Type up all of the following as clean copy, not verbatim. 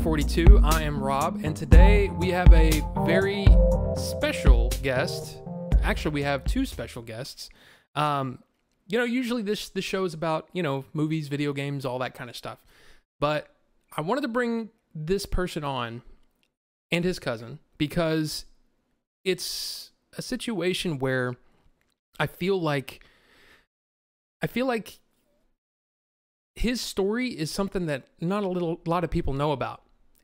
42. I am Rob, and today we have a very special guest. Actually, we have two special guests. Usually this show is about, movies, video games, all that kind of stuff. But I wanted to bring this person on and his cousin because it's a situation where I feel like his story is something that not a lot of people know about,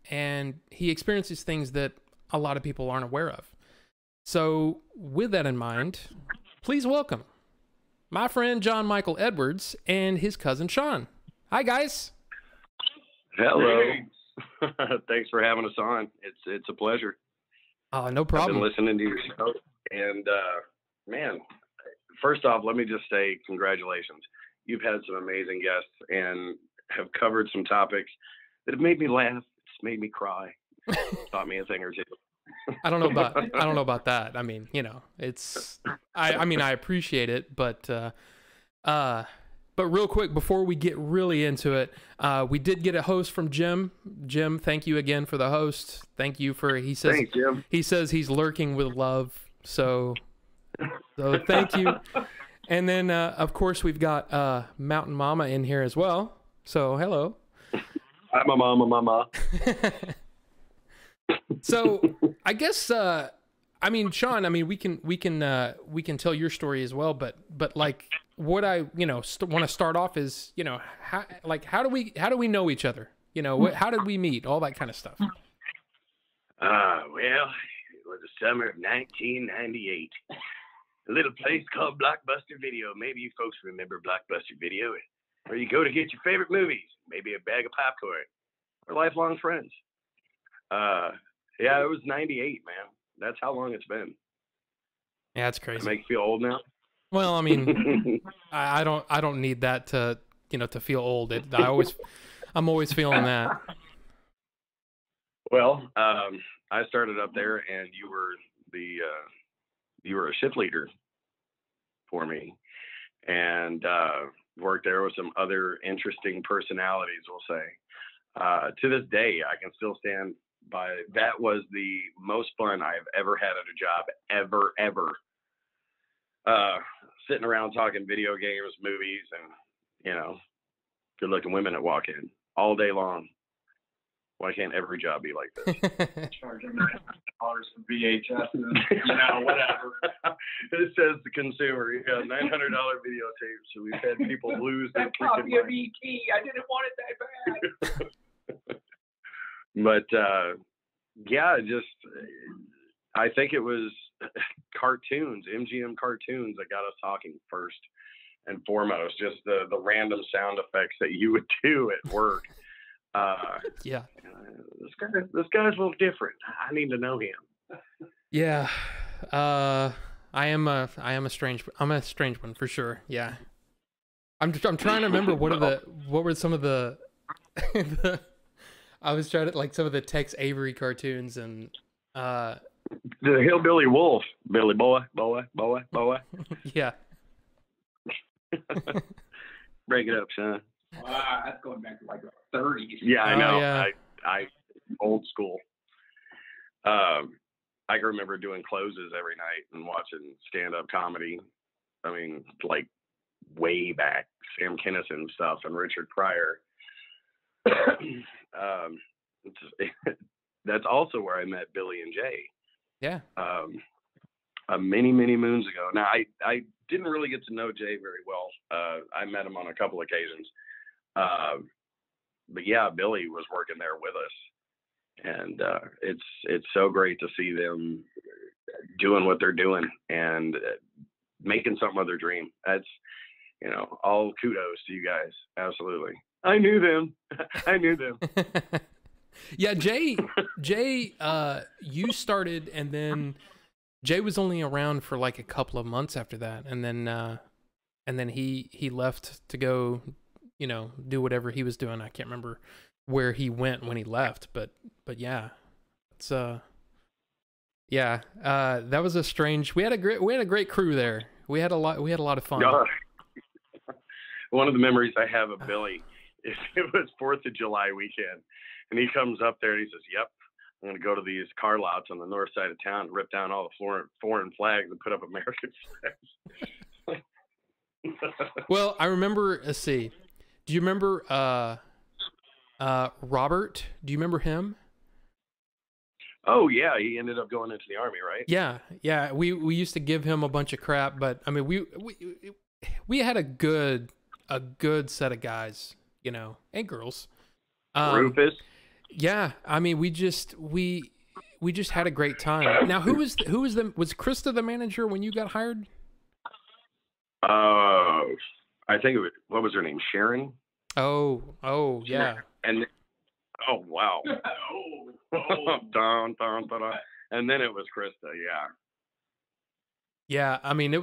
and he experiences things that a lot of people aren't aware of. So with that in mind, please welcome my friend John Michael Edwards and his cousin Sean. Hi, guys. Hello. Thanks for having us on. It's a pleasure. No problem. I've been listening to your show, and man, first off, let me just say congratulations. You've had some amazing guests and have covered some topics that have made me laugh. It's made me cry. Taught me a thing or two. I don't know about that. I mean, I appreciate it, but real quick before we get really into it, we did get a host from Jim. Jim, thank you again for the host. Thank you for Thanks, Jim. He says he's lurking with love. So thank you. And then, of course, we've got Mountain Mama in here as well. So, hello. I'm a mama. So, I guess, Sean, we can tell your story as well. But like, what I want to start off is, how do we know each other? How did we meet? All that kind of stuff. Well, it was the summer of 1998. A little place called Blockbuster Video. Maybe you folks remember Blockbuster Video, where you go to get your favorite movies, maybe a bag of popcorn, or lifelong friends. It was 98, man. That's how long it's been. Yeah, that's crazy. Does it make you feel old now? Well, I don't need that to feel old. I'm always feeling that. Well, I started up there, and you were a shift leader for me, and worked there with some other interesting personalities, we'll say. To this day, I can still stand by. That was the most fun I've ever had at a job, ever. Sitting around talking video games, movies, and, good-looking women that walk in all day long. Why can't every job be like this? Charge them $900 for VHS and whatever. It says the consumer. You got $900 videotapes, so we've had people lose their that freaking copy of mind. ET. I didn't want it that bad. But I think it was cartoons, MGM cartoons, that got us talking first and foremost. Just the random sound effects that you would do at work. Yeah. This guy's a little different. I need to know him. Yeah. I am a strange one for sure. Yeah. I'm trying to remember what were some of the I was trying to like some of the Tex Avery cartoons and the Hillbilly Wolf, Billy boy. Yeah. Break it up, son. Wow, that's going back to like the 30s. Yeah, I know. Yeah. I old school. I can remember doing closes every night and watching stand-up comedy. I mean, like way back, Sam Kinison stuff and Richard Pryor. That's also where I met Billy and Jay. Yeah. Many moons ago. Now, I didn't really get to know Jay very well. I met him on a couple occasions. But yeah, Billy was working there with us, and it's so great to see them doing what they're doing and making something of their dream. That's, all kudos to you guys. Absolutely. I knew them. Yeah, Jay, you started, and then Jay was only around for like a couple of months after that, and then he left to go, do whatever he was doing. I can't remember where he went when he left, but yeah, it's that was a strange. We had a great crew there. We had a lot of fun. One of the memories I have of Billy is it was 4th of July weekend, And he comes up there and he says, "Yep, I'm going to go to these car lots on the north side of town and rip down all the foreign flags and put up American flags." Well, I remember, let's see. Do you remember Robert? Do you remember him? Oh, yeah. He ended up going into the Army, right? Yeah. Yeah. We used to give him a bunch of crap, but I mean, we had a good set of guys, you know, and girls. Rufus. Yeah. I mean, we just had a great time. Now, was Krista the manager when you got hired? I think what was her name? Sharon? Oh, yeah. And oh, wow. Dun, dun, dun, dun. And then it was Krista, yeah. Yeah, I mean, that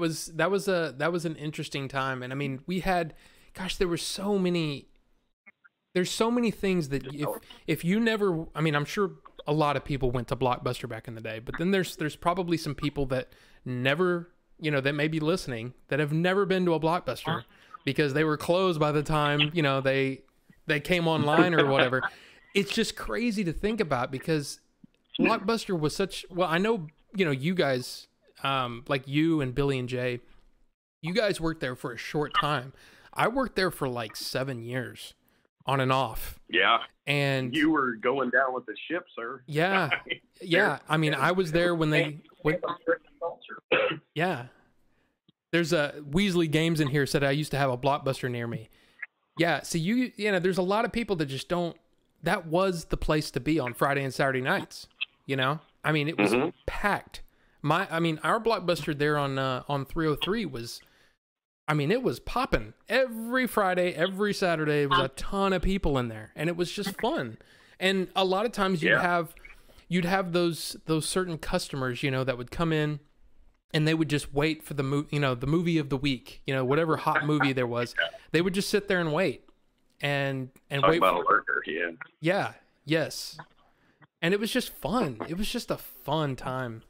was an interesting time, and I mean, there's so many things that if you never, I mean, I'm sure a lot of people went to Blockbuster back in the day, but then there's probably some people that never, you know, that may be listening that have never been to a Blockbuster because they were closed by the time, you know, they came online or whatever. It's just crazy to think about because Blockbuster was well, I know, you know, you guys, like you and Billy and Jay, you guys worked there for a short time. I worked there for like 7 years on and off. Yeah. And you were going down with the ship, sir. Yeah. Yeah. I mean, I was there when yeah. There's a Weasley Games in here said I used to have a Blockbuster near me. Yeah. So you know, there's a lot of people that just don't, that was the place to be on Friday and Saturday nights. You know, I mean, it was packed. Our Blockbuster there on 303 was, I mean, it was popping every Friday, every Saturday. There was a ton of people in there, and it was just fun. And a lot of times you'd have those certain customers, you know, that would come in, and they would just wait for the movie of the week, you know, whatever hot movie there was. They would just sit there and wait, and talk wait about for a lurker, yeah. Yeah. Yes. And it was just fun. It was just a fun time.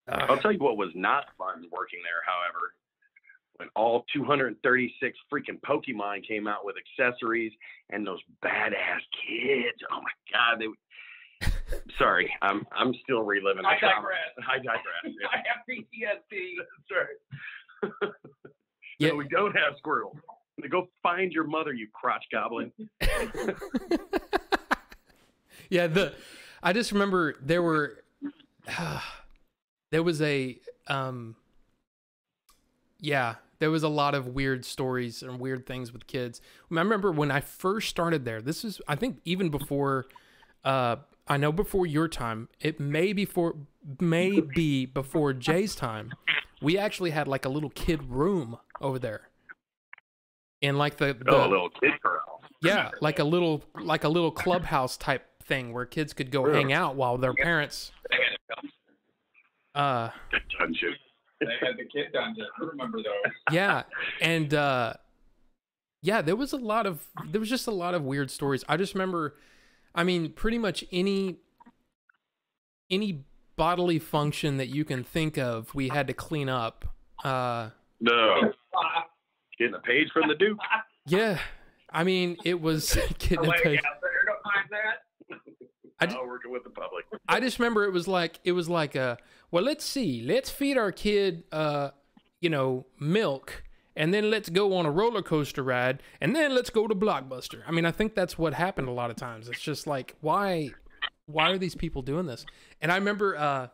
I'll tell you what was not fun working there, however, when all 236 freaking Pokemon came out with accessories and those badass kids. Oh my God, sorry, I'm still reliving. I digress. Yeah. I have PTSD. That's right. Yeah. No, we don't have Squirtle. Go find your mother, you crotch goblin. Yeah, I just remember there was a lot of weird stories and weird things with kids. I remember when I first started there, this is, I think even before, I know before your time, it may be before Jay's time, we actually had like a little kid room over there. In like the a little kid corral. Yeah, like a little clubhouse type thing where kids could go hang out while their parents. Dungeon. They had the kid dungeon. I remember those. Yeah, and there was just a lot of weird stories. I just remember, I mean, pretty much any bodily function that you can think of, we had to clean up. No. Getting a page from the Duke. Yeah, I mean, it was getting a page. Working with the public. I just remember it was like well, let's feed our kid, milk, and then let's go on a roller coaster ride, and then let's go to Blockbuster. I mean, I think that's what happened a lot of times. It's just like, why are these people doing this? And I remember,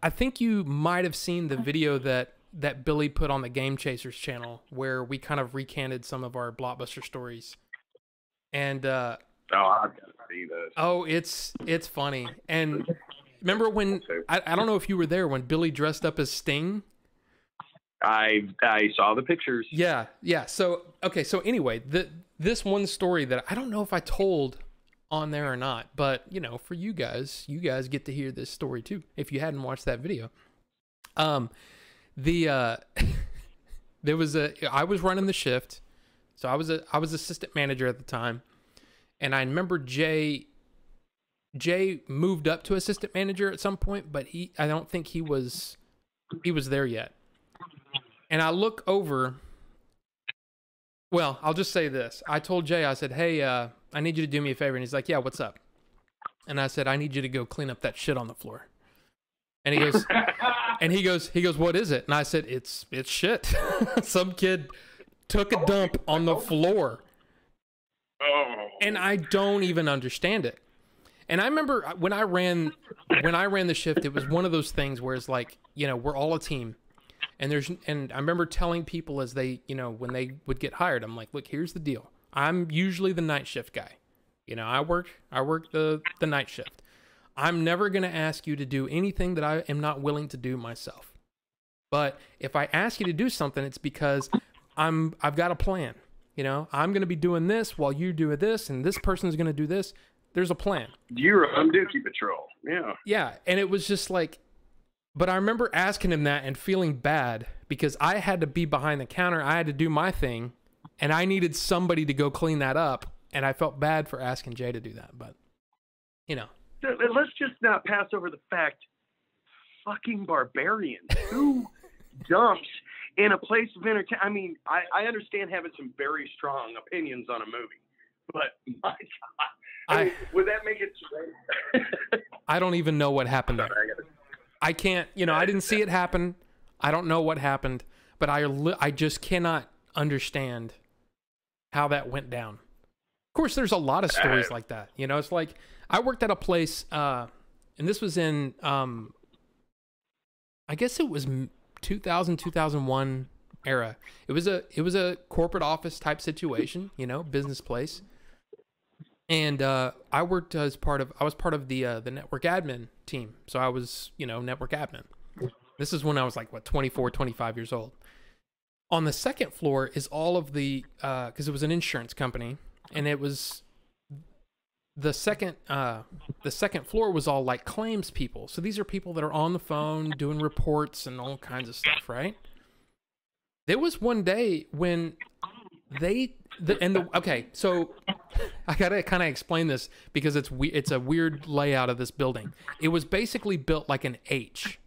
I think you might have seen the video that Billy put on the Game Chasers channel where we kind of recanted some of our Blockbuster stories. And I've got to see this. Oh, it's funny. And remember when I don't know if you were there when Billy dressed up as Sting? I saw the pictures. Yeah. So anyway, this one story that I don't know if I told on there or not, but you know, for you guys get to hear this story too if you hadn't watched that video. I was running the shift. So I was assistant manager at the time, and I remember Jay moved up to assistant manager at some point, but I don't think he was there yet. And I look over Well, I'll just say this. I told Jay, I said, hey, I need you to do me a favor. And he's like, yeah, what's up? And I said, I need you to go clean up that shit on the floor. And he goes, what is it? And I said, it's shit. Some kid took a dump on the floor. Oh. And I don't even understand it. And I remember when I ran the shift, it was one of those things where it's like, you know, we're all a team. And I remember telling people as they, you know, when they would get hired, I'm like, look, here's the deal. I'm usually the night shift guy. You know, I work the night shift. I'm never going to ask you to do anything that I am not willing to do myself. But if I ask you to do something, it's because I've got a plan. You know, I'm going to be doing this while you do this, and this person's going to do this. There's a plan. You're on Dookie Patrol. Yeah. Yeah. And it was just like, but I remember asking him that and feeling bad because I had to be behind the counter. I had to do my thing and I needed somebody to go clean that up. And I felt bad for asking Jay to do that, but you know. Let's just not pass over the fact, fucking barbarians. Who dumps in a place of entertainment? I mean, I understand having some very strong opinions on a movie, but my God. I mean, would that make it straight? I don't even know what happened there. I can't, you know, I didn't see it happen. I don't know what happened, but I just cannot understand how that went down. Of course, there's a lot of stories like that. You know, it's like I worked at a place, and this was in, I guess it was 2000, 2001 era. It was a corporate office type situation, you know, business place. And I worked I was part of the network admin team. So I was, you know, network admin. This is when I was like, 24, 25 years old. On the second floor is all of the, because it was an insurance company, and it was the second floor was all like claims people. So these are people that are on the phone doing reports and all kinds of stuff, right? There was one day when okay, so I gotta kind of explain this because it's a weird layout of this building. It was basically built like an H,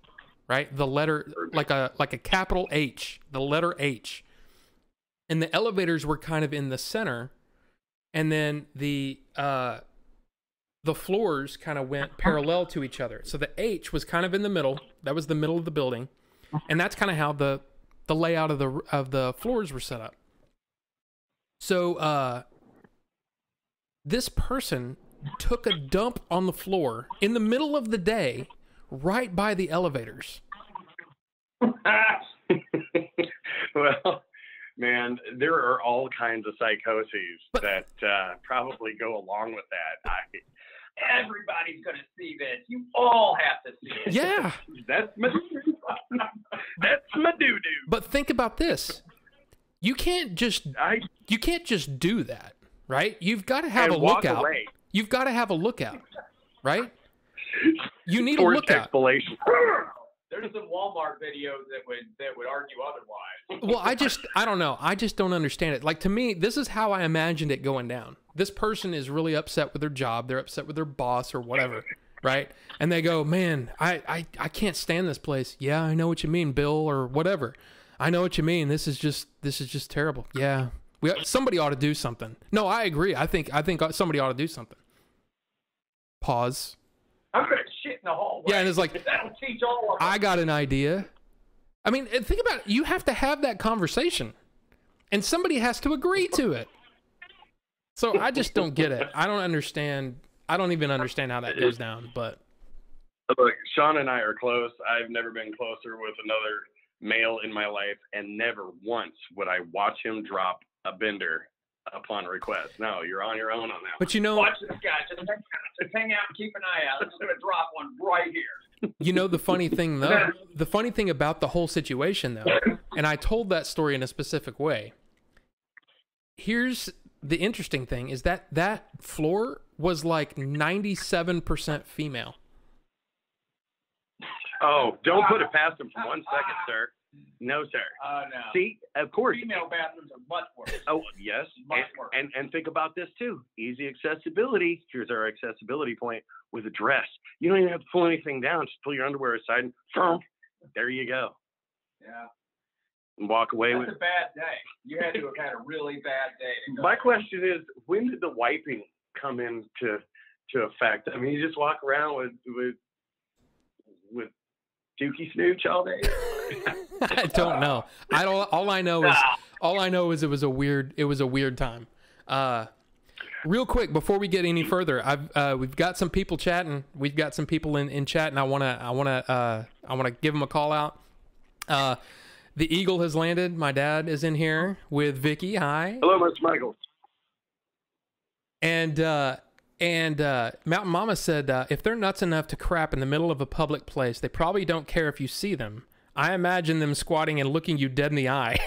right? The letter like a capital H, the letter H, and the elevators were kind of in the center, and then the floors kind of went parallel to each other. So the H was kind of in the middle. That was the middle of the building, and that's kind of how the layout of the floors were set up. So this person took a dump on the floor in the middle of the day, right by the elevators. Well, man, there are all kinds of psychoses that probably go along with that. Everybody's going to see this. You all have to see it. Yeah. That's my doo-doo. But think about this. You can't just do that, right? You've got to have a lookout. Away. You've got to have a lookout, right? You need a lookout. There's some Walmart videos that would argue otherwise. Well, I don't know. I just don't understand it. Like, to me, this is how I imagined it going down. This person is really upset with their job. They're upset with their boss or whatever, right? And they go, man, I can't stand this place. Yeah, I know what you mean, Bill, or whatever. I know what you mean. This is just terrible. Yeah. Somebody ought to do something. No, I agree. I think somebody ought to do something. Pause. I'm going to shit in the hallway. Yeah, and it's like, that'll teach all of us. I got an idea. I mean, think about it. You have to have that conversation, and somebody has to agree to it. So I just don't get it. I don't understand. I don't even understand how that goes down. But look, Sean and I are close. I've never been closer with another male in my life, and never once would I watch him drop a bender upon request. No, you're on your own on that. But you know, watch this guy. Just hang out and keep an eye out. I'm just going to drop one right here. You know, the funny thing though, the funny thing about the whole situation though, and I told that story in a specific way. Here's the interesting thing is that floor was like 97% female. Oh, don't put it past him for 1 second, sir. No, sir. No. See, of course. Female bathrooms are much worse. Oh, yes. Much worse. And think about this, too. Easy accessibility. Here's our accessibility point with a dress. You don't even have to pull anything down. Just pull your underwear aside and there you go. Yeah. and walk away That's with. a bad day. You had to have had a really bad day. My question is, when did the wiping come into effect? I mean, you just walk around with Dookie Snooch all day. I don't know. All I know is it was a weird time. Real quick before we get any further, we've got some people chatting. We've got some people in chat, and I wanna give them a call out. The Eagle has landed. My dad is in here with Vicky. Hi. Hello, Mr. Michael. And Mountain Mama said, if they're nuts enough to crap in the middle of a public place, they probably don't care if you see them. I imagine them squatting and looking you dead in the eye.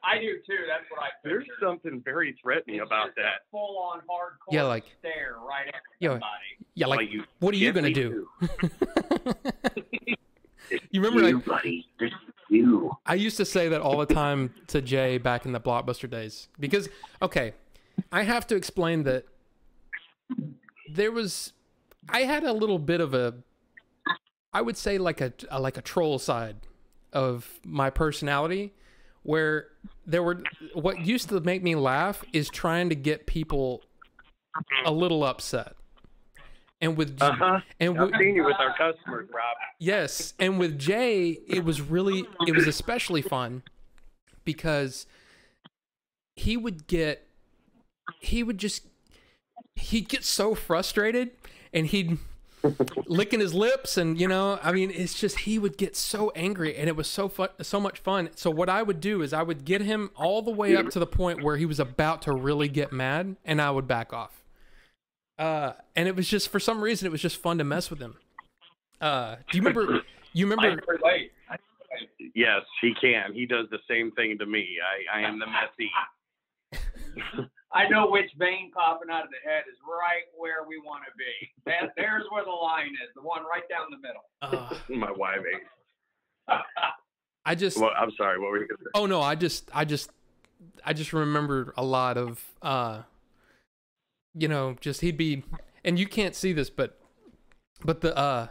I do too. That's what I picture. There's something very threatening about that. Full on hardcore stare right at somebody. Yeah, like, what are you gonna do? You remember, like, buddy, this is you. I used to say that all the time to Jay back in the Blockbuster days because, okay, I have to explain that I had a little bit of a, I would say like a troll side of my personality, where what used to make me laugh is trying to get people a little upset. And with I've seen you with our customers, Rob. Yes, and with Jay, it was especially fun because he'd get so frustrated, and he'd licking his lips, and I mean, it's just, he would get so angry, and it was so much fun. So what I would do is I would get him all the way up to the point where he was about to really get mad, and I would back off. And it was just, for some reason, it was just fun to mess with him. Do you remember? I can relate. Yes, he can. He does the same thing to me. I am the messy. I know which vein popping out of the head is right where we want to be. There's where the line is, the one right down the middle. My wife. Well, I'm sorry. What were you going to say? Oh no, I just remember a lot of just he'd be, and you can't see this, but the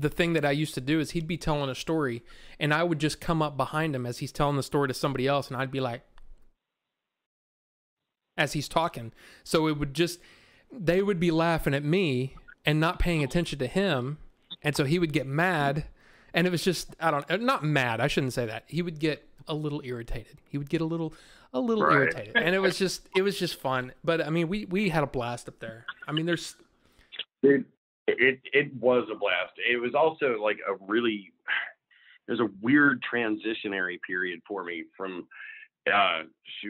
thing that I used to do is he'd be telling a story, and I would just come up behind him as he's telling the story to somebody else, and I'd be like, as he's talking. So they would be laughing at me and not paying attention to him, and so he would get mad, and it was just, not mad, I shouldn't say that. He would get a little irritated. He would get a little right. irritated, and it was just fun. But I mean, we had a blast up there. I mean, it was a blast. It was also like there's a weird transitionary period for me from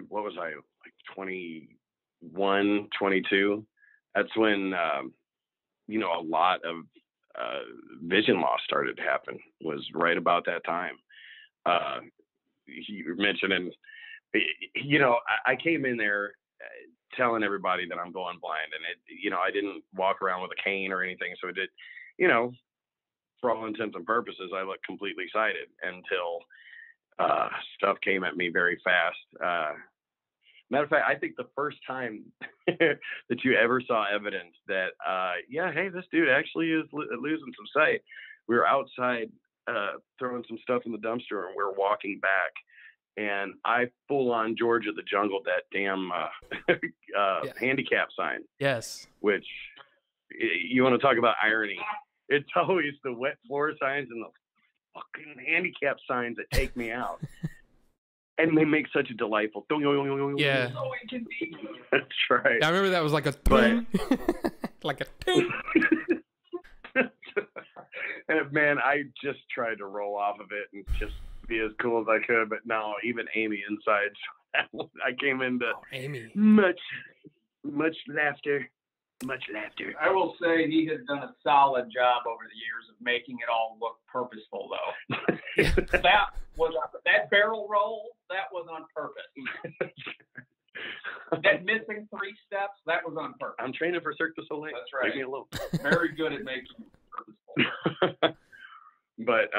what was I, like 21, 22? That's when a lot of vision loss started to happen. Was right about that time. You mentioned, and I came in there telling everybody that I'm going blind, and I didn't walk around with a cane or anything. So it did, for all intents and purposes, I looked completely sighted until stuff came at me very fast. Matter of fact, I think the first time that you ever saw evidence that, hey, this dude actually is losing some sight. We were outside throwing some stuff in the dumpster, and we were walking back. And I full on George of the Jungle that damn handicap sign. Yes. Which, you want to talk about irony? It's always the wet floor signs and the fucking handicap signs that take me out. And they make such a delightful. Yeah. So inconvenient. That's right. I remember that was like a like a ting. And man, I just tried to roll off of it and just be as cool as I could, but no, even Amy inside. I came into Amy. Much laughter. I will say he has done a solid job over the years of making it all look purposeful, though. That barrel roll, that was on purpose. That missing 3 steps, that was on purpose. I'm training for Cirque du Soleil. That's right. Leave me alone. Very good at making it purposeful. But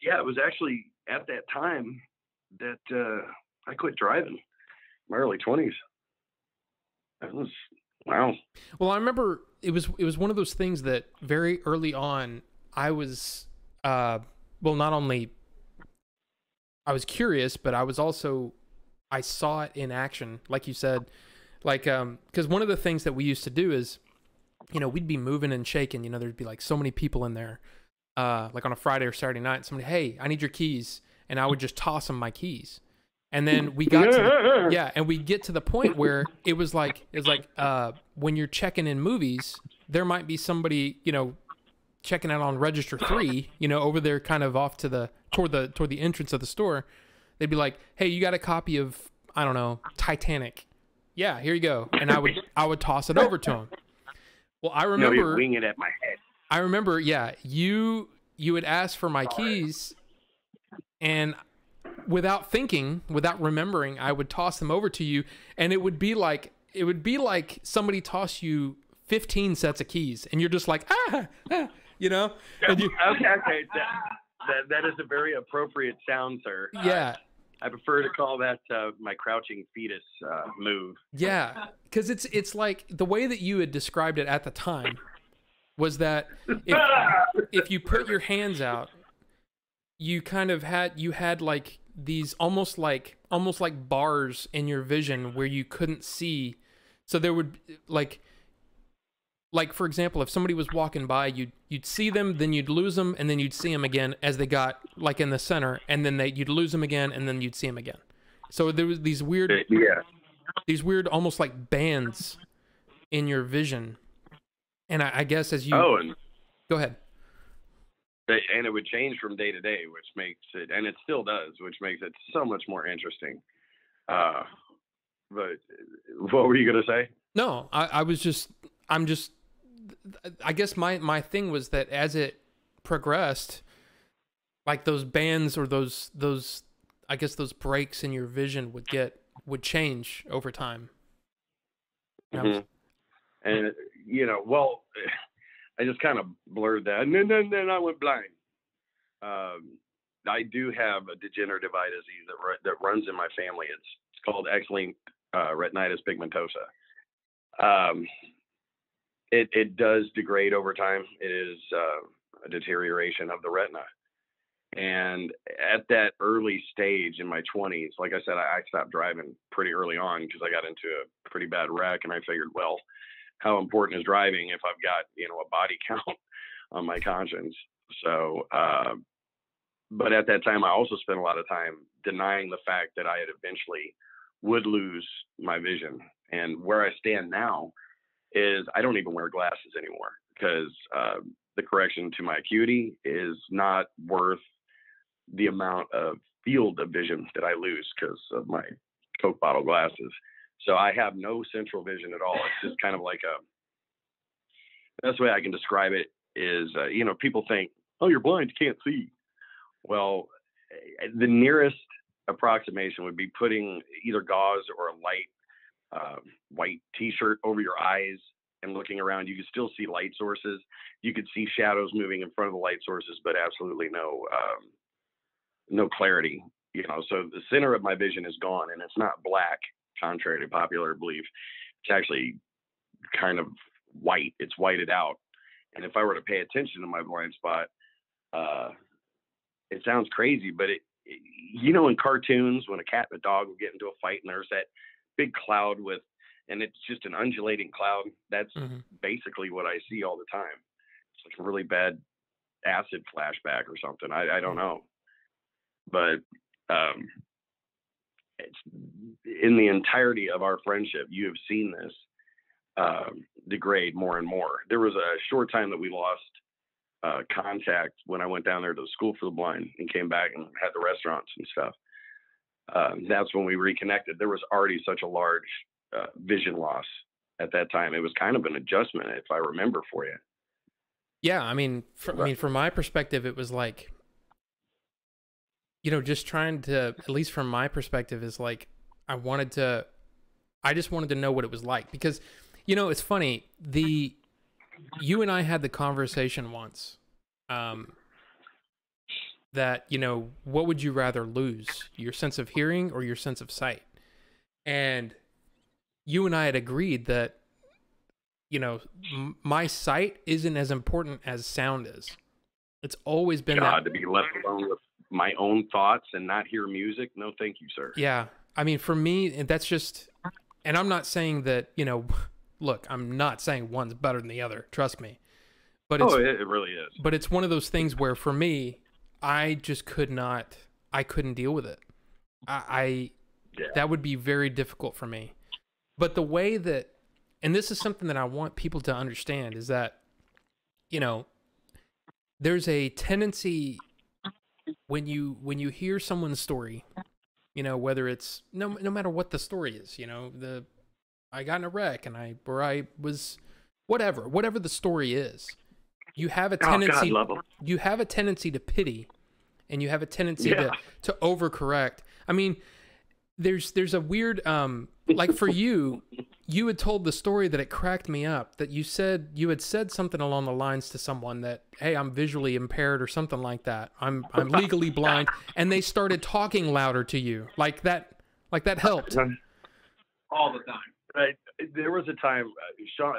it was actually at that time that I quit driving. My early 20s. That was wow. Well, I remember it was one of those things that very early on I was well, not only I was curious, but I saw it in action, like you said, like, because one of the things that we used to do is, we'd be moving and shaking, there'd be like so many people in there, like on a Friday or Saturday night, somebody, hey, I need your keys. And I would just toss them my keys. And then we got and we get to the point where it was like, when you're checking in movies, there might be somebody, checking out on register 3, over there kind of off to toward the entrance of the store. They'd be like, hey, you got a copy of, I don't know, Titanic. Yeah, here you go. And I would toss it over to them. Well, I remember wing it at my head. I remember, you would ask for my keys, and without thinking, without remembering, I would toss them over to you, and it would be like somebody tossed you 15 sets of keys, and you're just like, And Okay. That is a very appropriate sound, sir. Yeah. I prefer to call that my crouching fetus move. Yeah, because it's like the way that you had described it at the time was that if you put your hands out, you kind of had like these almost like bars in your vision where you couldn't see. So there would like for example, if somebody was walking by, you'd see them, then you'd lose them, and then you'd see them again as they got like in the center, and then you'd lose them again, and then you'd see them again. So there was these weird almost like bands in your vision. And I guess as you go ahead. And it would change from day to day, which makes it, and it still does, which makes it so much more interesting. But what were you going to say? No, I guess my thing was that as it progressed, like those bands or those I guess those breaks in your vision would change over time. Mm-hmm. And I just kind of blurred that, and then I went blind. I do have a degenerative eye disease that runs in my family. It's called X-linked retinitis pigmentosa. It does degrade over time. It is a deterioration of the retina. And at that early stage in my 20s, like I said, I stopped driving pretty early on because I got into a pretty bad wreck, and I figured, well, how important is driving if I've got, a body count on my conscience? So, but at that time, I also spent a lot of time denying the fact that I had eventually would lose my vision. And where I stand now is I don't even wear glasses anymore because the correction to my acuity is not worth the amount of field of vision that I lose because of my Coke bottle glasses. So I have no central vision at all. It's just kind of like the best way I can describe it is, people think, oh, you're blind, you can't see. Well, the nearest approximation would be putting either gauze or a light white t-shirt over your eyes and looking around. You can still see light sources. You could see shadows moving in front of the light sources, but absolutely no clarity. So the center of my vision is gone, and it's not black, contrary to popular belief. It's actually kind of white. It's whited out. And if I were to pay attention to my blind spot, it sounds crazy, but in cartoons, when a cat and a dog will get into a fight and there's that big cloud and it's just an undulating cloud, that's basically what I see all the time. It's like a really bad acid flashback or something. I don't know. But it's in the entirety of our friendship, you have seen this degrade more and more. There was a short time that we lost contact when I went down there to the school for the blind and came back and had the restaurants and stuff. That's when we reconnected. There was already such a large vision loss at that time. It was kind of an adjustment, if I remember for you. Yeah, from my perspective, it was like, just trying to, at least from my perspective, is like, I just wanted to know what it was like, because, it's funny, you and I had the conversation once, that, what would you rather lose, your sense of hearing or your sense of sight? And you and I had agreed that, my sight isn't as important as sound is. It's always been God, that. to be left alone with my own thoughts and not hear music. No, thank you, sir. Yeah. I mean, for me, that's just, and I'm not saying that, look, I'm not saying one's better than the other. Trust me. But it's, it really is. But it's one of those things where for me, I just I couldn't deal with it. That would be very difficult for me. But the way that, and this is something that I want people to understand, is that, there's a tendency when you hear someone's story, whether it's no matter what the story is, I got in a wreck and I was whatever the story is, you have a tendency you have a tendency to pity, and you have a tendency to overcorrect. I mean, there's a weird like for you had told the story that it cracked me up, that you had said something along the lines to someone that, hey, I'm visually impaired or something like that. I'm legally blind, and they started talking louder to you. Like that helped. All the time. Right. There was a time, Sean,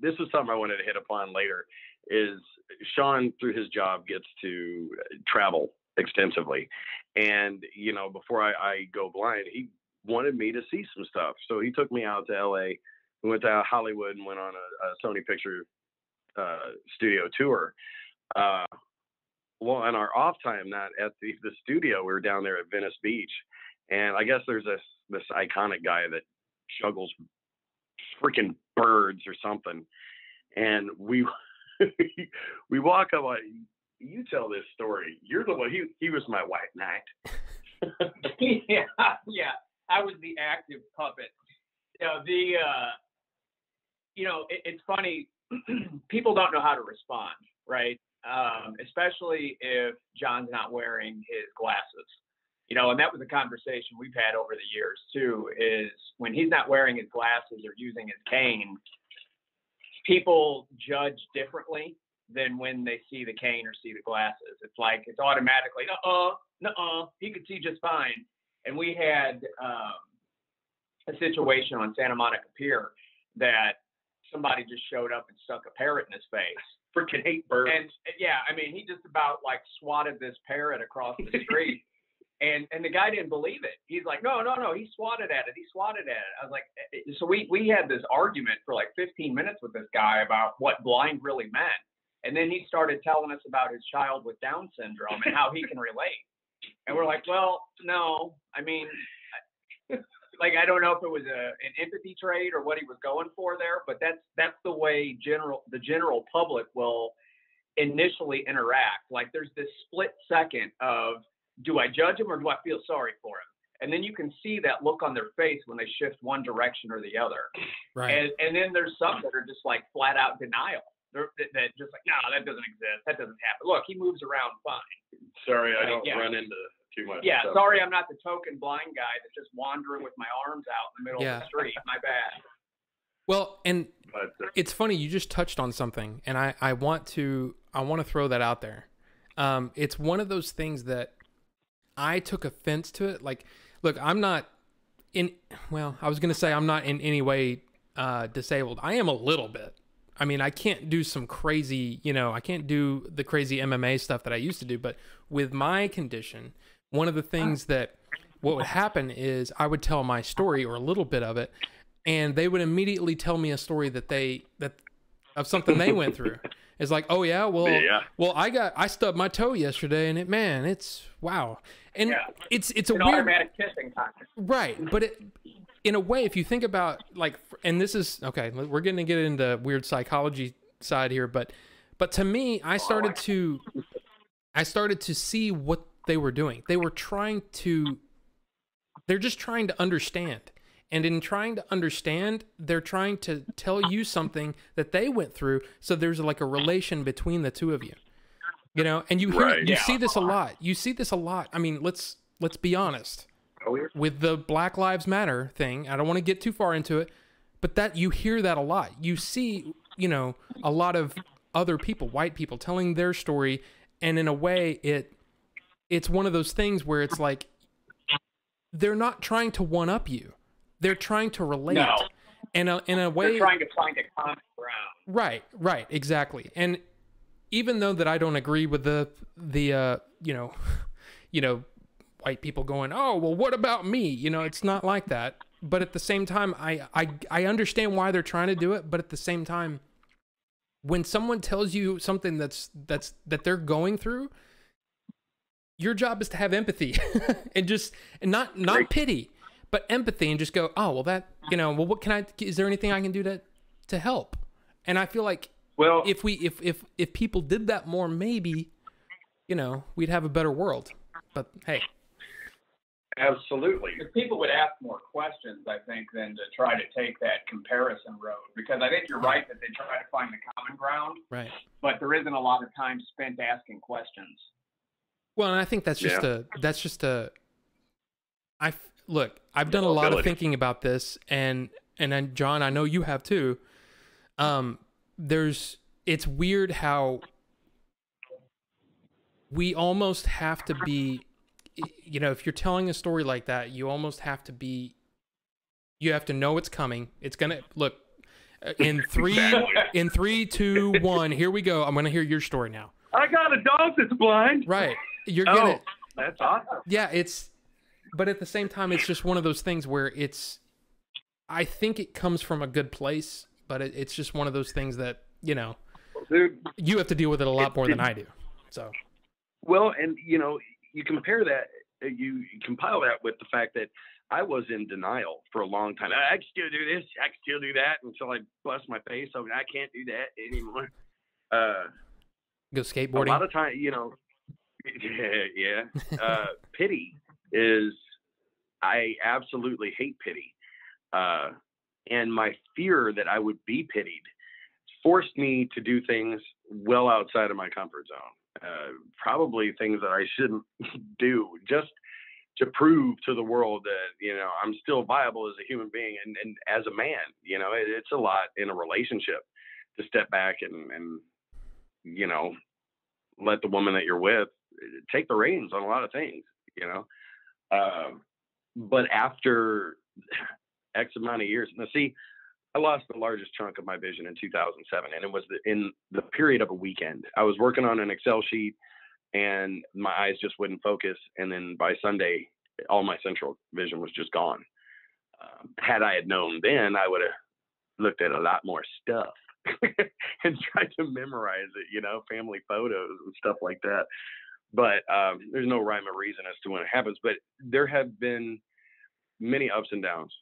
this was something I wanted to hit upon later, is Sean, through his job, gets to travel extensively. And, before I go blind, he wanted me to see some stuff. So he took me out to LA. We went to Hollywood and went on a Sony Picture studio tour. Well, on our off time, not at the studio, we were down there at Venice Beach. And I guess there's this iconic guy that juggles freaking birds or something. And we walk up, you tell this story. You're the one, he was my white knight. yeah. I was the active puppet. It's funny. People don't know how to respond, right? Especially if John's not wearing his glasses. And that was a conversation we've had over the years too, is when he's not wearing his glasses or using his cane, people judge differently than when they see the cane or see the glasses. It's like, it's automatically, he could see just fine. And we had a situation on Santa Monica Pier that somebody just showed up and stuck a parrot in his face. Freaking hate birds. And he just about swatted this parrot across the street. And the guy didn't believe it. He's like, no, he swatted at it. I was like, so we had this argument for 15 minutes with this guy about what blind really meant. And then he started telling us about his child with Down syndrome and how he can relate. And we're like, well, no, I mean, I don't know if it was an empathy trait or what he was going for there, but that's the way the general public will initially interact. There's this split second of, do I judge him or do I feel sorry for him? And then you can see that look on their face when they shift one direction or the other. Right. And then there's some that are just flat out denial. That just no, that doesn't exist. That doesn't happen. Look, he moves around fine. Sorry, I don't run into too much. Yeah, stuff. Sorry, I'm not the token blind guy that's just wandering with my arms out in the middle of the street. My bad. Well, and it's funny, you just touched on something, and I want to throw that out there. It's one of those things that I took offense to it. Look, I'm not I was going to say I'm not in any way disabled. I am a little bit. I mean, I can't do some crazy, I can't do the crazy MMA stuff that I used to do. But with my condition, one of the things what would happen is I would tell my story or a little bit of it, and they would immediately tell me a story of something they went through. It's like, oh yeah, well, I stubbed my toe yesterday, and it's wow, and it's a weird automatic kissing time, right? But in a way, if you think about and this is okay, we're going to get into weird psychology side here, but to me, I started to see what they were doing. They're just trying to understand. And in trying to understand, they're trying to tell you something that they went through. So there's a relation between the two of you, and you see this a lot. You see this a lot. I mean, let's be honest. With the Black Lives Matter thing, I don't want to get too far into it, but that you hear that a lot. You see, a lot of other people, white people, telling their story, and in a way, it's one of those things where it's like they're not trying to one up you; they're trying to relate. No. And in a way, they're trying to find a common ground. Right, exactly. And even though that I don't agree with the you know, white people going, oh, well, what about me? You know, it's not like that. But at the same time, I understand why they're trying to do it. But at the same time, when someone tells you something that they're going through, your job is to have empathy and not pity, but empathy, and just go, oh, well, that, you know, well, is there anything I can do to help? And I feel like, well, if people did that more, maybe, you know, we'd have a better world. But hey. Absolutely. If people would ask more questions, I think, than to try to take that comparison road, because I think you're right that they try to find the common ground. Right. But there isn't a lot of time spent asking questions. Well, and I think that's just look, I've done a lot of thinking about this, and then John, I know you have too. It's weird how we almost have to be, you know, if you're telling a story like that, you almost have to be, you have to know it's coming. It's gonna look in 3, 2, 1. Here we go. I'm gonna hear your story now. I got a dog that's blind. Right. You're gonna. That's awesome. Yeah, but at the same time, it's just one of those things where I think it comes from a good place, but it's just one of those things that, you know, dude, you have to deal with it a lot more than I do. So. Well, and you know, you compare that, you compile that with the fact that I was in denial for a long time. I can still do this, I can still do that, until I bust my face over. I can't do that anymore. Go skateboarding. A lot of time, you know, yeah. Pity is, I absolutely hate pity. And my fear that I would be pitied forced me to do things well outside of my comfort zone. Probably things that I shouldn't do, just to prove to the world that, you know, I'm still viable as a human being and as a man. You know, it's a lot in a relationship to step back and you know, let the woman that you're with take the reins on a lot of things, you know. But after X amount of years, now see, I lost the largest chunk of my vision in 2007, and it was in the period of a weekend. I was working on an Excel sheet, and my eyes just wouldn't focus. And then by Sunday, all my central vision was just gone. Had I had known then, I would have looked at a lot more stuff and tried to memorize it, you know, family photos and stuff like that. But there's no rhyme or reason as to when it happens. But there have been many ups and downs.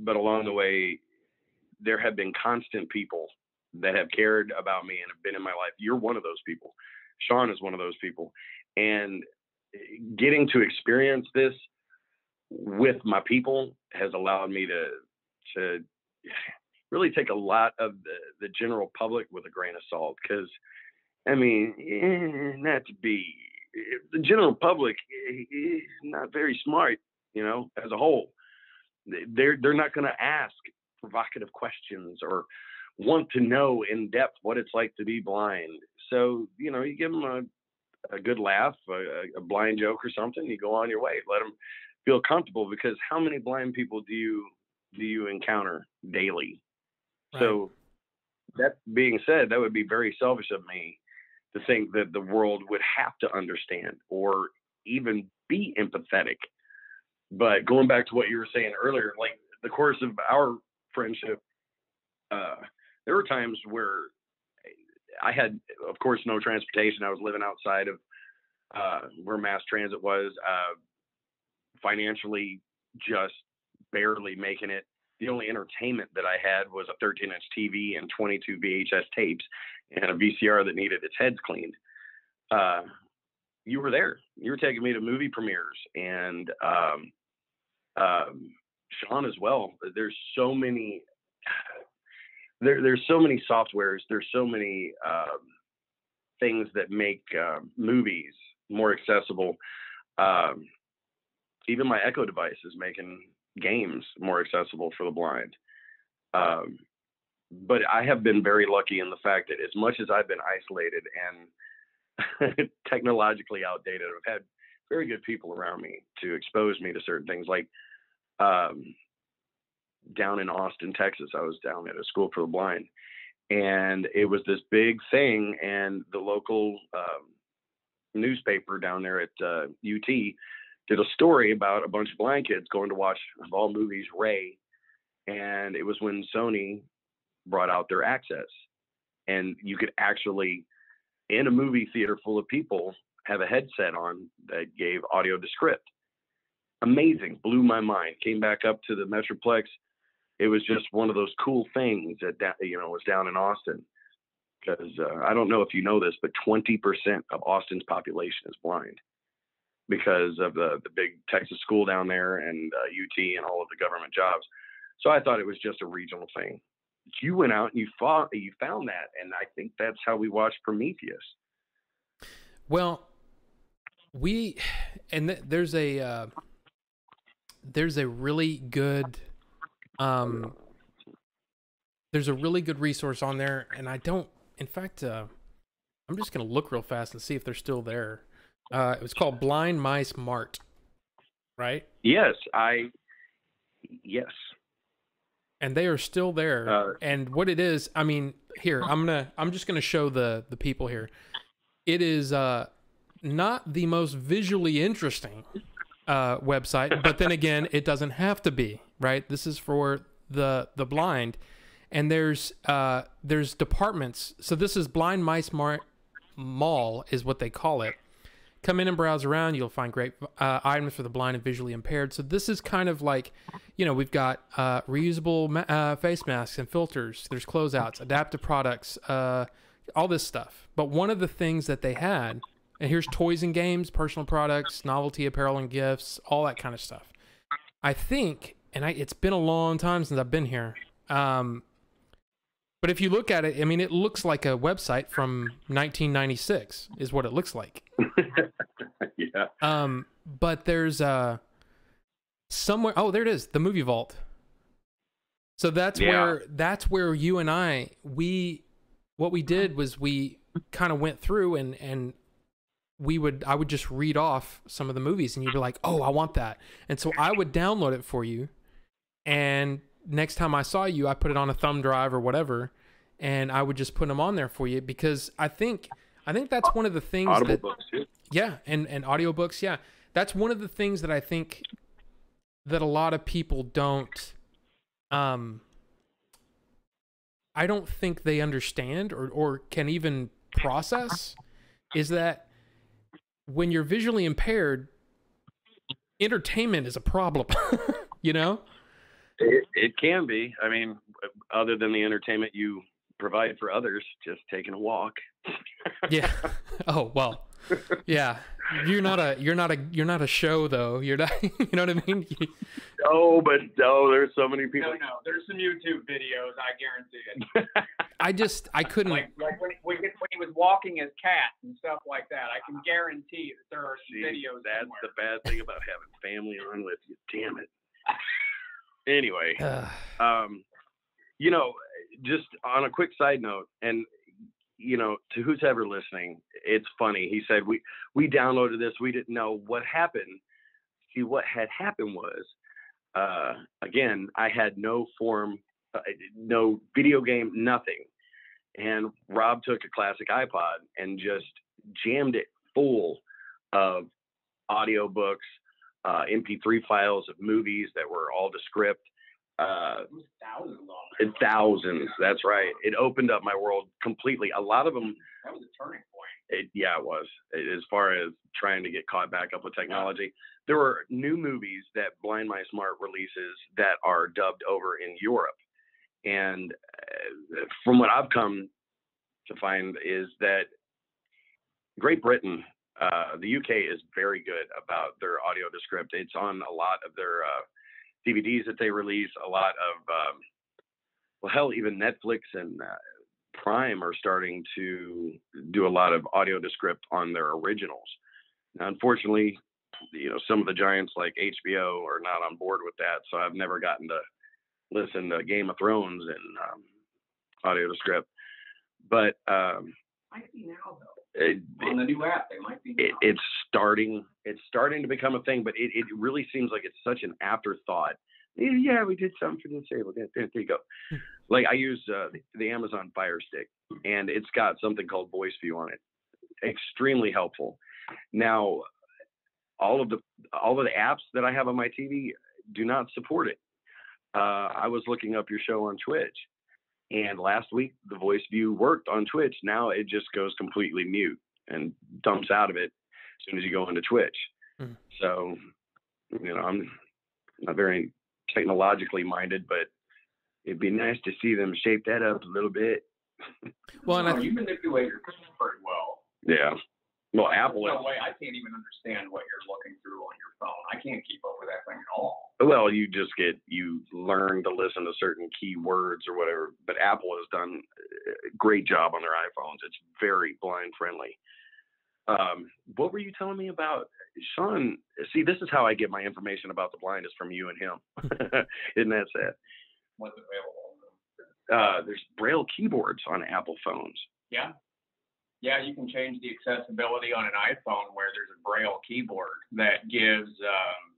But along the way, there have been constant people that have cared about me and have been in my life. You're one of those people. Sean is one of those people. And getting to experience this with my people has allowed me to really take a lot of the general public with a grain of salt. Because, I mean, not to be, the general public is not very smart, you know, as a whole. They're not going to ask provocative questions or want to know in depth what it's like to be blind. So, you know, you give them a good laugh, a blind joke or something, you go on your way, let them feel comfortable, because how many blind people do you encounter daily? Right. So that being said, that would be very selfish of me to think that the world would have to understand or even be empathetic. But going back to what you were saying earlier, like the course of our friendship, there were times where I had, of course, no transportation. I was living outside of where mass transit was, financially just barely making it. The only entertainment that I had was a 13-inch TV and 22 VHS tapes and a VCR that needed its heads cleaned. You were there. You were taking me to movie premieres, and Sean as well. There's so many. There's so many softwares. There's so many things that make movies more accessible. Even my Echo device is making games more accessible for the blind. But I have been very lucky in the fact that as much as I've been isolated and technologically outdated, I've had very good people around me to expose me to certain things. Like down in Austin, Texas, I was down at a school for the blind, And it was this big thing, and the local newspaper down there at UT did a story about a bunch of blind kids going to watch, of all movies, Ray. And it was when Sony brought out their Access, and you could actually, in a movie theater full of people, have a headset on that gave audio descript. Amazing. Blew my mind. Came back up to the Metroplex. It was just one of those cool things that, was down in Austin. Because I don't know if you know this, but 20% of Austin's population is blind because of the big Texas school down there and UT and all of the government jobs. So I thought it was just a regional thing. You went out and you found that, and I think that's how we watched Prometheus. Well, there's a really good resource on there, and in fact, I'm just gonna look real fast and see if they're still there. It was called Blind Mice Mart, right? Yes. And they are still there. And what it is, I mean, here, I'm just gonna show the people here. It is not the most visually interesting website, but then again, it doesn't have to be, right? This is for the blind, and there's departments. So this is Blind Mice Mall is what they call it. Come in and browse around. You'll find great items for the blind and visually impaired. So this is kind of like, we've got reusable face masks and filters. There's closeouts, adaptive products, all this stuff. But one of the things that they had, and here's toys and games, personal products, novelty apparel and gifts, all that kind of stuff. I think, it's been a long time since I've been here. But if you look at it, I mean, it looks like a website from 1996 is what it looks like. Yeah. But there's somewhere. Oh, there it is. The Movie Vault. So that's where you and what we did was we kind of went through and I would just read off some of the movies, and you'd be like, oh, I want that. And so I would download it for you, and next time I saw you, I put it on a thumb drive or whatever, and I would just put them on there for you, because I think that's one of the things Audiobooks too. Yeah, and audiobooks, yeah. That's one of the things that I think that a lot of people don't I don't think they understand or can even process, is that when you're visually impaired, entertainment is a problem. It can be. I mean, other than the entertainment you provide for others, just taking a walk. Yeah. Oh, well. Yeah. You're not a show though. You're not, you know what I mean? There's so many people. No, there's some YouTube videos, I guarantee it. I couldn't. Like when he was walking his cat and stuff like that, I can guarantee that there are some videos. That's somewhere. the bad thing about having family on with you. Damn it. Anyway, just on a quick side note, and to who's ever listening, it's funny. He said we downloaded this. We didn't know what happened. See, what had happened was, again, I had no no video game, nothing. And Rob took a classic iPod and just jammed it full of audiobooks, MP3 files of movies that were all descript. It was thousands on there. Thousands. That's right. It opened up my world completely. A lot of them. That was a turning point. It was. As far as trying to get caught back up with technology, there were new movies that Blind Mice Mart releases that are dubbed over in Europe. And from what I've come to find is that Great Britain, the UK is very good about their audio descript. It's on a lot of their DVDs that they release, a lot of, even Netflix and Prime are starting to do a lot of audio descript on their originals. Now, unfortunately, some of the giants like HBO are not on board with that, so I've never gotten to listen to Game of Thrones and audio descript. But might be now though. On the new app, they might be now. It's starting to become a thing, but it really seems like it's such an afterthought Yeah, we did something for the disabled. Yeah, there you go. Like I use the Amazon Fire Stick, and it's got something called Voice View on it. Extremely helpful. Now, all of the apps that I have on my TV do not support it. I was looking up your show on Twitch, and last week the Voice View worked on Twitch. Now it just goes completely mute and dumps out of it as soon as you go into Twitch. So, I'm not very technologically minded, but it'd be nice to see them shape that up a little bit. Well, and you manipulate your phone pretty well. Yeah. Well, Apple. No way. I can't even understand what you're looking through on your phone. I can't keep up with that thing at all. Well, you learn to listen to certain keywords or whatever. But Apple has done a great job on their iPhones. It's very blind friendly. What were you telling me about Sean? See, this is how I get my information about the blind is from you and him. Isn't that sad? What's available? There's Braille keyboards on Apple phones. Yeah. Yeah, you can change the accessibility on an iPhone where there's a Braille keyboard that gives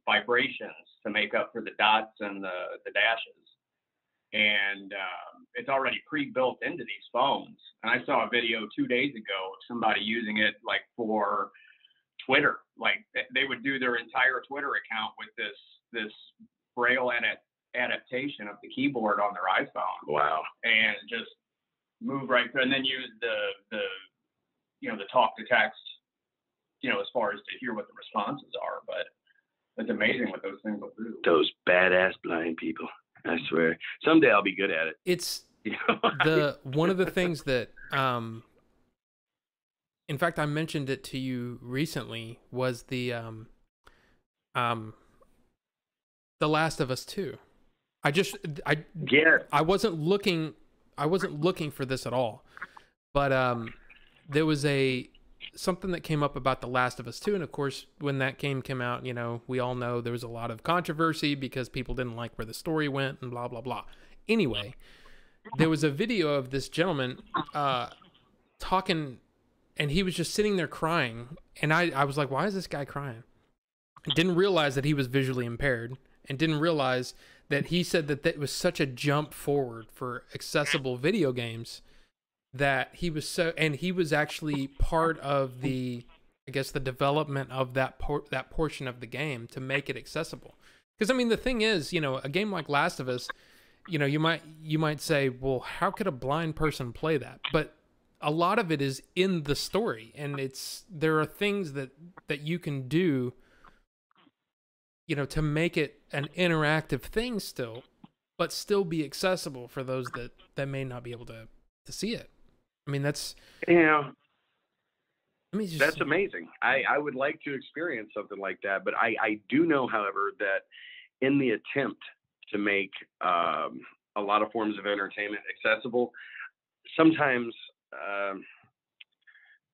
vibrations to make up for the dots and the dashes. And it's already pre-built into these phones. And I saw a video 2 days ago of somebody using it like for Twitter. Like they would do their entire Twitter account with this Braille adaptation of the keyboard on their iPhone. Wow. And just move right through, and then use the talk to text, as far as to hear what the responses are. But it's amazing what those things will do. Those badass blind people, I swear. Someday I'll be good at it. It's one of the things that, in fact, I mentioned it to you recently, was the Last of Us 2. I wasn't looking for this at all, but there was something that came up about The Last of Us 2, and of course, when that game came out, we all know there was a lot of controversy because people didn't like where the story went and blah blah blah. Anyway, there was a video of this gentleman talking, and he was just sitting there crying, and I was like, why is this guy crying? I didn't realize that he was visually impaired, and didn't realize that he said that was such a jump forward for accessible video games that he was actually part of the development of that portion of the game to make it accessible. Because I mean, the thing is, a game like Last of Us, you might say, well, how could a blind person play that? But a lot of it is in the story, and there are things that you can do, to make it an interactive thing still, but still be accessible for those that may not be able to see it. I mean, that's amazing. I would like to experience something like that, but I do know, however, that in the attempt to make a lot of forms of entertainment accessible, sometimes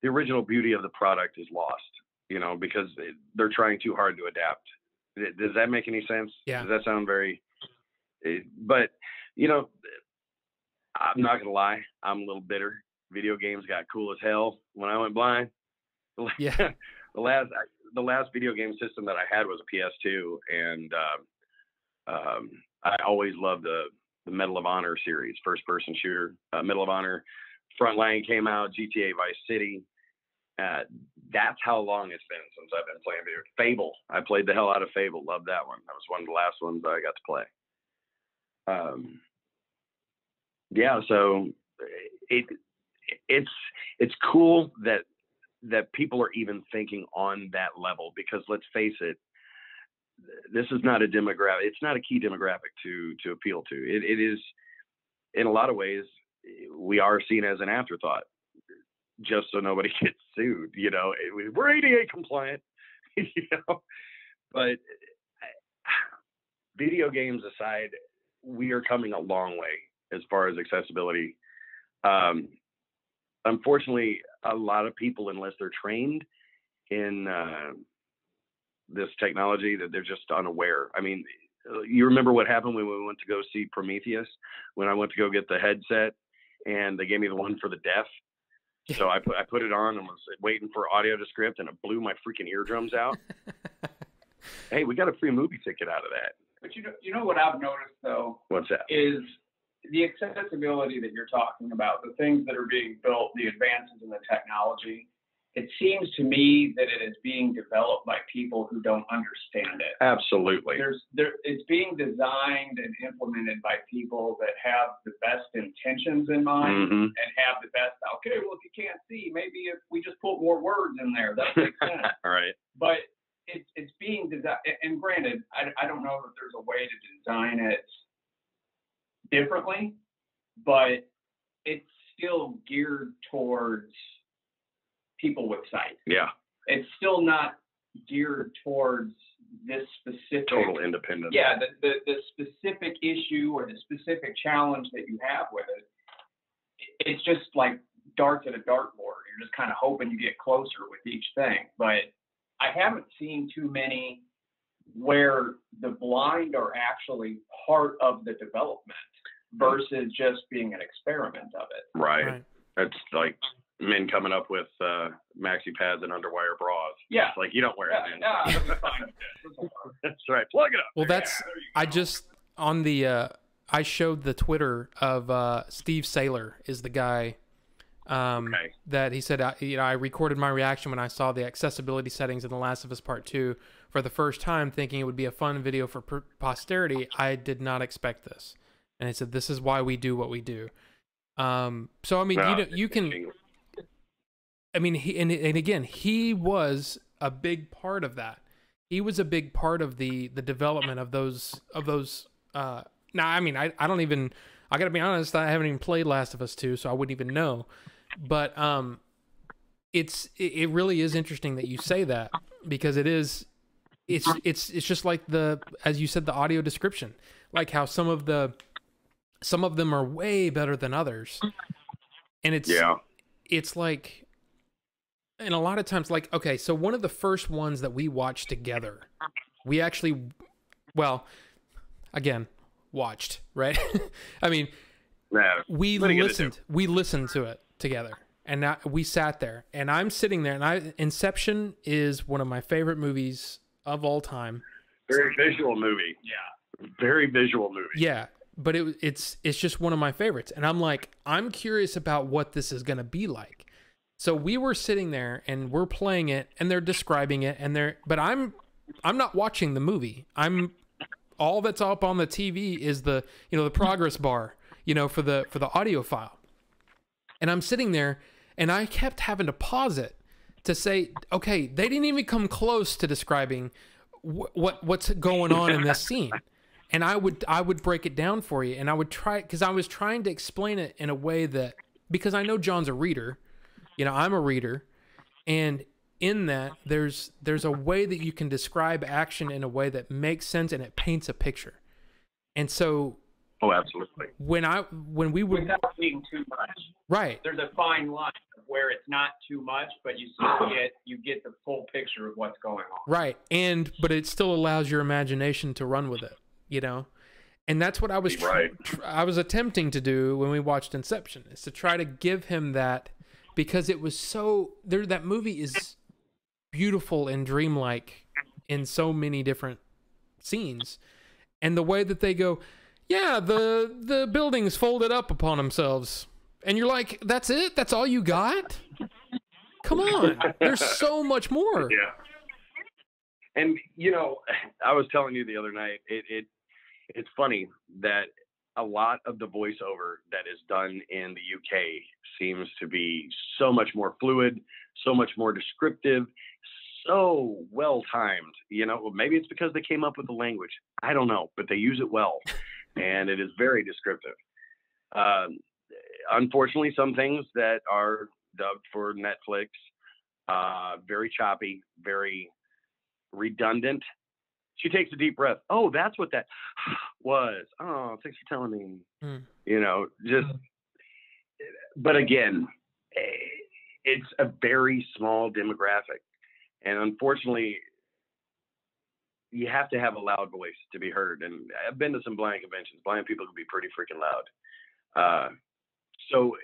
the original beauty of the product is lost, because they're trying too hard to adapt. Does that make any sense? Yeah. Does that sound very? But I'm not gonna lie, I'm a little bitter. Video games got cool as hell when I went blind. Yeah. the last video game system that I had was a PS2, and I always loved the Medal of Honor series, first-person shooter. Medal of Honor, Frontline came out, GTA Vice City. That's how long it's been since I've been playing video. Fable, I played the hell out of Fable. Loved that one. That was one of the last ones I got to play. Yeah, so it's cool that people are even thinking on that level, because let's face it, this is not a demographic. It's not a key demographic to appeal to. It is, in a lot of ways, we are seen as an afterthought, just so nobody gets sued. We're ADA compliant, But video games aside, we are coming a long way as far as accessibility. Unfortunately, a lot of people, unless they're trained in this technology, that they're just unaware. I mean, you remember what happened when we went to go see Prometheus, when I went to go get the headset and they gave me the one for the deaf. So I put it on and was waiting for audio to script, and it blew my freaking eardrums out. Hey, we got a free movie ticket out of that. But you know what I've noticed though? What's that? Is the accessibility that you're talking about, the things that are being built, the advances in the technology. It seems to me that it is being developed by people who don't understand it. Absolutely. It's being designed and implemented by people that have the best intentions in mind and have the best, okay, well, if you can't see, maybe if we just put more words in there, that makes sense. All right. But it's being designed, and granted, I don't know if there's a way to design it differently, but it's still geared towards people with sight. Yeah. It's still not geared towards this specific total independence. Yeah, the specific issue or the specific challenge that you have with it. It's just like darts at a dartboard. You're just kind of hoping you get closer with each thing. But I haven't seen too many where the blind are actually part of the development versus just being an experiment of it. Right. That's like men coming up with maxi pads and underwire bras. Yeah. It's like, you don't wear it, man. That's fine. That's right. Plug it up. Well, that's, I just, on the, I showed the Twitter of Steve Saylor is the guy that he said, I recorded my reaction when I saw the accessibility settings in The Last of Us Part 2 for the first time, thinking it would be a fun video for posterity. I did not expect this. And he said, this is why we do what we do. So, I mean, you can, I mean, and again, he was a big part of that. He was a big part of the development of those, now, I mean, I don't even, I gotta be honest, I haven't even played Last of Us 2, so I wouldn't even know. But, it really is interesting that you say that, because it's just like as you said, the audio description, like how some of them are way better than others. And it's like, and a lot of times, like, okay, so one of the first ones that we watched together, we actually, well, again, watched, right? I mean, we listened to it together, and now we sat there, and I'm sitting there, and Inception is one of my favorite movies of all time. Very visual movie. Yeah. Very visual movie. Yeah. But it's just one of my favorites. And I'm like, I'm curious about what this is going to be like. So we were sitting there and we're playing it and they're describing it but I'm not watching the movie. All that's up on the TV is the progress bar, for the audio file. And I'm sitting there and I kept having to pause it to say, okay, they didn't even come close to describing what's going on in this scene. And I would break it down for you, and I would try, because I was trying to explain it in a way that, because I know John's a reader, I'm a reader, and in that there's a way that you can describe action in a way that makes sense and it paints a picture. And so, oh, absolutely. When we would, without being too much, right? There's a fine line where it's not too much, but you get the full picture of what's going on. Right, but it still allows your imagination to run with it. And that's what I was I was attempting to do when we watched Inception, is to try to give him that, because it was that movie is beautiful and dreamlike in so many different scenes, and the way that they go, yeah, the buildings folded up upon themselves, and you're like, that's it? That's all you got? Come on, there's so much more. Yeah. And I was telling you the other night, it's funny that a lot of the voiceover that is done in the UK seems to be so much more fluid, so much more descriptive, so well timed. Maybe it's because they came up with the language. I don't know, but they use it well, and it is very descriptive. Unfortunately, some things that are dubbed for Netflix, very choppy, very redundant. She takes a deep breath. Oh, that's what that was. Oh, thanks for telling me. But again, it's a very small demographic. And unfortunately, you have to have a loud voice to be heard. And I've been to some blind conventions. Blind people can be pretty freaking loud. So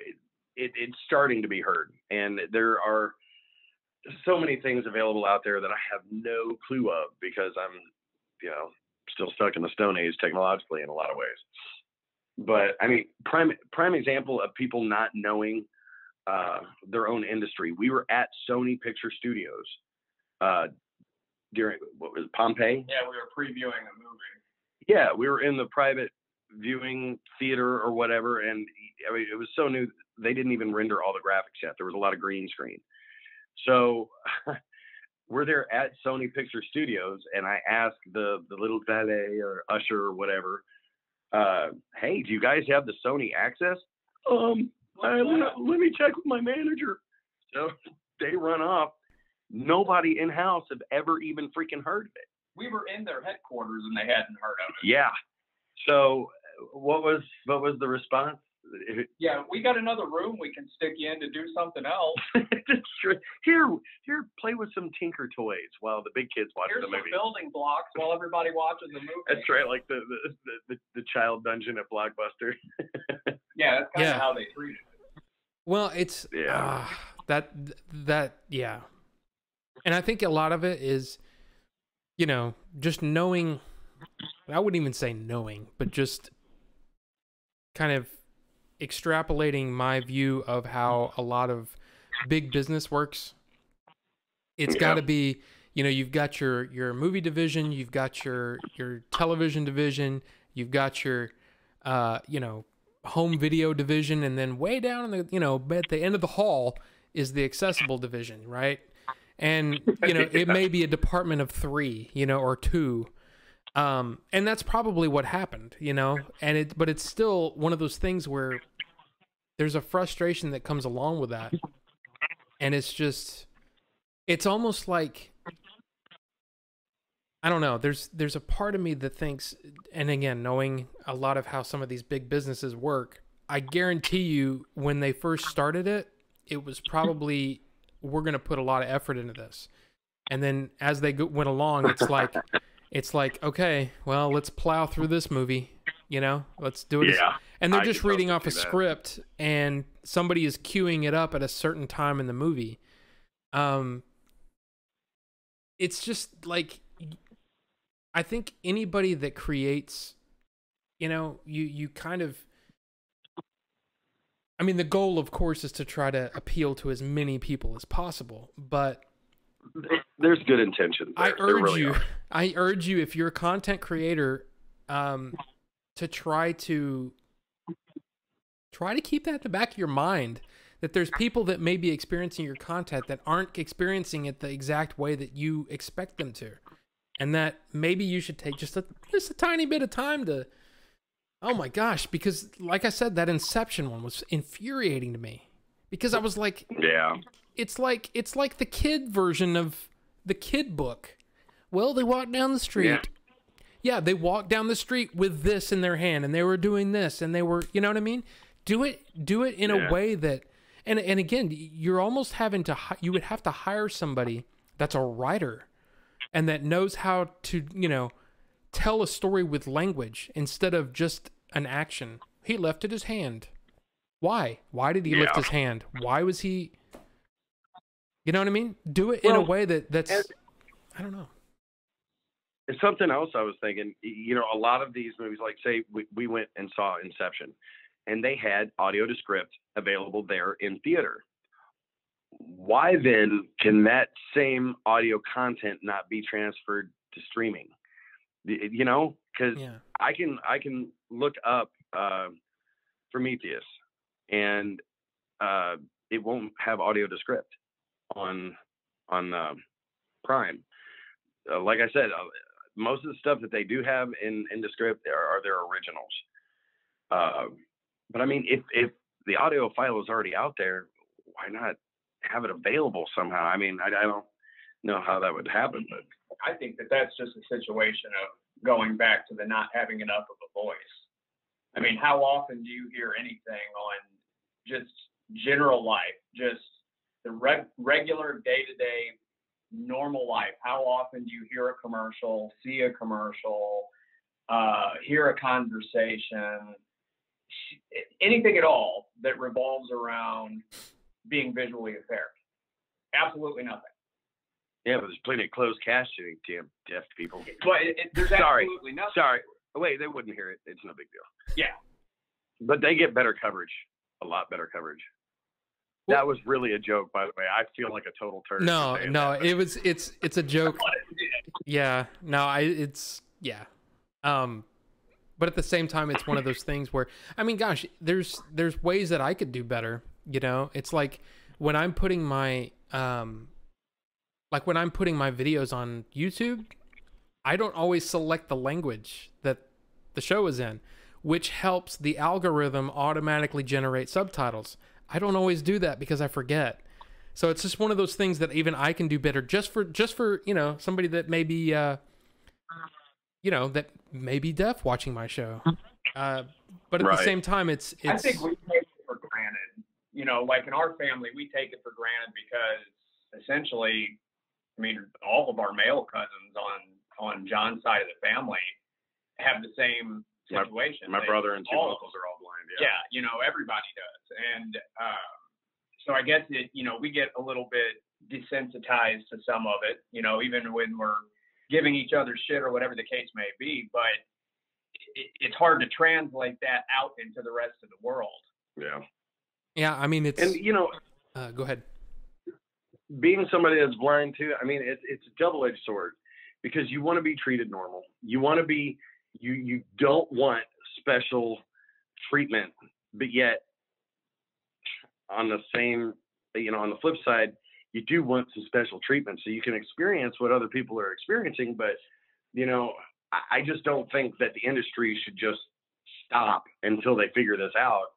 it's starting to be heard. And there are so many things available out there that I have no clue of, because I'm, still stuck in the Stone Age technologically in a lot of ways. But I mean, prime example of people not knowing their own industry. We were at Sony Picture Studios during, what was it, Pompeii? Yeah, we were previewing a movie. Yeah, we were in the private viewing theater or whatever, and I mean, it was so new, they didn't even render all the graphics yet. There was a lot of green screen. So we're there at Sony Picture Studios, and I asked the little valet or usher or whatever, hey, do you guys have the Sony access? Let me check with my manager. So they run off. Nobody in-house have ever even freaking heard of it. We were in their headquarters and they hadn't heard of it. Yeah. So what was the response? Yeah, we got another room we can stick you in to do something else. Here, play with some Tinker toys while the big kids watch the movie. Here's some building blocks while everybody watches the movie. That's right, like the child dungeon at Blockbuster. Yeah, that's kind of how they treat it. Well, it's that yeah, and I think a lot of it is, you know, just knowing. I wouldn't even say knowing, but just kind of extrapolating my view of how a lot of big business works. It's got to be, you know, you've got your movie division, you've got your television division, you've got your you know, home video division, and then way down in the, you know, at the end of the hall is the accessible division, right? And you know, it may be a department of 3, you know, or 2. And that's probably what happened, you know, but it's still one of those things where there's a frustration that comes along with that. And it's almost like, I don't know, there's a part of me that thinks, and again, knowing a lot of how some of these big businesses work, I guarantee you when they first started it, it was probably, we're going to put a lot of effort into this. And then as they went along, it's like, okay, well, let's plow through this movie, you know, let's do it. Yeah, and they're just reading off a script and somebody is queuing it up at a certain time in the movie. It's just like, I think anybody that creates, you know, you kind of, I mean, the goal, of course, is to try to appeal to as many people as possible, but there's good intention. I urge you, if you're a content creator, to try to keep that in the back of your mind, that there's people that may be experiencing your content that aren't experiencing it the exact way that you expect them to, and that maybe you should take just a tiny bit of time to, oh my gosh, because like I said, that Inception one was infuriating to me, because I was like, yeah. It's like the kid version of the kid book. Well, they walked down the street. Yeah, they walked down the street with this in their hand, and they were doing this, and they were, you know what I mean? Do it in a way that, and again, you're almost having to, you would have to hire somebody that's a writer, and that knows how to, you know, tell a story with language instead of just an action. He lifted his hand. Why? Why did he lift his hand? Why was he? You know what I mean? Do it in a way that's, I don't know. It's something else I was thinking. You know, a lot of these movies, like say we went and saw Inception, and they had audio to script available there in theater. Why then can that same audio content not be transferred to streaming? You know, because I can look up Prometheus, and it won't have audio to script on Prime. Like I said, most of the stuff that they do have in the script are their originals. But I mean, if the audio file is already out there, why not have it available somehow? I mean, I don't know how that would happen, but I think that's just a situation of going back to the not having enough of a voice. I mean, how often do you hear anything on just general life, just the regular day-to-day normal life? How often do you hear a commercial, see a commercial, hear a conversation, anything at all that revolves around being visually impaired? Absolutely nothing. Yeah, but there's plenty of closed captioning, deaf people. But there's absolutely nothing. Sorry. Wait, they wouldn't hear it. It's no big deal. Yeah. But they get better coverage, a lot better coverage. Well, that was really a joke, by the way. I feel like a total turd. No, it's a joke. Yeah, no, yeah. But at the same time, it's one of those things where, I mean, gosh, there's ways that I could do better. You know, it's like when I'm putting my videos on YouTube, I don't always select the language that the show is in, which helps the algorithm automatically generate subtitles. I don't always do that because I forget. So it's just one of those things that even I can do better just for, you know, somebody that may be, that may be deaf watching my show. But at the same time, it's. I think we take it for granted. You know, like in our family, we take it for granted because essentially, I mean, all of our male cousins on John's side of the family have the same situation. My brother and two uncles are all blind. Yeah, you know, everybody does. And so I guess we get a little bit desensitized to some of it, you know, even when we're giving each other shit or whatever the case may be. But it's hard to translate that out into the rest of the world. Yeah. Yeah, I mean, it's. And, you know. Go ahead. Being somebody that's blind, too, I mean, it's a double-edged sword because you want to be treated normal. You want to be. You don't want special treatment, but yet on the flip side, you do want some special treatment so you can experience what other people are experiencing. But, you know, I just don't think that the industry should just stop until they figure this out.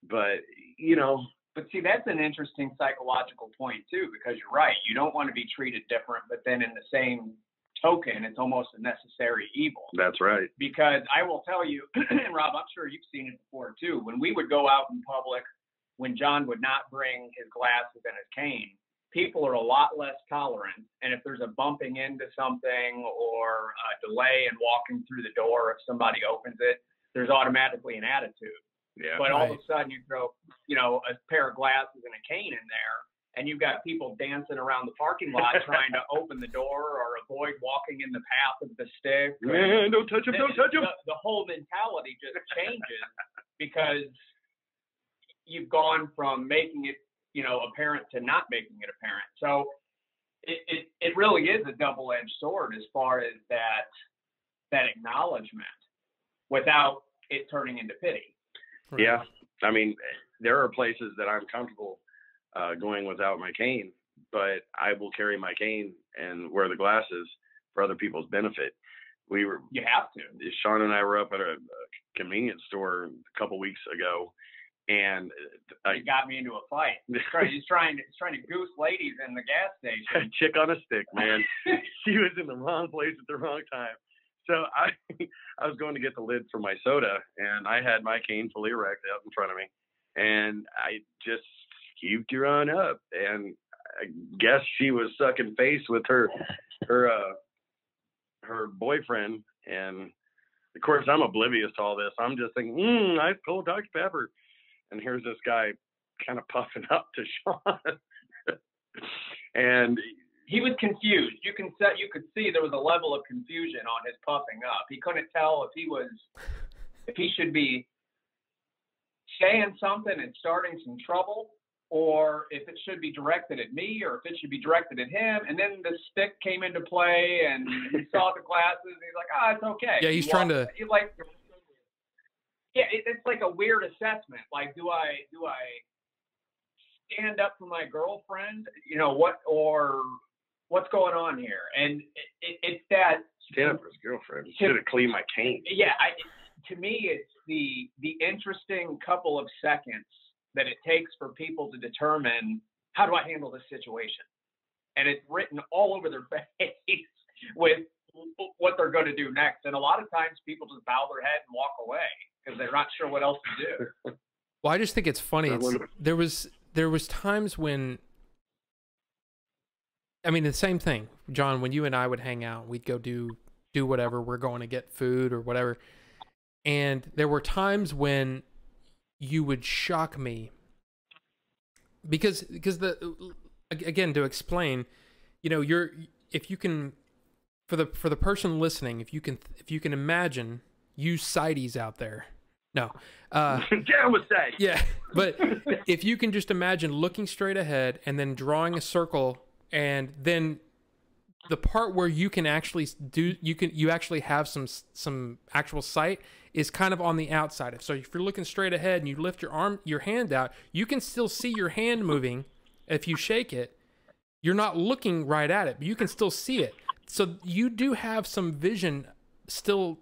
But, you know. But see, that's an interesting psychological point, too, because you're right. You don't want to be treated different, but then in the same token, it's almost a necessary evil. That's right. Because I will tell you, and Rob, I'm sure you've seen it before too, when we would go out in public, when John would not bring his glasses and his cane, people are a lot less tolerant. And if there's a bumping into something or a delay in walking through the door, if somebody opens it, there's automatically an attitude. Yeah, but all of a sudden you throw, a pair of glasses and a cane in there, and you've got people dancing around the parking lot trying to open the door or avoid walking in the path of the stick. Man, don't touch him, don't touch him. The whole mentality just changes because you've gone from making it, apparent to not making it apparent. So it really is a double-edged sword as far as that acknowledgement without it turning into pity. Yeah. I mean, there are places that I'm comfortable going without my cane, but I will carry my cane and wear the glasses for other people's benefit. You have to. Sean and I were up at a convenience store a couple weeks ago, and he got me into a fight. He's trying to goose ladies in the gas station. Chick on a stick, man. She was in the wrong place at the wrong time. So I was going to get the lid for my soda, and I had my cane fully erect out in front of me, and I just scooped her on up, and I guess she was sucking face with her boyfriend, and of course I'm oblivious to all this. I'm just thinking, nice cold Dr. Pepper, and here's this guy kind of puffing up to Sean, and he was confused. You could see there was a level of confusion on his puffing up. He couldn't tell if he should be saying something and starting some trouble, or if it should be directed at me, or if it should be directed at him. And then the stick came into play, and he saw the glasses, and he's like, it's okay. Yeah, he's trying to. It's like a weird assessment. Like, do I stand up for my girlfriend? What's going on here? And it's that stand up for his girlfriend. Should have cleaned my cane. Yeah, to me, it's the interesting couple of seconds that it takes for people to determine, how do I handle this situation? And it's written all over their face with what they're going to do next. And a lot of times people just bow their head and walk away because they're not sure what else to do. Well, I just think it's funny. There was times when, I mean, the same thing, John, when you and I would hang out, we'd go do whatever. We're going to get food or whatever. And there were times when you would shock me because again, to explain, if you can, for the person listening, if you can imagine you sighties out there. No. Down with sight. Yeah. But if you can just imagine looking straight ahead and then drawing a circle, and then the part where you can actually you actually have some actual sight is kind of on the outside. So if you're looking straight ahead and you lift your hand out, you can still see your hand moving. If you shake it, you're not looking right at it, but you can still see it. So you do have some vision still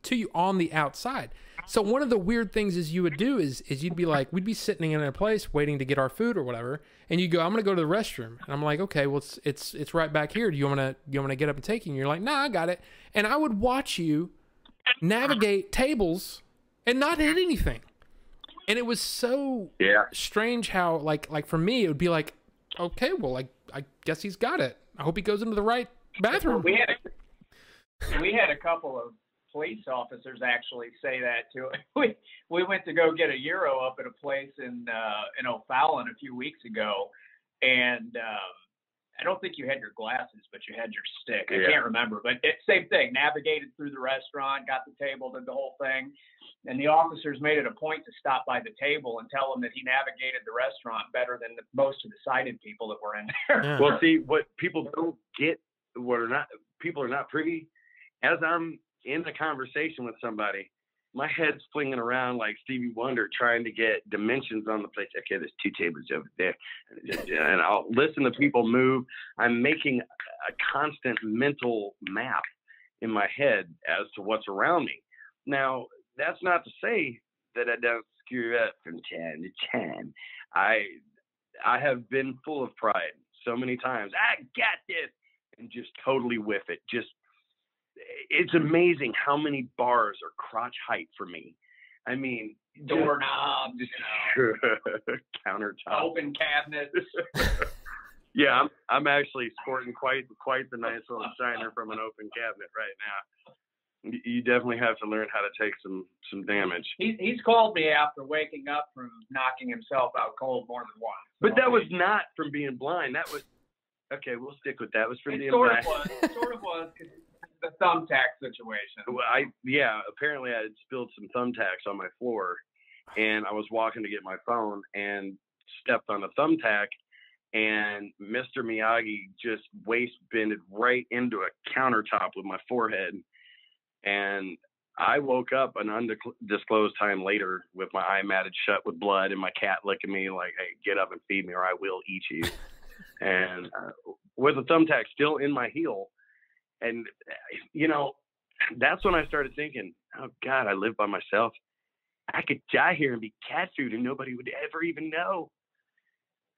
to you on the outside. So one of the weird things is you would do is you'd be like, we'd be sitting in a place waiting to get our food or whatever, and you go, I'm gonna go to the restroom, and I'm like, okay, well it's right back here. Do you wanna get up and take it? And you're like, nah, I got it. And I would watch you navigate tables and not hit anything. And it was so strange how like for me it would be like, okay, well I guess he's got it. I hope he goes into the right bathroom. We had a couple of police officers actually say that to it. We went to go get a Euro up at a place in O'Fallon a few weeks ago, and I don't think you had your glasses, but you had your stick. I can't remember, but same thing. Navigated through the restaurant, got the table, did the whole thing, and the officers made it a point to stop by the table and tell him that he navigated the restaurant better than most of the sighted people that were in there. Yeah. Well, see, what people don't get, people are not privy. As I'm in the conversation with somebody, my head's flinging around like Stevie Wonder trying to get dimensions on the place. Okay, there's 2 tables over there. And I'll listen to people move. I'm making a constant mental map in my head as to what's around me. Now, that's not to say that I don't screw up from time to time. I have been full of pride so many times. I got this. And just totally whiff it. It's amazing how many bars are crotch height for me. I mean, doorknobs, countertop, open cabinets. Yeah, I'm actually sporting quite the nice little shiner from an open cabinet right now. You definitely have to learn how to take some damage. He's called me after waking up from knocking himself out cold more than once. But that was not from being blind. That was okay. We'll stick with that. It was from being blind. It sort of was. The thumbtack situation. Well, apparently I had spilled some thumbtacks on my floor, and I was walking to get my phone and stepped on a thumbtack, and Mr. Miyagi just waist bended right into a countertop with my forehead, and I woke up an undisclosed time later with my eye matted shut with blood and my cat licking me like, hey, get up and feed me or I will eat you. And with a thumbtack still in my heel. And, that's when I started thinking, oh, God, I live by myself. I could die here and be cat food and nobody would ever even know.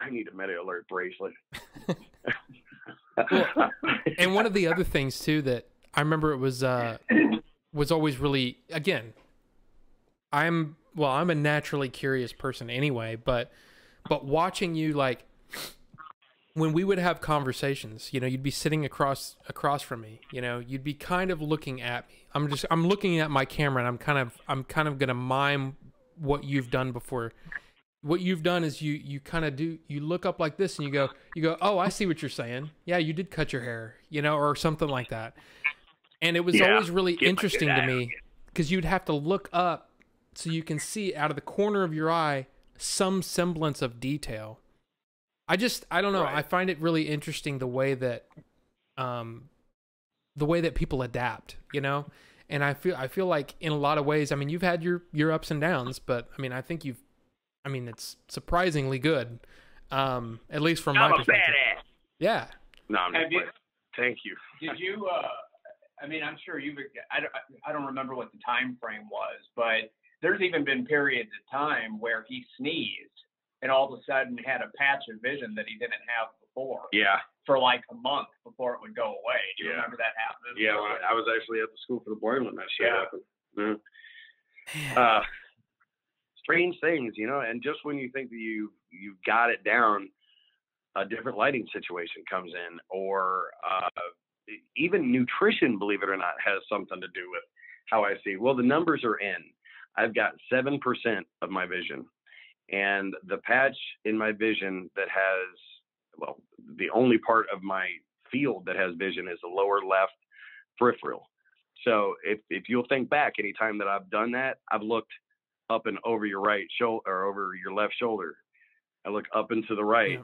I need a Meta Alert bracelet. Well, and one of the other things, too, that I remember it was always really, again, I'm a naturally curious person anyway, but watching you, like, when we would have conversations, you'd be sitting across from me, you'd be kind of looking at me. I'm looking at my camera and I'm kind of going to mime what you've done before. What you've done is you kind of you look up like this and you go, oh, I see what you're saying. Yeah, you did cut your hair, or something like that. And it was always really interesting to me because you'd have to look up so you can see out of the corner of your eye some semblance of detail. I don't know. Right. I find it really interesting the way that people adapt, and I feel like in a lot of ways, I mean, you've had your ups and downs, but I mean, I think it's surprisingly good, at least from my perspective. Badass. Yeah. No, I'm just thank you. Did you, I'm sure I don't remember what the time frame was, but there's even been periods of time where he sneezed and all of a sudden had a patch of vision that he didn't have before. Yeah. For like a month before it would go away. Do you remember that happening? Yeah, well, I was actually at the school for the blind when that shit happened. Yeah. Strange things, and just when you think that you've got it down, a different lighting situation comes in, or even nutrition, believe it or not, has something to do with how I see. Well, the numbers are in. I've got 7% of my vision. And the patch in my vision that has, the only part of my field that has vision is the lower left peripheral. So if you'll think back, anytime that I've done that, I've looked up and over your right shoulder or over your left shoulder. I look up and to the right,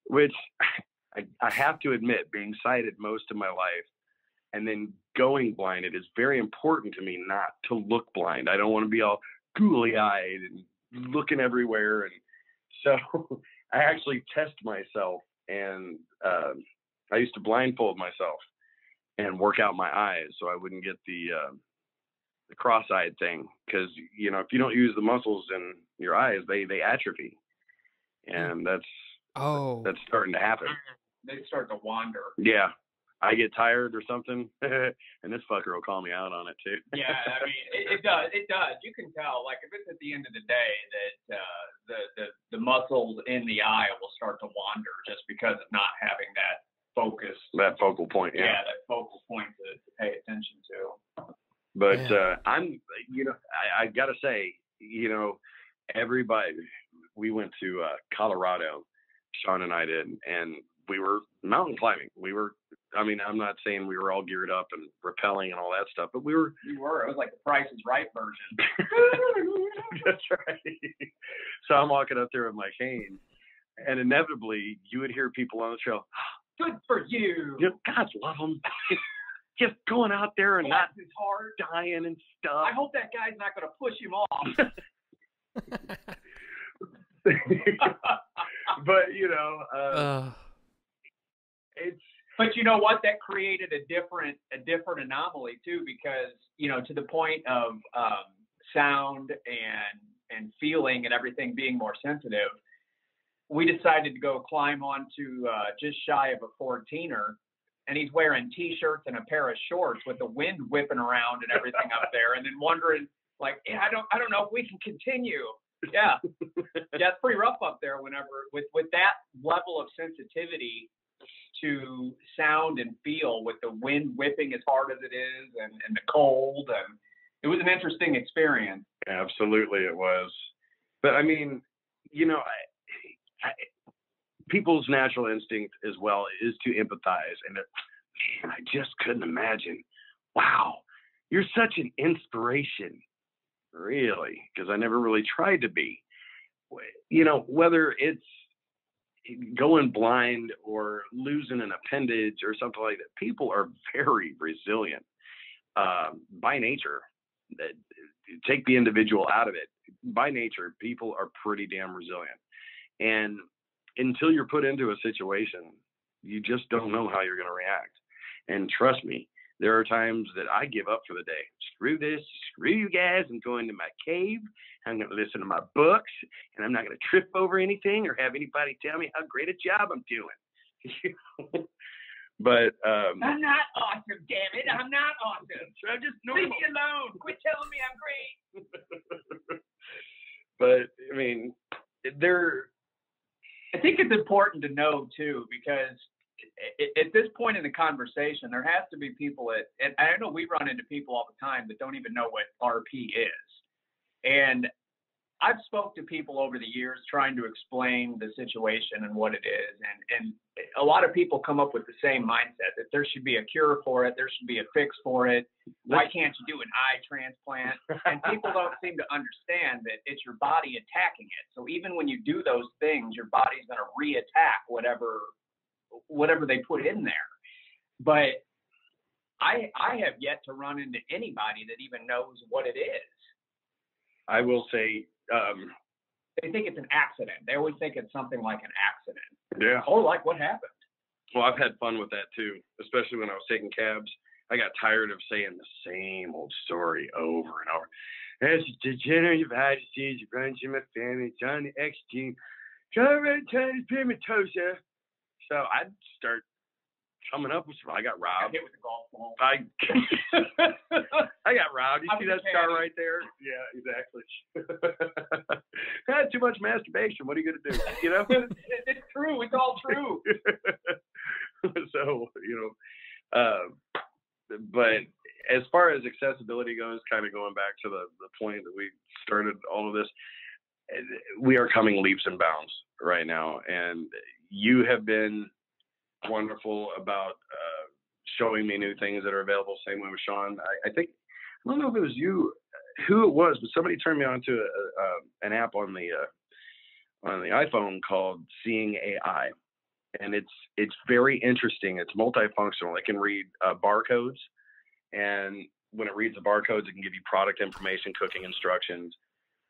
which I have to admit, being sighted most of my life and then going blind, it is very important to me not to look blind. I don't want to be all googly eyed and looking everywhere. And so I actually test myself, and I used to blindfold myself and work out my eyes so I wouldn't get the cross-eyed thing, because if you don't use the muscles in your eyes, they atrophy, and that's starting to happen. They start to wander. Yeah, I get tired or something, and this fucker will call me out on it too. Yeah, I mean, it does. It does. You can tell, like, if it's at the end of the day that the muscles in the eye will start to wander just because of not having that focus. That focal point. Yeah, that focal point to pay attention to. But I gotta say, everybody, we went to Colorado, Sean and I did, and we were mountain climbing. I'm not saying we were all geared up and rappelling and all that stuff, but we were. You were. It was like the Price is Right version. That's right. So I'm walking up there with my cane, and inevitably you would hear people on the trail. Good for you. God love them. Just going out there and not hard. dying and stuff. I hope that guy's not going to push him off. But it's. But you know what? That created a different anomaly too, because to the point of sound and feeling and everything being more sensitive, we decided to go climb onto just shy of a 14er. And he's wearing T-shirts and a pair of shorts with the wind whipping around and everything up there, and then wondering, like, I don't know if we can continue. Yeah, it's pretty rough up there. Whenever with that level of sensitivity to sound and feel, with the wind whipping as hard as it is, and the cold, and it was an interesting experience. Absolutely, it was. But I mean, people's natural instinct as well is to empathize. And I just couldn't imagine. Wow, you're such an inspiration, really, because I never really tried to be. Whether it's going blind or losing an appendage or something like that, people are very resilient by nature. Take the individual out of it. By nature, people are pretty damn resilient. And until you're put into a situation, you just don't know how you're going to react. And trust me, there are times that I give up for the day. Screw this, screw you guys. I'm going to my cave. I'm going to listen to my books, and I'm not going to trip over anything or have anybody tell me how great a job I'm doing. But I'm not awesome, damn it. I'm not awesome. So just leave me alone. Quit telling me I'm great. But I mean, I think it's important to know too, because at this point in the conversation, there has to be people and I know we run into people all the time that don't even know what RP is. And I've spoke to people over the years trying to explain the situation and what it is. And a lot of people come up with the same mindset that there should be a cure for it. There should be a fix for it. Why can't you do an eye transplant? And people don't seem to understand that it's your body attacking it. So even when you do those things, your body's going to reattack whatever they put in there. But I have yet to run into anybody that even knows what it is. I will say, they think it's an accident. They always think it's something like an accident. Yeah. Or like what happened. Well, I've had fun with that too, especially when I was taking cabs. I got tired of saying the same old story over and over. As a degenerative eye disease runs in my family, it's on the X gene. Hereditary pigmentosa. So I'd start coming up with some. I got robbed. Hit with the golf ball. I got robbed. You see that scar right there? Yeah, exactly. Had too much masturbation. What are you gonna do? It's true. It's all true. So but as far as accessibility goes, kind of going back to the point that we started all of this, we are coming leaps and bounds right now, and you have been wonderful about showing me new things that are available. Same way with Sean. I think, I don't know if it was you, who it was, but somebody turned me on to an app on the iPhone called Seeing AI, and it's very interesting. It's multifunctional. It can read barcodes, and when it reads the barcodes, it can give you product information, cooking instructions,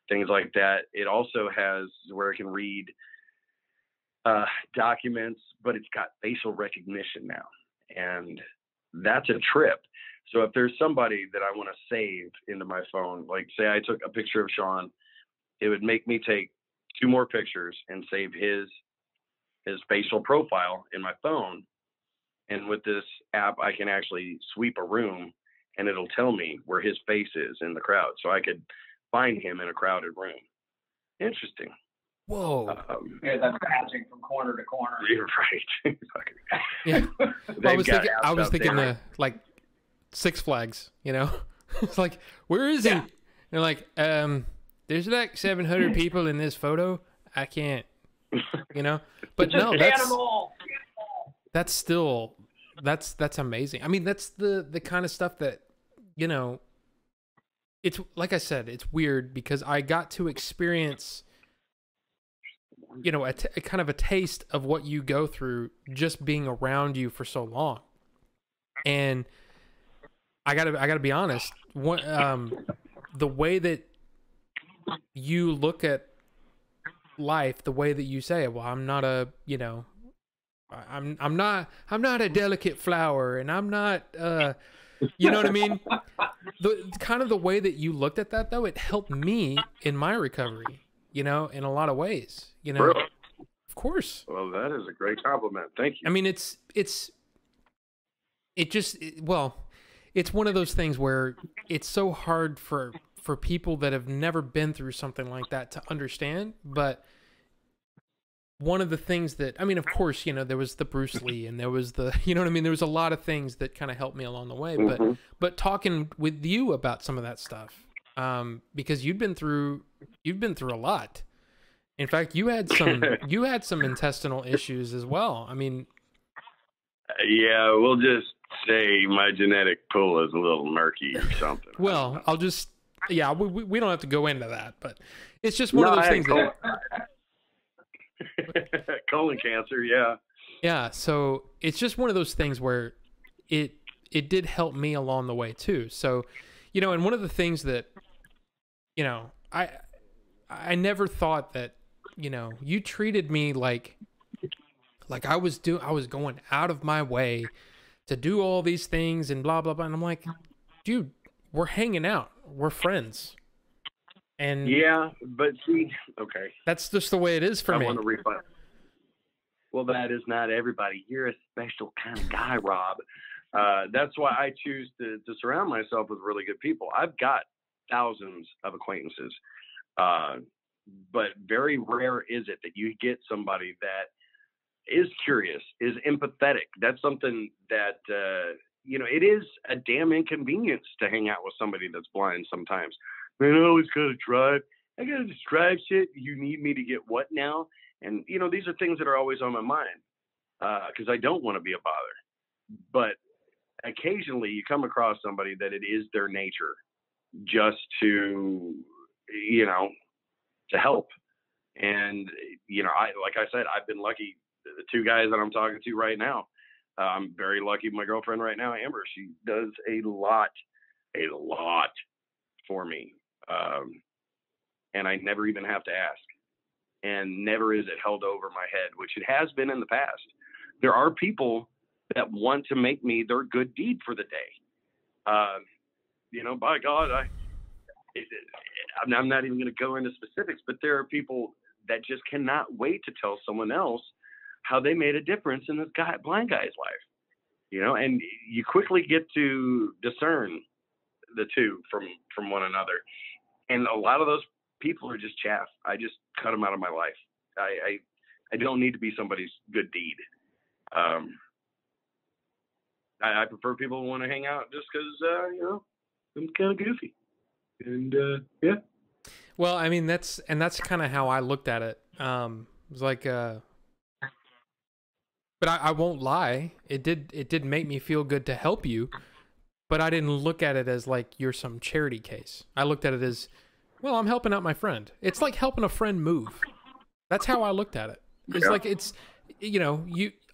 things like that. It also has where it can read documents, but it's got facial recognition now, and that's a trip. So if there's somebody that I want to save into my phone, like say I took a picture of Sean, it would make me take 2 more pictures and save his facial profile in my phone. And with this app, I can actually sweep a room and it'll tell me where his face is in the crowd. So I could find him in a crowded room. Interesting. Whoa. Yeah, that's matching from corner to corner. You're right. Yeah. I was thinking like Six Flags, you know? It's like, where is he? They're like, there's like 700 people in this photo. I can't, you know? But no, that's still, that's amazing. I mean, that's the kind of stuff that, you know, it's like I said, it's weird because I got to experience, you know, a kind of a taste of what you go through just being around you for so long. And I gotta be honest, the way that you look at life, the way that you say, well, I'm not a, you know, I'm not a delicate flower, and I'm not, you know what I mean? The kind of the way that you looked at that, though, it helped me in my recovery, you know, in a lot of ways, you know. Really? Of course. Well, that is a great compliment. Thank you. I mean, it's one of those things where it's so hard for people that have never been through something like that to understand. But one of the things that, I mean, of course, you know, there was the Bruce Lee and there was the, you know what I mean? There was a lot of things that kind of helped me along the way, but talking with you about some of that stuff, because you've been through a lot. In fact, you had some intestinal issues as well. I mean, yeah, we'll just say my genetic pool is a little murky or something. Well, I'll just, yeah, we don't have to go into that, but it's just one of those things that colon cancer, yeah. Yeah, so it's just one of those things where it did help me along the way too. So, you know, and one of the things that, you know, I never thought that, you know, you treated me like I was going out of my way to do all these things and blah blah blah, and I'm like, dude, we're hanging out, we're friends. And yeah, but see, okay, that's just the way it is for me. I want to refund. Well, that is not everybody. You're a special kind of guy, Rob. That's why I choose to surround myself with really good people. I've got thousands of acquaintances, but very rare is it that you get somebody that is curious, is empathetic. That's something that, you know, it is a damn inconvenience to hang out with somebody that's blind sometimes. Man, I always gotta drive. I gotta just drive shit. You need me to get what now? And, you know, these are things that are always on my mind because I don't want to be a bother. But occasionally you come across somebody that it is their nature just to, you know, to help. And, you know, like I said, I've been lucky. The 2 guys that I'm talking to right now, I'm very lucky. My girlfriend right now, Amber, she does a lot for me. And I never even have to ask. And never is it held over my head, which it has been in the past. There are people that want to make me their good deed for the day. You know, by God, I'm not even going to go into specifics, but there are people that just cannot wait to tell someone else how they made a difference in this blind guy's life. You know, and you quickly get to discern the two from one another. And a lot of those people are just chaff. I just cut them out of my life. I don't need to be somebody's good deed. I prefer people who want to hang out just because, you know, I'm kind of goofy. And, yeah. Well, I mean, that's kind of how I looked at it. It was like, But I won't lie. It did make me feel good to help you, but I didn't look at it as like you're some charity case. I looked at it as, well, I'm helping out my friend. It's like helping a friend move. That's how I looked at it. It's like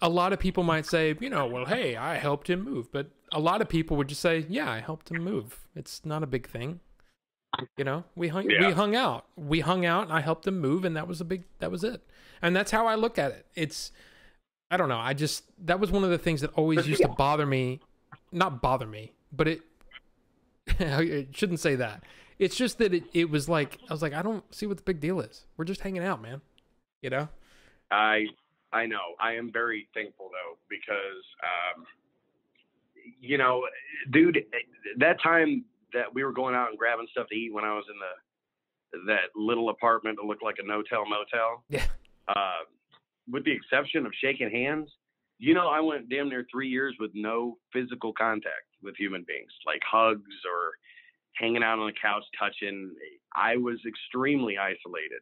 a lot of people might say, well, hey, I helped him move, but a lot of people would just say, yeah, I helped him move. It's not a big thing. We hung out, and I helped him move, and that was it. And that's how I look at it. I don't know. That was one of the things that always used to bother me. Not bother me, but it shouldn't say that. It's just that it was like, I was like, I don't see what the big deal is. We're just hanging out, man. I know. I am very thankful though, because, dude, that time that we were going out and grabbing stuff to eat when I was in that little apartment that looked like a no-tell motel. Yeah. With the exception of shaking hands, I went damn near 3 years with no physical contact with human beings, like hugs or hanging out on the couch, touching. I was extremely isolated.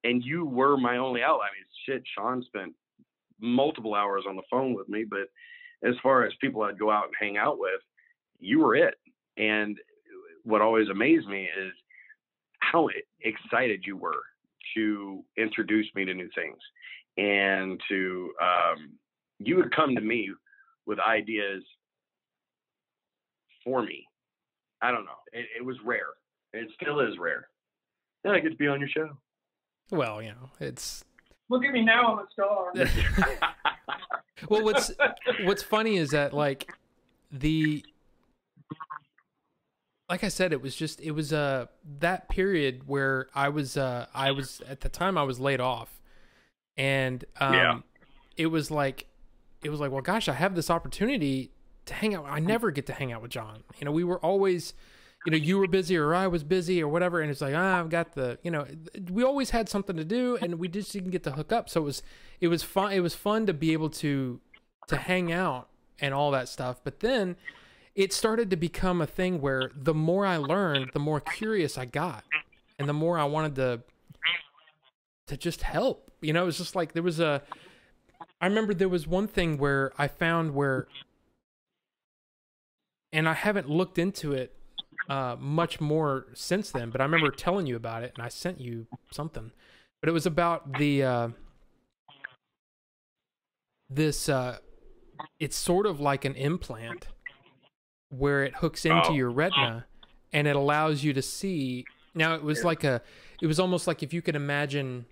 And you were my only outlet. I mean, shit, Sean spent multiple hours on the phone with me, but as far as people I'd go out and hang out with, you were it. And what always amazed me is how excited you were to introduce me to new things, and to you would come to me with ideas for me. I don't know. It was rare. It still is rare. And I get to be on your show. Well, it's. Look at me now, I'm a star. Well, what's funny is that like I said, it was that period where I was at the time I was laid off, and it was like, well, gosh, I have this opportunity to hang out. I never get to hang out with John. We were always, you were busy or I was busy or whatever, and it's like, I've got we always had something to do, and we just didn't get to hook up. So it was fun. It was fun to be able to hang out and all that stuff. But then it started to become a thing where the more I learned, the more curious I got, and the more I wanted to just help. It was just like I remember there was one thing where I found and I haven't looked into it much more since then, but I remember telling you about it, and I sent you something. But it was about it's sort of like an implant where it hooks into your retina, and it allows you to see. Now it was almost like if you could imagine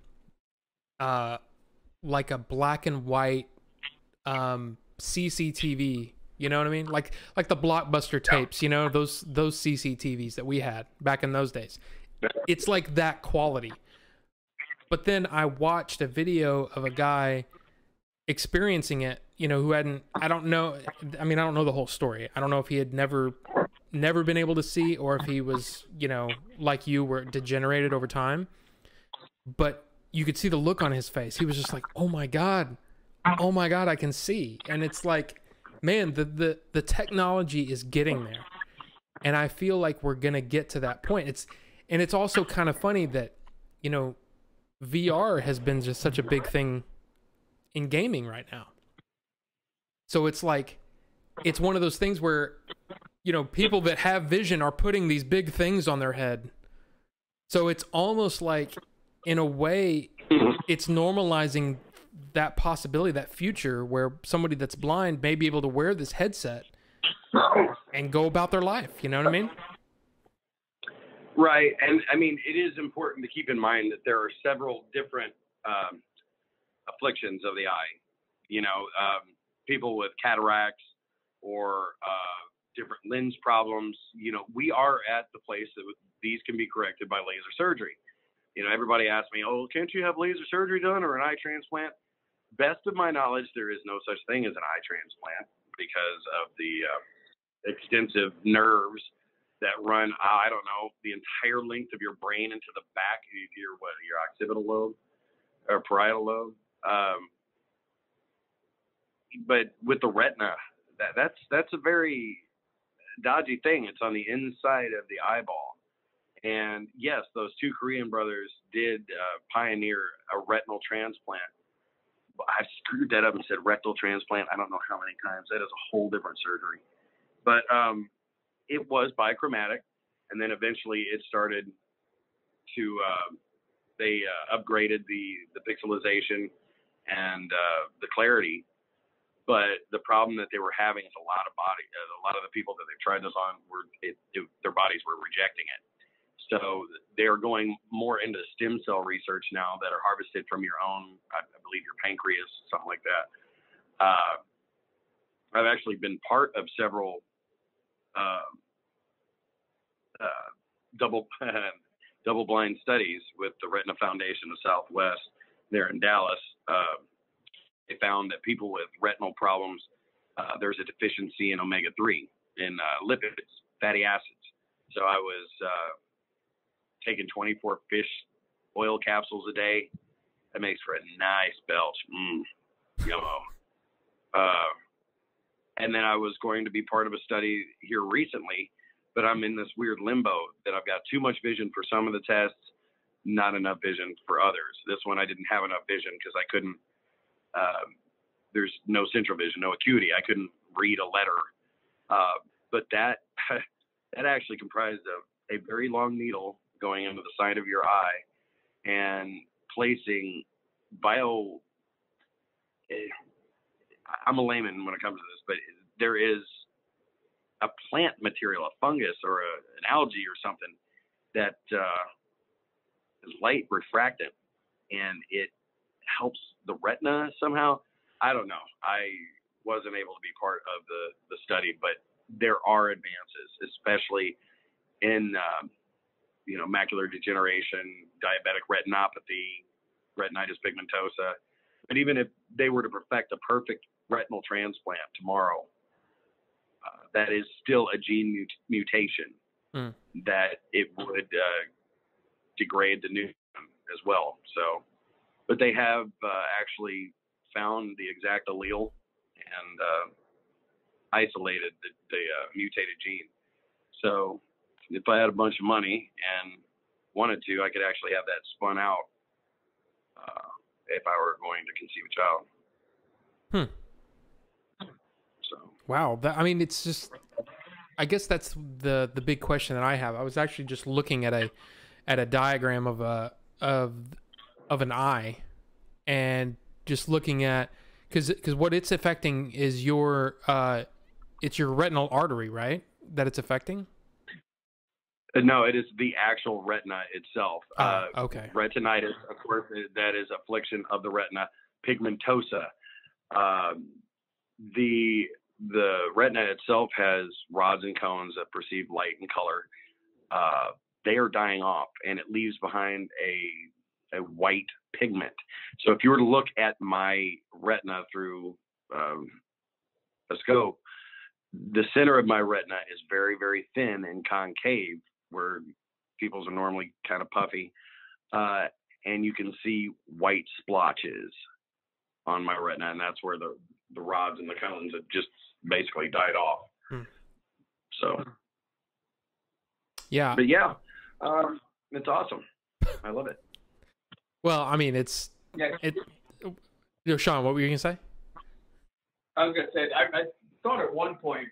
like a black and white CCTV, you know what I mean? Like the Blockbuster tapes, those CCTVs that we had back in those days. It's like that quality. But then I watched a video of a guy experiencing it, who I don't know the whole story. I don't know if he had never been able to see, or if he was, like you, were degenerated over time. But you could see the look on his face. He was just like, oh my God, I can see. And it's like, man, the technology is getting there. And I feel like we're going to get to that point. It's also kind of funny that, VR has been just such a big thing in gaming right now. So it's like, it's one of those things where, people that have vision are putting these big things on their head. So it's almost like, in a way, it's normalizing that possibility, that future where somebody that's blind may be able to wear this headset and go about their life. You know what I mean? Right. And I mean, it is important to keep in mind that there are several different afflictions of the eye. People with cataracts or different lens problems. We are at the place that these can be corrected by laser surgery. Everybody asks me, oh, can't you have laser surgery done or an eye transplant? Best of my knowledge, there is no such thing as an eye transplant because of the extensive nerves that run, I don't know, the entire length of your brain into the back of your occipital lobe or parietal lobe. But with the retina, that's a very dodgy thing. It's on the inside of the eyeball. And yes, those two Korean brothers did pioneer a retinal transplant. I've screwed that up and said rectal transplant. I don't know how many times. That is a whole different surgery. But it was bichromatic, and then eventually it started to. They upgraded the pixelization and the clarity. But the problem that they were having is a lot of the people that they tried this on their bodies were rejecting it. So they're going more into stem cell research now that are harvested from your own, I believe your pancreas, something like that. I've actually been part of several double-blind studies with the Retina Foundation of Southwest there in Dallas. They found that people with retinal problems, there's a deficiency in omega-3, in lipids, fatty acids. So I was taking 24 fish oil capsules a day. That makes for a nice belch. And then I was going to be part of a study here recently, but I'm in this weird limbo that I've got too much vision for some of the tests, not enough vision for others. This one I didn't have enough vision because I couldn't. There's no central vision, no acuity. I couldn't read a letter. But that actually comprised of a very long needle going into the side of your eye and placing I'm a layman when it comes to this, but there is a plant material, a fungus or an algae or something that is light refractant, and it helps the retina somehow. I don't know. I wasn't able to be part of the study, but there are advances, especially in macular degeneration, diabetic retinopathy, retinitis pigmentosa. But even if they were to perfect a perfect retinal transplant tomorrow, that is still a gene mutation that it would degrade the neuron as well. So, but they have actually found the exact allele and isolated the mutated gene. So if I had a bunch of money and wanted to, I could actually have that spun out if I were going to conceive a child. So wow, it's just, I guess that's the big question that I have. I was actually just looking at a diagram of an eye, and just looking at, because what it's affecting is it's your retinal artery, right? That it's affecting. No, it is the actual retina itself. Okay. Retinitis, of course, that is affliction of the retina. Pigmentosa. The retina itself has rods and cones that perceive light and color. They are dying off, and it leaves behind a white pigment. So if you were to look at my retina through a scope, the center of my retina is very, very thin and concave, where people's are normally kind of puffy. And you can see white splotches on my retina, and that's where the rods and the cones have just basically died off. So, yeah. But yeah, it's awesome. I love it. Well, Sean, what were you going to say? I was going to say, I thought at one point,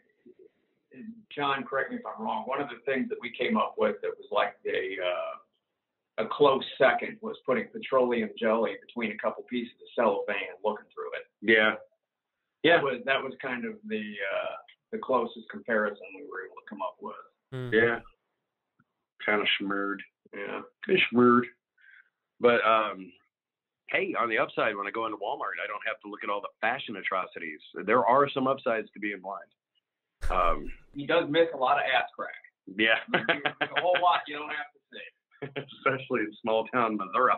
John, correct me if I'm wrong, one of the things that we came up with that was like a close second was putting petroleum jelly between a couple pieces of cellophane and looking through it. Yeah. Yeah. That was kind of the closest comparison we were able to come up with. Yeah. Kind of schmurred. Yeah. Kind of schmurred. But, hey, on the upside, when I go into Walmart, I don't have to look at all the fashion atrocities. There are some upsides to being blind. He does miss a lot of ass crack. Yeah. A whole lot you don't have to say. Especially in small town Missouri.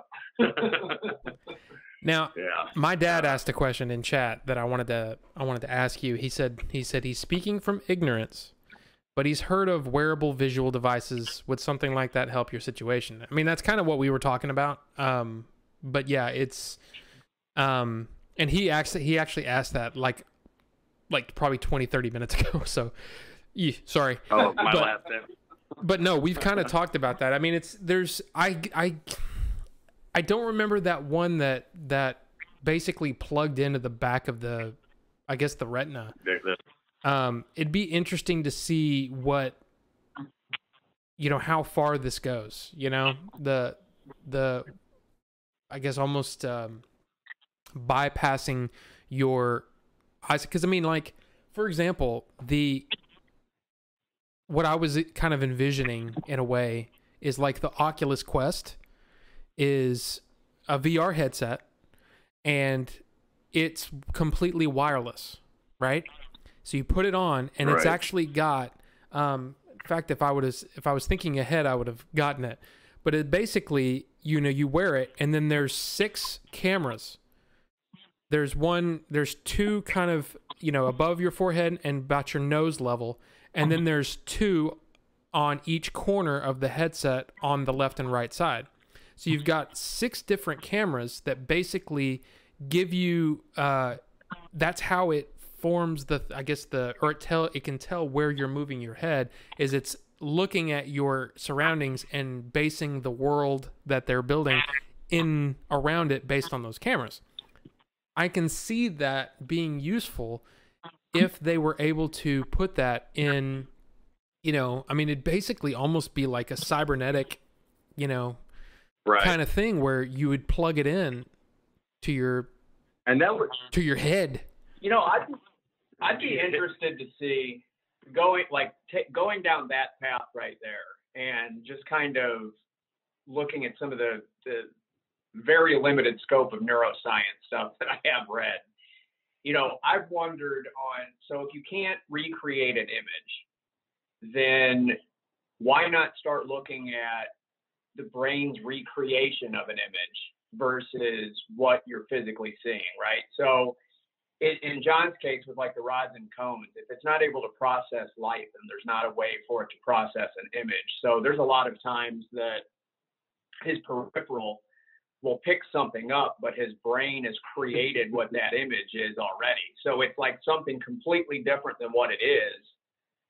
Now, my dad asked a question in chat that I wanted to ask you. He said he's speaking from ignorance, but he's heard of wearable visual devices. Would something like that help your situation? I mean, that's kind of what we were talking about. But yeah, it's and he actually asked that like probably 20-30 minutes ago. So sorry. Oh, my last day. But no, we've kind of talked about that. I mean, I don't remember that one that basically plugged into the back of the, I guess, the retina. It'd be interesting to see what, how far this goes, the, I guess, almost bypassing your eyes. Because, I mean, like, for example, what I was kind of envisioning in a way is like the Oculus Quest is a VR headset and it's completely wireless, right? So you put it on and it's actually got, in fact, if I was thinking ahead, I would have gotten it, but it basically, you wear it and then there's 6 cameras. There's two kind of, above your forehead and about your nose level. And then there's 2 on each corner of the headset on the left and right side. So you've got 6 different cameras that basically give you, that's how it forms it can tell where you're moving your head, is it's looking at your surroundings and basing the world that they're building in around it based on those cameras. I can see that being useful if they were able to put that in, it'd basically almost be like a cybernetic, kind of thing where you would plug it in to your head. I'd be interested to see going down that path right there and just kind of looking at some of the very limited scope of neuroscience stuff that I have read. I've wondered so if you can't recreate an image, then why not start looking at the brain's recreation of an image versus what you're physically seeing, right? So in John's case with like the rods and cones, if it's not able to process light, then there's not a way for it to process an image. So there's a lot of times that his peripheral will pick something up, but his brain has created what that image is already. So it's like something completely different than what it is.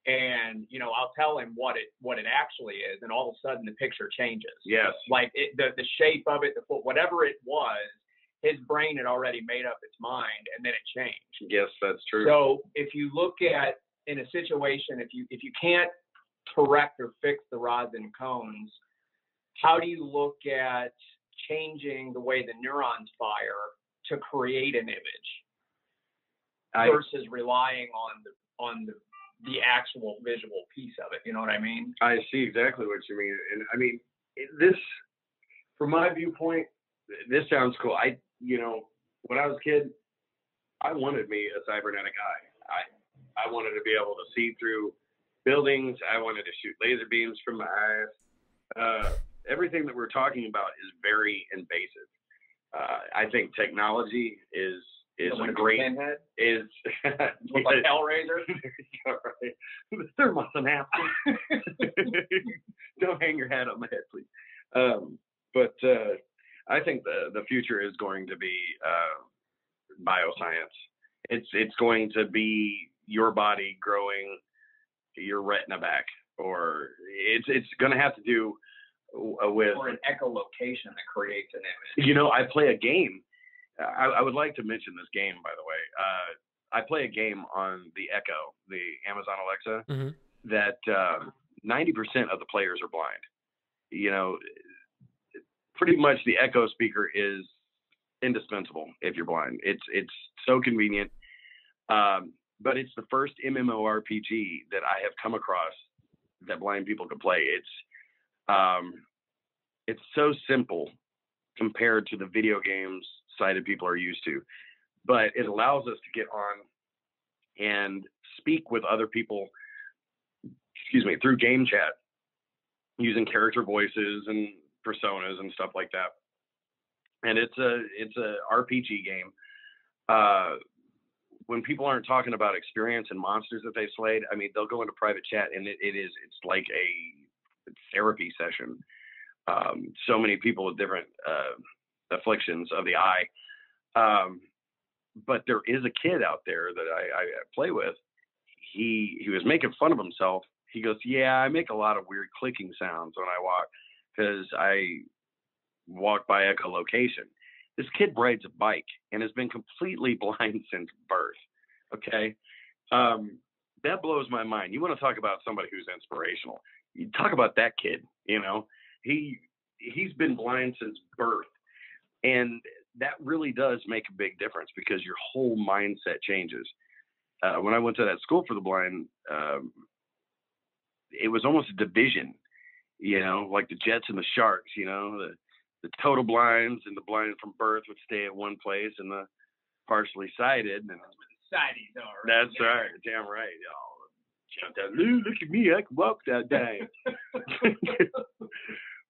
And, I'll tell him what it actually is. And all of a sudden the picture changes. Yes. Like the shape of it, whatever it was, his brain had already made up its mind and then it changed. Yes, that's true. So if you look at in a situation, if you can't correct or fix the rods and cones, how do you look at changing the way the neurons fire to create an image versus relying on the actual visual piece of it? You know what I mean? I see exactly what you mean. And I mean, this, from my viewpoint, this sounds cool. When I was a kid, I wanted me a cybernetic eye. I wanted to be able to see through buildings. I wanted to shoot laser beams from my eyes. Everything that we're talking about is very invasive. I think technology is a great is like Hellraiser. Right. The thermos and apple. Don't hang your hat on my head, please. But I think the future is going to be bioscience. It's going to be your body growing your retina back, or it's going to have to do with or an echolocation that creates an image. I play a game. I would like to mention this game, by the way. I play a game on the Echo, the Amazon Alexa, that 90% of the players are blind. Pretty much the Echo speaker is indispensable if you're blind. It's so convenient. But it's the first MMORPG that I have come across that blind people could play. It's so simple compared to the video games sighted people are used to, but it allows us to get on and speak with other people, through game chat, using character voices and personas and stuff like that. And it's a RPG game. When people aren't talking about experience and monsters that they've slayed, I mean, they'll go into private chat and it's like a therapy session. So many people with different afflictions of the eye. But there is a kid out there that I play with. He was making fun of himself. He goes, yeah, I make a lot of weird clicking sounds when I walk because I walk by echolocation. This kid rides a bike and has been completely blind since birth. Okay. That blows my mind. You want to talk about somebody who's inspirational. You talk about that kid, you know, he's been blind since birth. And that really does make a big difference because your whole mindset changes. When I went to that school for the blind, it was almost a division, you know, like the Jets and the Sharks, you know, the total blinds and the blind from birth would stay at one place, and the partially sighted. And that's where the sighties are. That's right. Damn right. Oh, look at me. I can walk that day.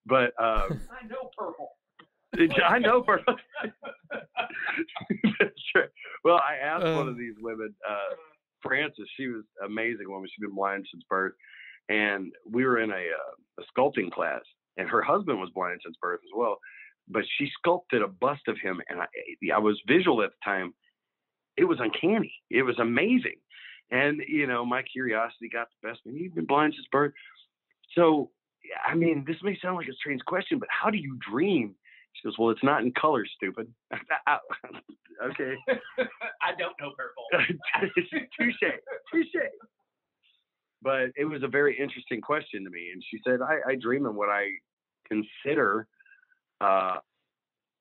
But I know purple. I know purple. That's right. Well, I asked one of these women, Frances. She was an amazing woman. She'd been blind since birth. And we were in a sculpting class, and her husband was blind since birth as well. But she sculpted a bust of him, and I was visual at the time. It was uncanny. It was amazing. And, you know, my curiosity got the best of me. He's been blind since birth. So, I mean, this may sound like a strange question, but how do you dream? She goes, well, it's not in color, stupid. Okay. I don't know purple. Touche. But it was a very interesting question to me. And she said, I dream in what I consider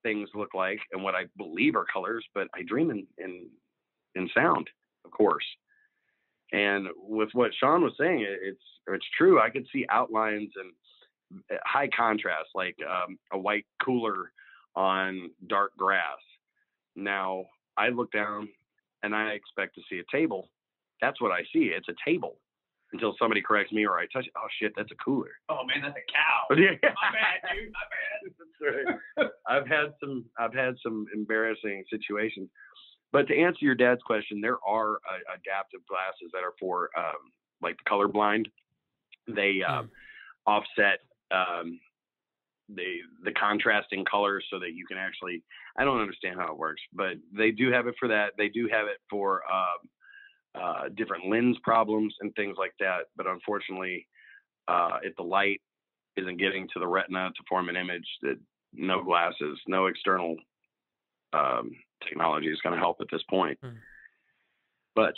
things look like and what I believe are colors, but I dream in sound, of course. And with what Sean was saying, it's true. I could see outlines and high contrast, like a white cooler on dark grass. Now, I look down and I expect to see a table. That's what I see. It's a table. Until somebody corrects me or I touch it. Oh shit, that's a cooler. Oh man, that's a cow. Yeah. My bad, dude. My bad. That's right. I've had some embarrassing situations. But to answer your dad's question, there are adaptive glasses that are for like the colorblind. They offset the contrasting colors so that you can actually. I don't understand how it works, but they do have it for that. They do have it for different lens problems and things like that. But unfortunately, if the light isn't getting to the retina to form an image, that no glasses, no external technology is going to help at this point. But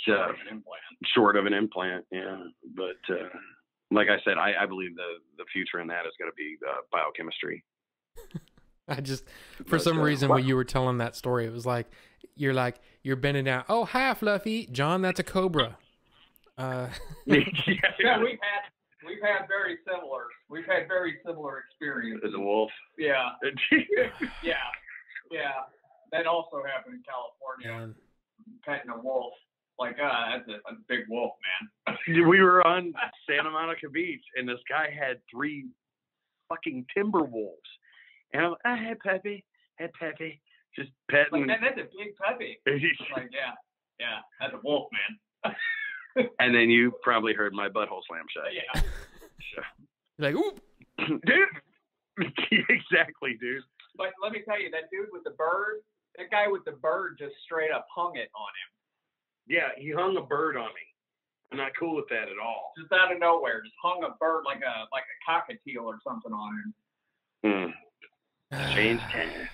short of an implant, yeah. But like I said, I believe the future in that is going to be biochemistry. I just, for some reason, when you were telling that story, it was like, you're bending down. Oh, hi, Fluffy. John, that's a cobra. Yeah, we've had very similar. We've had very similar experiences. As a wolf. Yeah. Yeah. That also happened in California. Petting a wolf. Like, that's a big wolf, man. We were on Santa Monica Beach, and this guy had 3 fucking timber wolves. And I'm like, hey, Peppy. Just petting. Like, man, that's a big puppy. Like, yeah, that's a wolf, man. And then you probably heard my butthole slam shut. Yeah. You're like, oop. Dude. Exactly, dude. But let me tell you, that dude with the bird, that guy with the bird just straight up hung it on him. Yeah, he hung a bird on me. I'm not cool with that at all. Just out of nowhere, just hung a bird like a cockatiel or something on him. Change 10.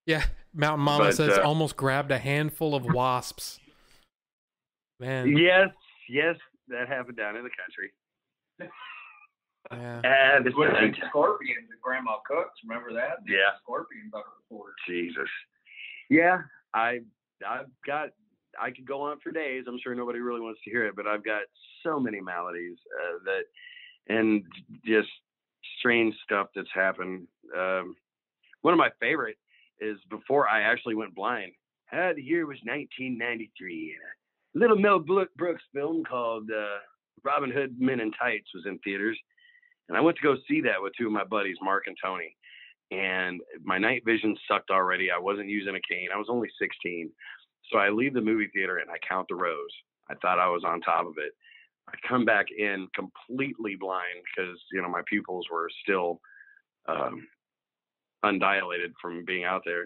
Yeah, Mountain Mama says almost grabbed a handful of wasps. Man. Yes, that happened down in the country. Yeah. Scorpions that Grandma cooks. Remember that? Yeah. Scorpions on the floor. Jesus. Yeah, I could go on for days. I'm sure nobody really wants to hear it, but I've got so many maladies and just strange stuff that's happened. One of my favorite is before I actually went blind. The year was 1993. A little Mel Brooks film called Robin Hood Men in Tights was in theaters. And I went to go see that with 2 of my buddies, Mark and Tony. And my night vision sucked already. I wasn't using a cane. I was only 16. So I leave the movie theater and I count the rows. I thought I was on top of it. I come back in completely blind because, my pupils were still undilated from being out there.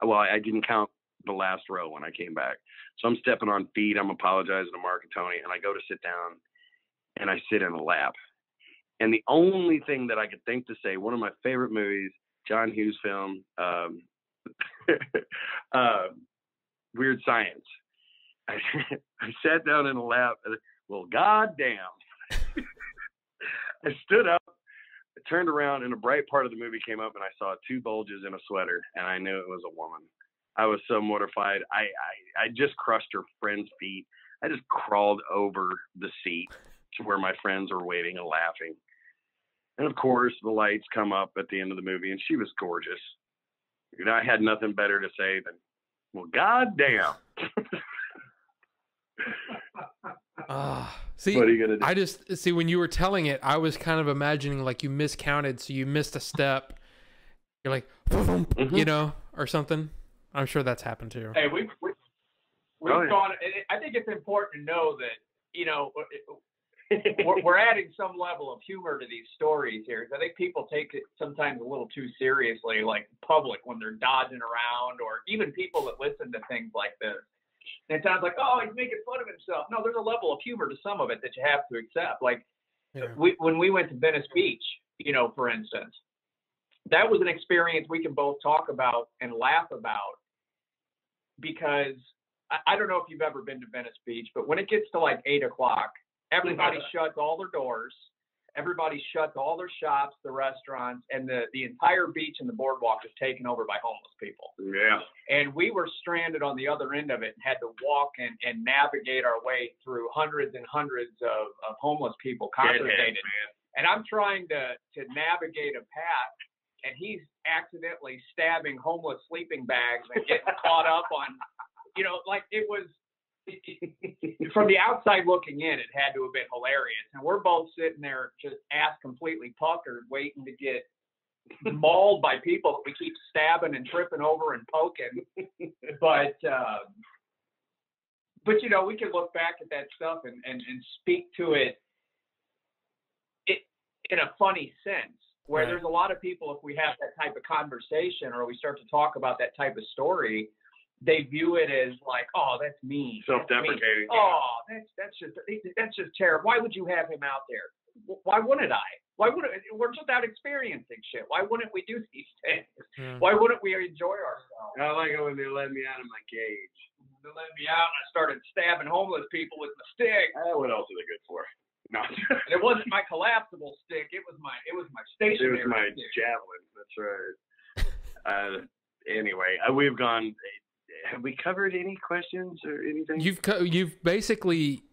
I didn't count the last row when I came back. So I'm stepping on feet. I'm apologizing to Mark and Tony, and I go to sit down and I sit in a lap. And the only thing that I could think to say, one of my favorite movies, John Hughes film, Weird Science. I sat down in a lap. Well, goddamn. I stood up, I turned around, and a bright part of the movie came up, and I saw 2 bulges in a sweater, and I knew it was a woman. I was so mortified. I just crushed her friend's feet. I just crawled over the seat to where my friends were waiting and laughing. And of course, the lights come up at the end of the movie, and she was gorgeous. And I had nothing better to say than, well, goddamn. See, what are you gonna do? I just see when you were telling it, I was kind of imagining like you miscounted, so you missed a step. You're like, you know, or something. I'm sure that's happened too. Hey, we've gone. I think it's important to know that, you know, we're adding some level of humor to these stories here. 'Cause I think people take it sometimes a little too seriously, like public when they're dodging around, or even people that listen to things like this. And it sounds like, oh, he's making fun of himself. No, there's a level of humor to some of it that you have to accept. Like when we went to Venice Beach, you know, for instance, that was an experience we can both talk about and laugh about, because I don't know if you've ever been to Venice Beach, but when it gets to like 8 o'clock, everybody shuts all their doors. Everybody shuts all their shops, the restaurants, and the entire beach and the boardwalk is taken over by homeless people. Yeah. And we were stranded on the other end of it and had to walk and navigate our way through hundreds and hundreds of homeless people congregated. And I'm trying to navigate a path, and he's accidentally stabbing homeless sleeping bags and getting caught up on, you know, like it was. From the outside looking in, it had to have been hilarious. And we're both sitting there just ass completely puckered, waiting to get mauled by people that we keep stabbing and tripping over and poking. But you know, we can look back at that stuff and speak to it in a funny sense, where there's a lot of people, if we have that type of conversation or we start to talk about that type of story, they view it as like, oh, that's mean. Self-deprecating. Oh, that's just terrible. Why would you have him out there? Why wouldn't I? We're just out experiencing shit. Why wouldn't we do these things? Yeah. Why wouldn't we enjoy ourselves? I like it when they let me out of my cage. They let me out and I started stabbing homeless people with my stick. What else are they good for? No. It wasn't my collapsible stick. It was my stationary. It was my stick. javelin. That's right. Anyway, we've gone. Have we covered any questions or anything? You've basically.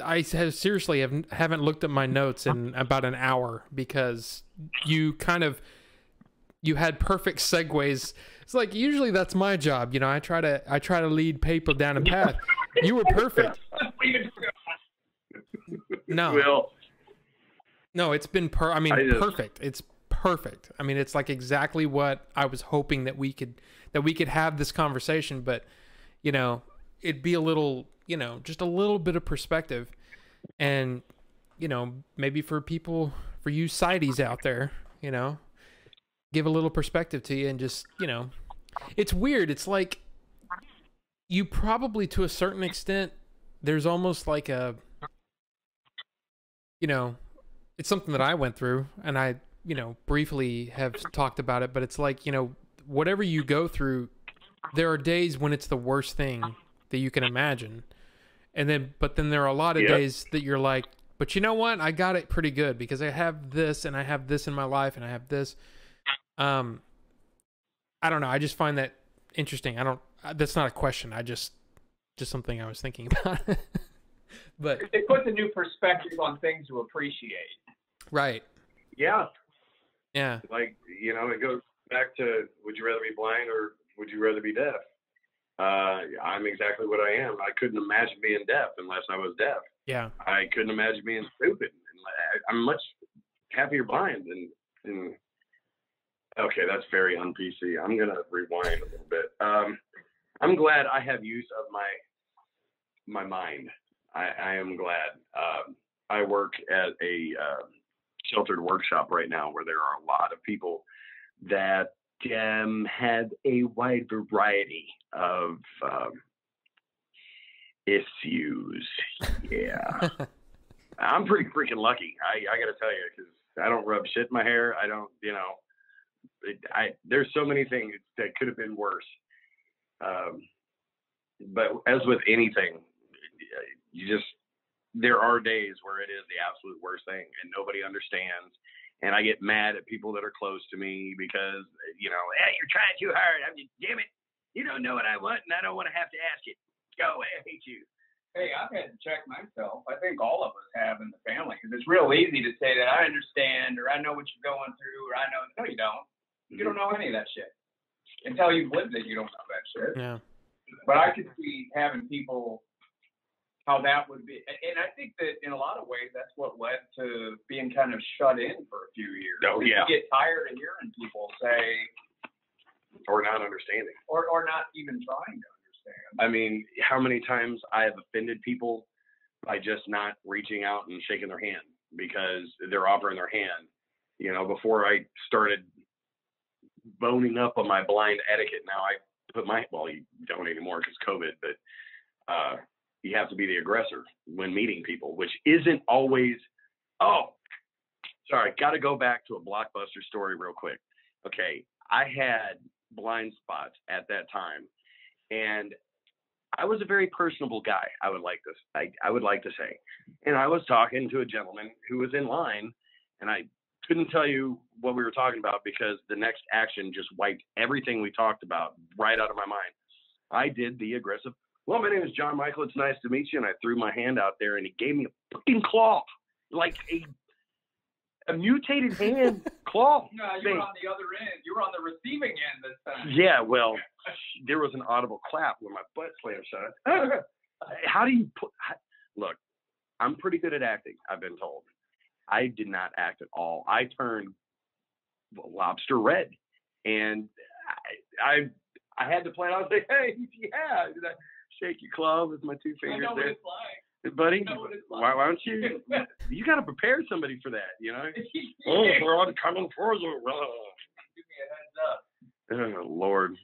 I seriously haven't looked at my notes in about an hour, because you had perfect segues. It's like usually that's my job, you know. I try to lead people down a path. You were perfect. No, it's been perfect. It's perfect. I mean, it's like exactly what I was hoping that we could have this conversation, but you know, it'd be a little, you know, just a little bit of perspective, and you know, maybe for you sighties out there, you know, give a little perspective to you, and just, you know, it's weird. It's like you probably, to a certain extent, there's almost like a, you know, it's something that I went through, and I, you know, briefly have talked about it, but it's like, you know, whatever you go through, there are days when it's the worst thing that you can imagine. But then there are a lot of days that you're like, but you know what? I got it pretty good because I have this and I have this in my life and I have this. I don't know. I just find that interesting. That's not a question. Just something I was thinking about. But it puts a new perspective on things to appreciate. Right. Yeah. Yeah. Like, you know, it goes back to, would you rather be blind or would you rather be deaf? I'm exactly what I am. I couldn't imagine being deaf unless I was deaf. Yeah. I couldn't imagine being stupid. I'm much happier blind than okay, that's very un-PC. I'm going to rewind a little bit. I'm glad I have use of my mind. I am glad. I work at a sheltered workshop right now where there are a lot of people that have a wide variety of issues. Yeah. I'm pretty freaking lucky. I got to tell you, because I don't rub shit in my hair. I don't, you know, there's so many things that could have been worse. But as with anything, there are days where it is the absolute worst thing and nobody understands. And I get mad at people that are close to me because, hey, you're trying too hard. I'm just, damn it. You don't know what I want and I don't want to have to ask it. Go away. I hate you. Hey, I've had to check myself. I think all of us have in the family because it's real easy to say that I understand or I know what you're going through or I know. No, you don't. You don't know any of that shit. Until you've lived it, you don't know that shit. Yeah. But I could see having people, how that would be. And I think that in a lot of ways, that's what led to being kind of shut in for a few years. Oh, yeah. You get tired of hearing people say. Or not understanding. Or not even trying to understand. I mean, how many times I have offended people by just not reaching out and shaking their hand because they're offering their hand. Before I started boning up on my blind etiquette, now I put you don't anymore because COVID, but you have to be the aggressor when meeting people, which isn't always, got to go back to a Blockbuster story real quick. Okay, I had blind spots at that time, and I was a very personable guy, I would like to say. And I was talking to a gentleman who was in line, and I couldn't tell you what we were talking about because the next action just wiped everything we talked about right out of my mind. I did the aggressive, well, my name is John Michael. It's nice to meet you. And I threw my hand out there and he gave me a fucking claw, like a mutated hand claw. No, you were on the other end. You were on the receiving end this time. Yeah, well, there was an audible clap when my butt slammed shut. How do you look, I'm pretty good at acting, I've been told. I did not act at all. I turned lobster red, and I had to plan on saying, hey, yeah, did I shake your claw with my two fingers there? It's like. Buddy, Like. why don't you? You got to prepare somebody for that, we're on coming for you. Give me a heads up. Oh, Lord.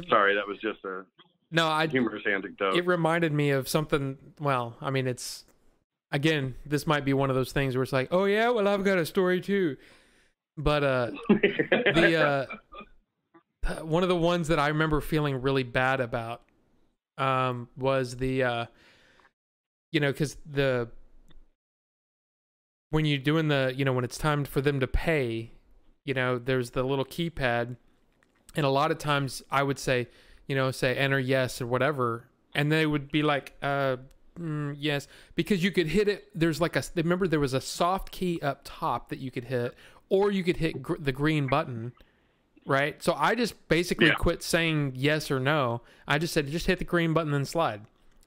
Sorry, that was just a humorous anecdote. It reminded me of something. Well, I mean, again, this might be one of those things where it's like, oh yeah, well, I've got a story too. But one of the ones that I remember feeling really bad about was the because when you're doing when it's time for them to pay, there's the little keypad, and a lot of times I would say enter yes or whatever, and they would be like yes, because you could hit it. There's remember there was a soft key up top that you could hit, or you could hit the green button, right? So I just basically quit saying yes or no. I just said, just hit the green button and slide.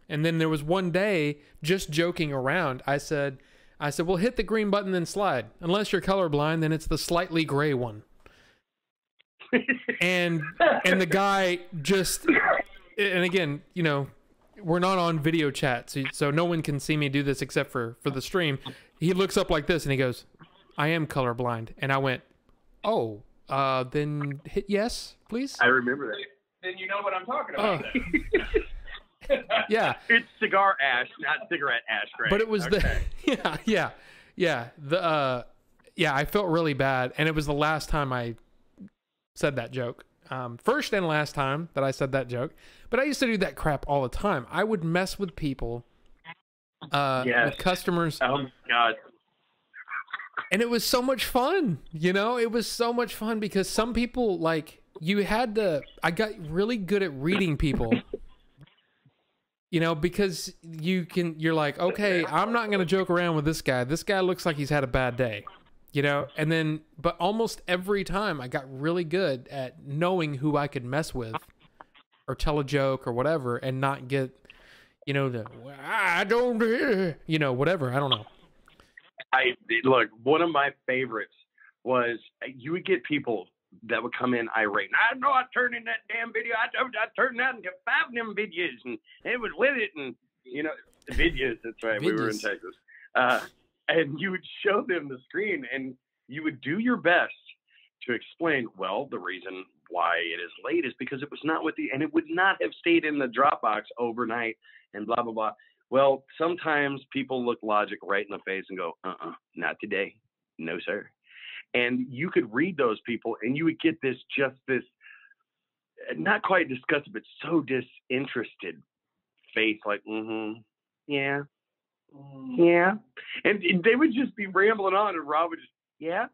And then there was one day, just joking around, I said, well, hit the green button and slide. Unless you're colorblind, then it's the slightly gray one. and the guy just, and again, we're not on video chat, so no one can see me do this except for the stream. He looks up like this and he goes, I am colorblind. And I went, oh, then hit yes, please. I remember that. Then you know what I'm talking about. Yeah. It's cigar ash, not cigarette ashtray. But it was I felt really bad. And it was the last time I said that joke. First and last time that I said that joke. But I used to do that crap all the time. I would mess with people, with customers. Oh my God. And it was so much fun, it was so much fun because some people I got really good at reading people, because you're like, okay, I'm not going to joke around with this guy. This guy looks like he's had a bad day, and then, but almost every time I got really good at knowing who I could mess with or tell a joke or whatever and not get, I don't, whatever. I don't know. Look, one of my favorites was you would get people that would come in irate. I know I turned in that damn video. I turned that into 5 of them videos, and it was with it, and videos. That's right. Videos. We were in Texas, and you would show them the screen, and you would do your best to explain. Well, the reason why it is late is because it was not with and it would not have stayed in the Dropbox overnight, and blah blah blah. Well, sometimes people look logic right in the face and go, not today. No, sir. And you could read those people and you would get this not quite disgusted, but so disinterested face, like, yeah. Yeah. And they would just be rambling on, and Rob would just, yeah.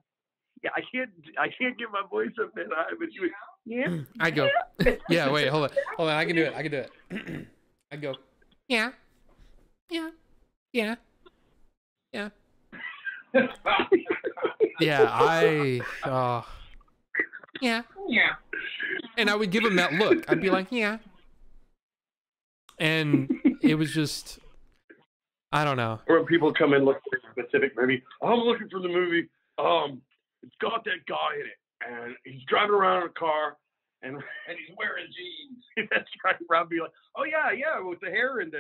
I can't get my voice up that high, but you would, yeah. I go, yeah, wait, hold on. I can do it. I go, yeah. Yeah. Yeah. Yeah. Yeah, yeah. And I would give him that look. I'd be like, yeah. And it was just, I don't know. Or when people come in looking for a specific movie, I'm looking for the movie, it's got that guy in it, and he's driving around in a car, and he's wearing jeans. That's right. Rob be like, oh yeah, with the hair and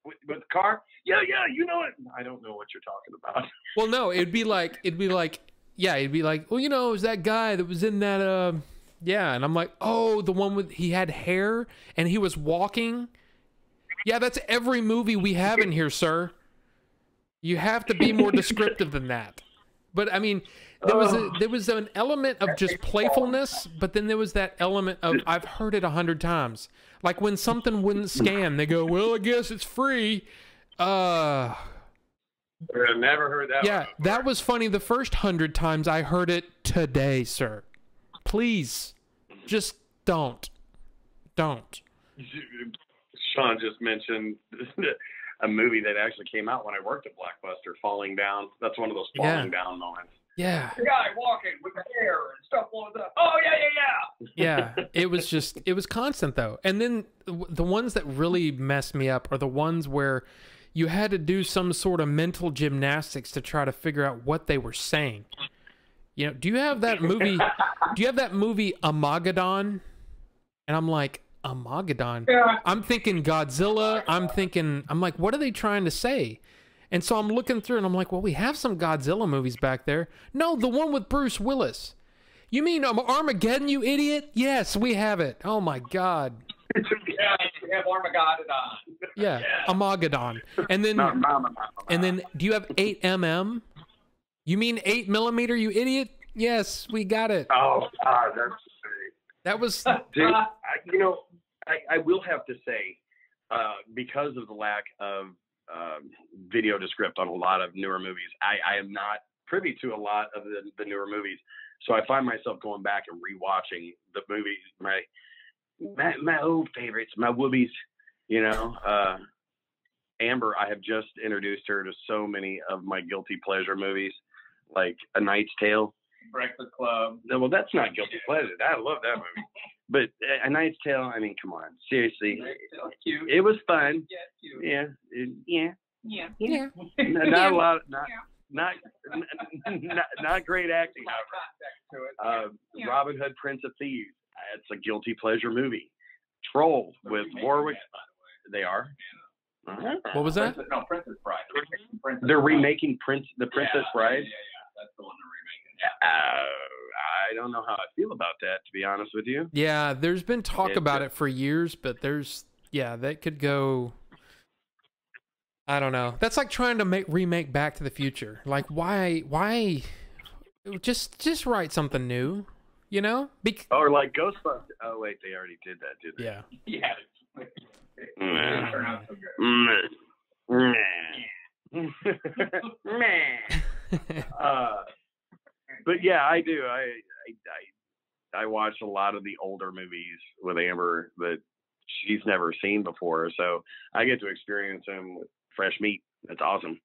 with the car. Yeah, you know it. I don't know what you're talking about. Well, no, it'd be like, well, you know, it was that guy that was in that, and I'm like, oh, the one with, he had hair and he was walking. Yeah, that's every movie we have in here, sir. You have to be more descriptive than that. But I mean, there was an element of just playfulness, but then there was that element of, I've heard it 100 times. Like when something wouldn't scan, they go, well, I guess it's free. I've never heard that. Yeah, that was funny the first 100 times I heard it today, sir. Please, just don't. Sean just mentioned a movie that actually came out when I worked at Blockbuster, Falling Down. That's one of those falling down moments. Yeah. The guy walking with the hair and stuff blows up. Oh, yeah. Yeah, it was constant, though. And then the ones that really messed me up are the ones where you had to do some sort of mental gymnastics to try to figure out what they were saying. You know, do you have that movie Armageddon? And I'm like, Armageddon? Yeah. I'm thinking Godzilla. I'm like, what are they trying to say? And so I'm looking through and I'm like, well, we have some Godzilla movies back there. No, the one with Bruce Willis. You mean Armageddon, you idiot? Yes, we have it. Oh my God. Yeah, we have Armageddon. Yeah, Armageddon. And then do you have 8mm? You mean 8mm, you idiot? Yes, we got it. Oh God, that's great. That was. Dude, I will have to say, because of the lack of video descript on a lot of newer movies, I am not privy to a lot of the newer movies. So I find myself going back and rewatching the movies, my old favorites, my whoobies, Amber, I have just introduced her to so many of my guilty pleasure movies, like A Knight's Tale. Breakfast Club. No, well, that's not guilty pleasure. I love that movie. But A Knight's Tale, I mean, come on. Seriously. Cute. It was fun. Yeah, cute. Yeah. Not a lot. Not great acting. Robin Hood, Prince of Thieves. It's a guilty pleasure movie. Troll with Warwick. They are. Uh-huh. What was that? No, Princess Bride. They're remaking The Princess Bride. Yeah. That's the one they're remaking. I don't know how I feel about that, to be honest with you. Yeah, there's been talk about it for years, but that could go. I don't know. That's like trying to remake Back to the Future. Like, why? Just write something new, you know? Or like Ghostbusters. Oh wait, they already did that, did they? Yeah. Yeah. Meh. Turn out so good. But yeah, I do. I watch a lot of the older movies with Amber that she's never seen before, so I get to experience them with fresh meat. That's awesome.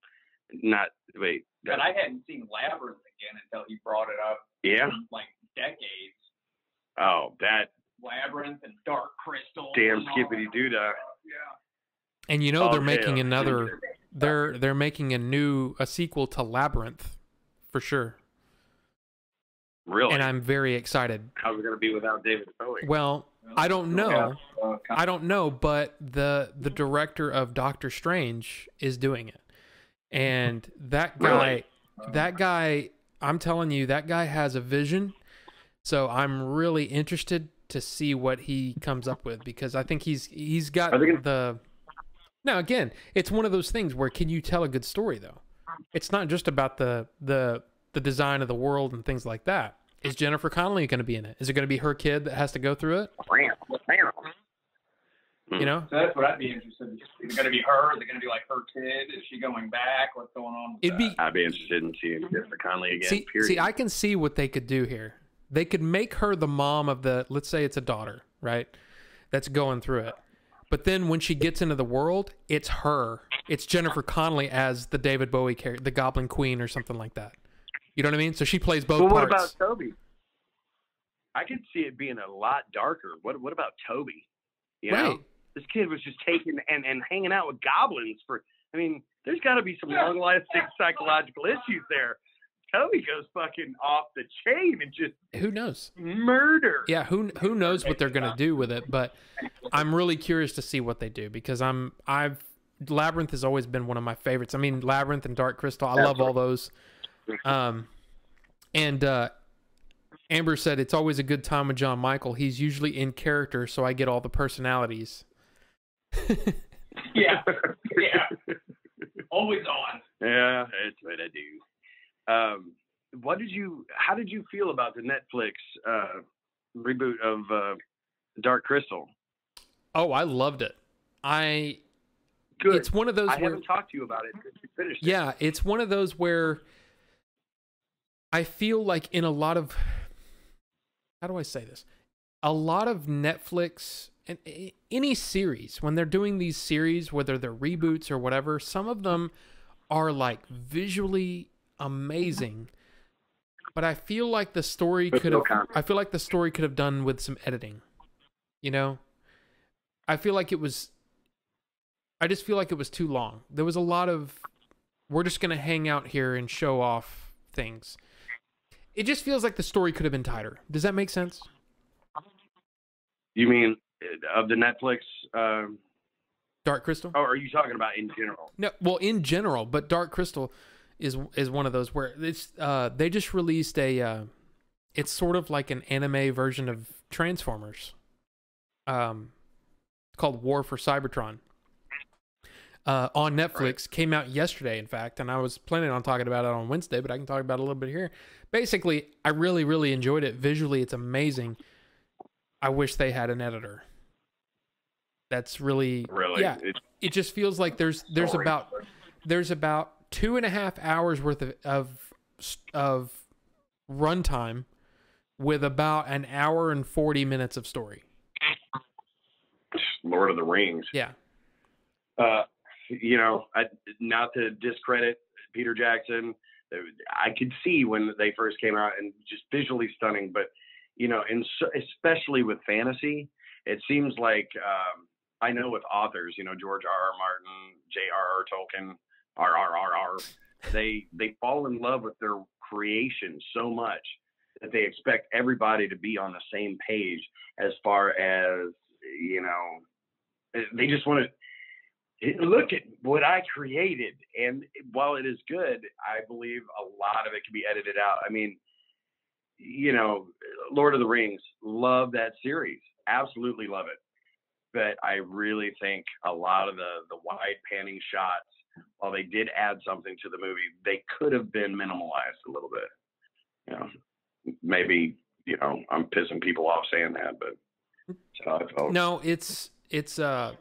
But I hadn't seen Labyrinth again until he brought it up. Yeah. Like decades. Oh, that Labyrinth and Dark Crystal. damn skippity doo dah. Yeah. And they're making another. They're making a sequel to Labyrinth, for sure. Really? And I'm very excited. How's it going to be without David Bowie? Well, I don't know. I don't know, but the director of Doctor Strange is doing it. And that guy, I'm telling you, that guy has a vision. So I'm really interested to see what he comes up with, because I think he's got Now again, it's one of those things where, can you tell a good story though? It's not just about the the design of the world and things like that. Is Jennifer Connelly going to be in it? Is it going to be her kid that has to go through it? You know? So that's what I'd be interested in. Is it going to be her? Is it going to be like her kid? Is she going back? What's going on with that? I'd be interested in seeing Jennifer Connelly again, See, I can see what they could do here. They could make her the mom of the, let's say it's a daughter, right? That's going through it. But then when she gets into the world, it's her. It's Jennifer Connelly as the David Bowie character, the Goblin Queen or something like that. You know what I mean? So she plays both parts. What about Toby? I could see it being a lot darker. What about Toby? You know? This kid was just taking and hanging out with goblins for, I mean, there's got to be some long-lasting psychological issues there. Toby goes fucking off the chain and just who knows murder. Yeah, who knows what they're gonna do with it? But I'm really curious to see what they do because Labyrinth has always been one of my favorites. I mean, Labyrinth and Dark Crystal, I love all those. And Amber said it's always a good time with John Michael. He's usually in character, so I get all the personalities. Yeah. Always on. Yeah, that's what I do. How did you feel about the Netflix reboot of Dark Crystal? Oh, I loved it. Good. It's one of those. I haven't talked to you about it since you finished it. Yeah, it's one of those where I feel like in a lot of, how do I say this? A lot of Netflix and any series, when they're doing these series, whether they're reboots or whatever, some of them are like visually amazing, but I feel like the story could have done with some editing. You know, I just feel like it was too long. There was a lot of, we're just going to hang out here and show off things. It just feels like the story could have been tighter. Does that make sense? You mean of the Netflix Dark Crystal? Oh, are you talking about in general? No, well, in general, but Dark Crystal is one of those where it's they just released it's sort of like an anime version of Transformers. Called War for Cybertron. On Netflix, right. Came out yesterday, in fact, and I was planning on talking about it on Wednesday, but I can talk about it a little bit here. Basically, I really, really enjoyed it. Visually, it's amazing. I wish they had an editor. That's really yeah. It just feels like there's about 2.5 hours worth of runtime with about an hour and 40 minutes of story. Lord of the Rings. Yeah. Not to discredit Peter Jackson, I could see when they first came out and just visually stunning, but especially with fantasy, it seems like I know with authors, George R.R. Martin, J.R.R. Tolkien, they fall in love with their creation so much that they expect everybody to be on the same page as far as, they just want to look at what I created. And while it is good, I believe a lot of it can be edited out. I mean, Lord of the Rings, love that series. Absolutely love it. But I really think a lot of the wide panning shots, while they did add something to the movie, they could have been minimalized a little bit. Maybe, I'm pissing people off saying that, but that's how I felt. No, it's I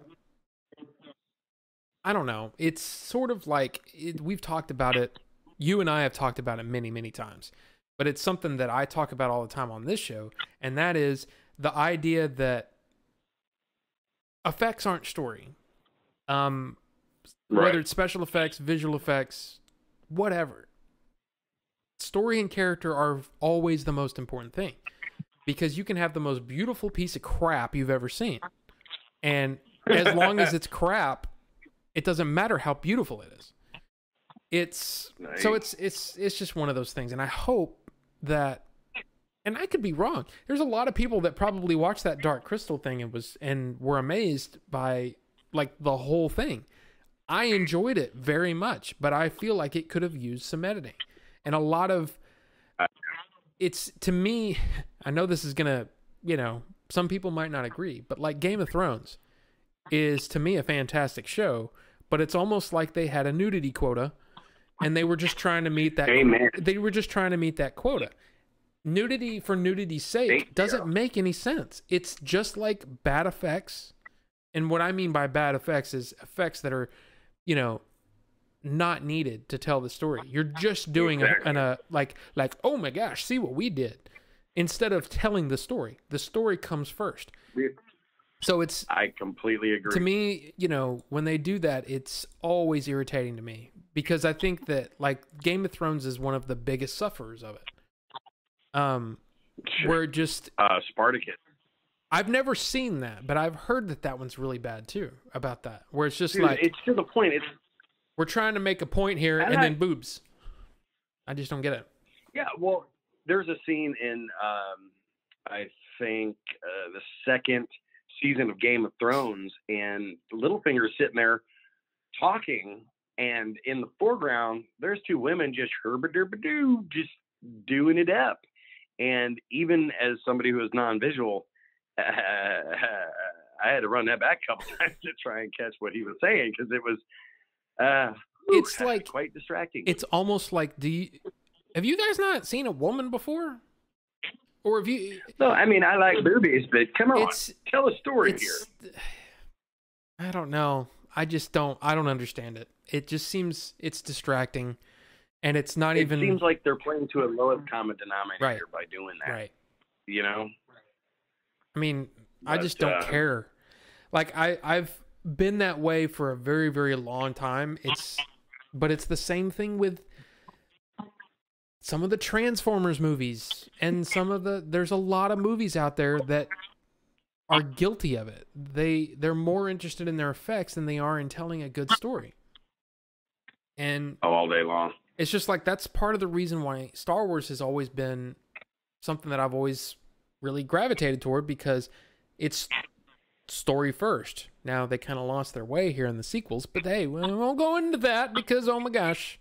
don't know. It's sort of like, we've talked about it. You and I have talked about it many, many times. But it's something that I talk about all the time on this show, and that is the idea that effects aren't story. Whether it's special effects, visual effects, whatever. Story and character are always the most important thing. Because you can have the most beautiful piece of crap you've ever seen. And as long as it's crap, it doesn't matter how beautiful it is. It's nice. So it's just one of those things, and I hope that, and I could be wrong. There's a lot of people that probably watched that Dark Crystal thing and were amazed by like the whole thing. I enjoyed it very much, but I feel like it could have used some editing, and a lot of it's, to me, I know this is gonna, some people might not agree, but like Game of Thrones is to me a fantastic show, but it's almost like they had a nudity quota and they were just trying to meet that. Amen. They were just trying to meet that quota. Nudity for nudity's sake doesn't make any sense. It's just like bad effects. And what I mean by bad effects is effects that are, not needed to tell the story. You're just doing like, oh my gosh, see what we did. Instead of telling the story. The story comes first. So I completely agree. To me, when they do that, it's always irritating to me. Because I think that, like, Game of Thrones is one of the biggest sufferers of it. Where just Spartacus. I've never seen that, but I've heard that one's really bad too. About that, where it's just it's to the point. We're trying to make a point here, and then boobs. I just don't get it. Yeah, well, there's a scene in I think the second season of Game of Thrones, and Littlefinger's sitting there talking, and in the foreground, there's two women just just doing it up. And even as somebody who is non-visual, I had to run that back a couple times to try and catch what he was saying, because it was it's like quite distracting. It's almost like, have you guys not seen a woman before? Or have you? No, I mean, I like boobies, but come on, tell a story here. I don't know. I don't understand it. It just seems it's distracting. And it's not even. It seems like they're playing to a lowest common denominator by doing that. Right. I mean, I just don't care. Like I've been that way for a very, very long time. But it's the same thing with some of the Transformers movies and there's a lot of movies out there that are guilty of it. They're more interested in their effects than they are in telling a good story. And all day long. It's just like, that's part of the reason why Star Wars has always been something that I've always really gravitated toward, because it's story first. Now they kind of lost their way here in the sequels, but hey, we won't go into that because, oh my gosh.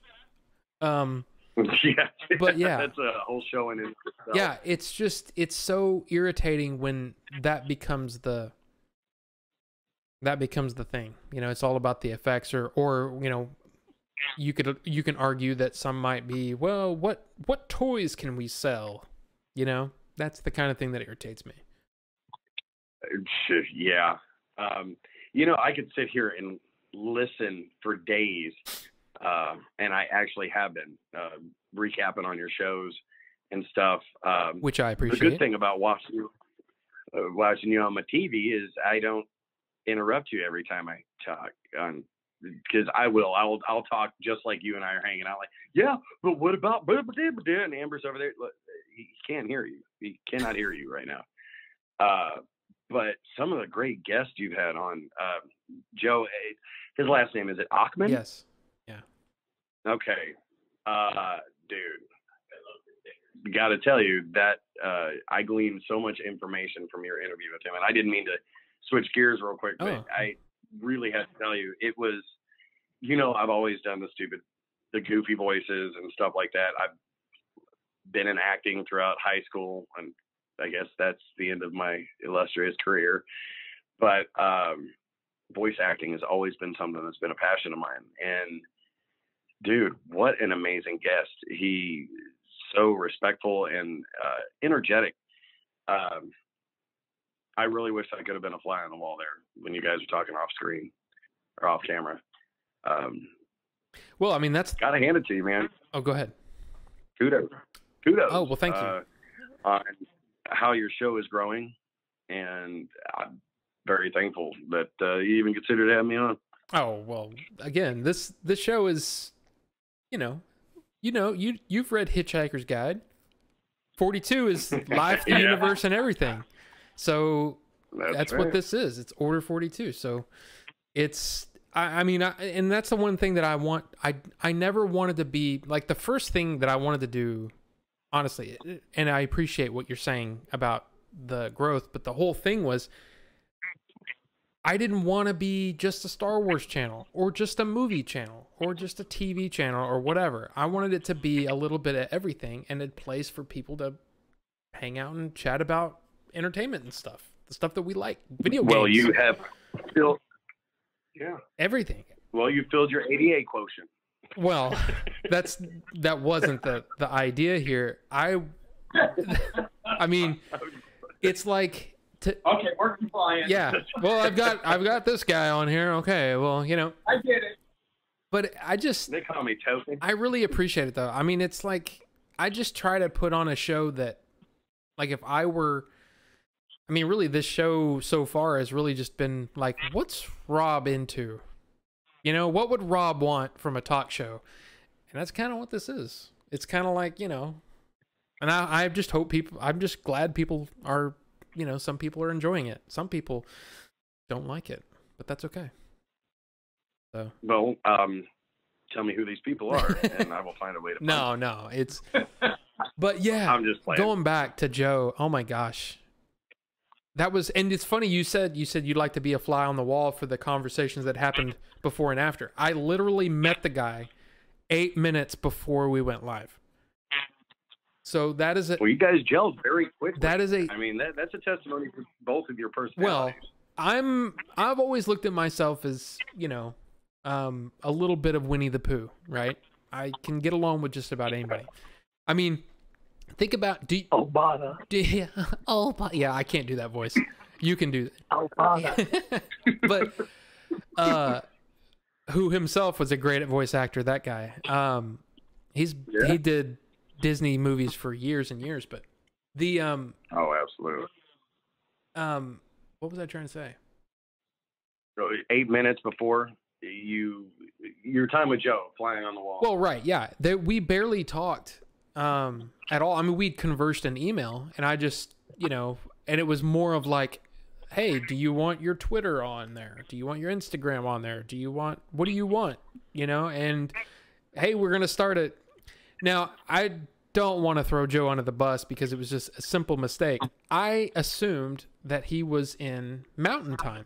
Yeah, but yeah, that's a whole show in itself. Yeah, it's so irritating when that becomes the thing. It's all about the effects, or you can argue that some might be, well, what toys can we sell? That's the kind of thing that irritates me. Yeah. I could sit here and listen for days, and I actually have been recapping on your shows and stuff. Which I appreciate. The good thing about watching you on my TV is I don't interrupt you every time I talk because I'll talk just like you and I are hanging out, like, yeah, but what about and Amber's over there. Look, he can't hear you. He cannot hear you right now. But some of the great guests you've had on, Joe, his last name, is it Achman? Yes. Yeah. Okay. Dude, got to tell you that I gleaned so much information from your interview with him, and I didn't mean to switch gears real quick, but I really had to tell you, it was, I've always done the goofy voices and stuff like that. I've been in acting throughout high school, and I guess that's the end of my illustrious career. But voice acting has always been something that's been a passion of mine. And dude, what an amazing guest. He's so respectful and energetic. I really wish I could have been a fly on the wall there when you guys were talking off screen or off camera. Well, I mean, that's gotta hand it to you, man. Oh, go ahead. Kudos. Oh, well, thank you. On how your show is growing, and I'm very thankful that you even considered having me on. Oh, well, again, this show is, you've read Hitchhiker's Guide. 42 is life, the universe, and everything. So that's what this is. It's Order 42. So it's, and that's the one thing that I want. I never wanted to be, like, the first thing that I wanted to do, honestly, and I appreciate what you're saying about the growth, but the whole thing was, I didn't want to be just a Star Wars channel or just a movie channel or just a TV channel or whatever. I wanted it to be a little bit of everything, and a place for people to hang out and chat about entertainment and stuff, the stuff that we like, video games. Well, you have filled, everything. Well, you filled your ADA quotient. Well, that wasn't the idea here. I mean, it's like okay, we're compliant. yeah. Well, I've got this guy on here. Okay, well, you know. I get it. But they call me Token. I really appreciate it though. I mean, it's like I just try to put on a show that, like, if I were, I mean, really, this show so far has really just been like, what's Rob into? You know, what would Rob want from a talk show? And that's kind of what this is. It's kind of like, you know, and I just hope I'm just glad people are, you know, some people are enjoying it. Some people don't like it, but that's okay. So. Well, tell me who these people are, and I will find a way to. No, it's. But yeah, I'm just playing. Going back to Joe. Oh my gosh, that was, and it's funny. You said you'd like to be a fly on the wall for the conversations that happened before and after. I literally met the guy 8 minutes before we went live. So that is Well, you guys gelled very quickly. That is I mean, that's a testimony for both of your personalities. Well, I've always looked at myself as, you know, a little bit of Winnie the Pooh, right? I can get along with just about anybody. I mean, think about yeah, I can't do that voice. You can do that. But who himself was a great voice actor, that guy. He did Disney movies for years and years, but the oh, absolutely. What was I trying to say? 8 minutes before your time with Joe, flying on the wall. Well, right, yeah. We barely talked at all. I mean, we'd conversed in email, and I just, you know, and it was more of like, hey, do you want your Twitter on there? Do you want your Instagram on there? What do you want? You know, and hey, we're going to start it. Now, I don't want to throw Joe under the bus because it was just a simple mistake. I assumed that he was in Mountain Time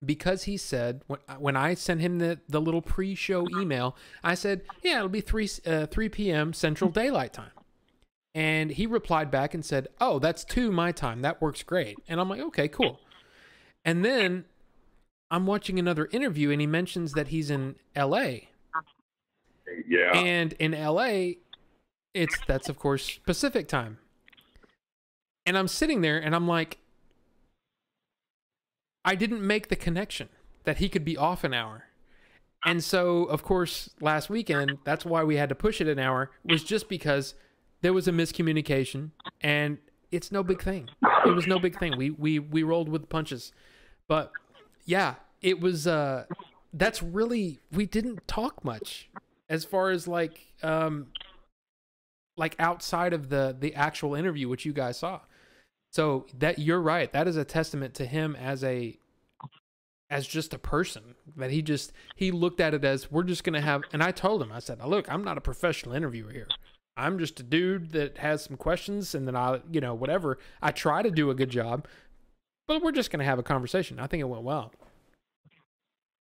because he said, when I sent him the little pre-show email, I said, yeah, it'll be 3 p.m. Central Daylight Time. And he replied back and said, oh, that's 2 my time. That works great. And I'm like, okay, cool. And then I'm watching another interview and he mentions that he's in L.A. Yeah. And in L.A., that's of course Pacific time. And I'm sitting there and I'm like, I didn't make the connection that he could be off an hour. And so, of course, last weekend, that's why we had to push it an hour, was just because there was a miscommunication, and it's no big thing. It was no big thing. We rolled with the punches. But yeah, it was that's really, we didn't talk much as far as like outside of the actual interview which you guys saw. So that, you're right, that is a testament to him as just a person, that he looked at it as, we're just going to have, and I told him, I said, look, I'm not a professional interviewer here. I'm just a dude that has some questions, and then whatever. I try to do a good job, but we're just going to have a conversation. I think it went well.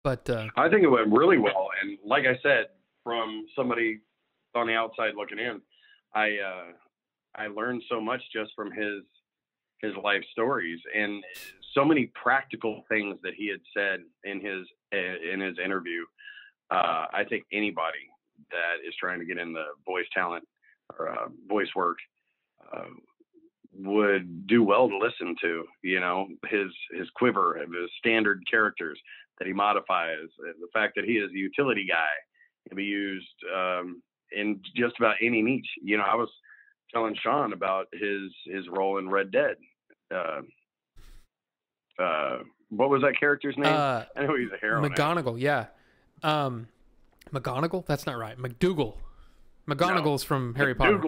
But I think it went really well. And like I said, from somebody on the outside looking in, I learned so much just from his life stories and so many practical things that he had said in his interview. I think anybody that is trying to get in the voice talent or voice work would do well to listen to. You know, his quiver of his standard characters that he modifies, the fact that he is a utility guy, can be used in just about any niche. You know, I was telling Sean about his role in Red Dead. What was that character's name? I know he's a hero. McGonagall, yeah. McGonagall? That's not right. McDougal. McGonagall's from Harry Potter.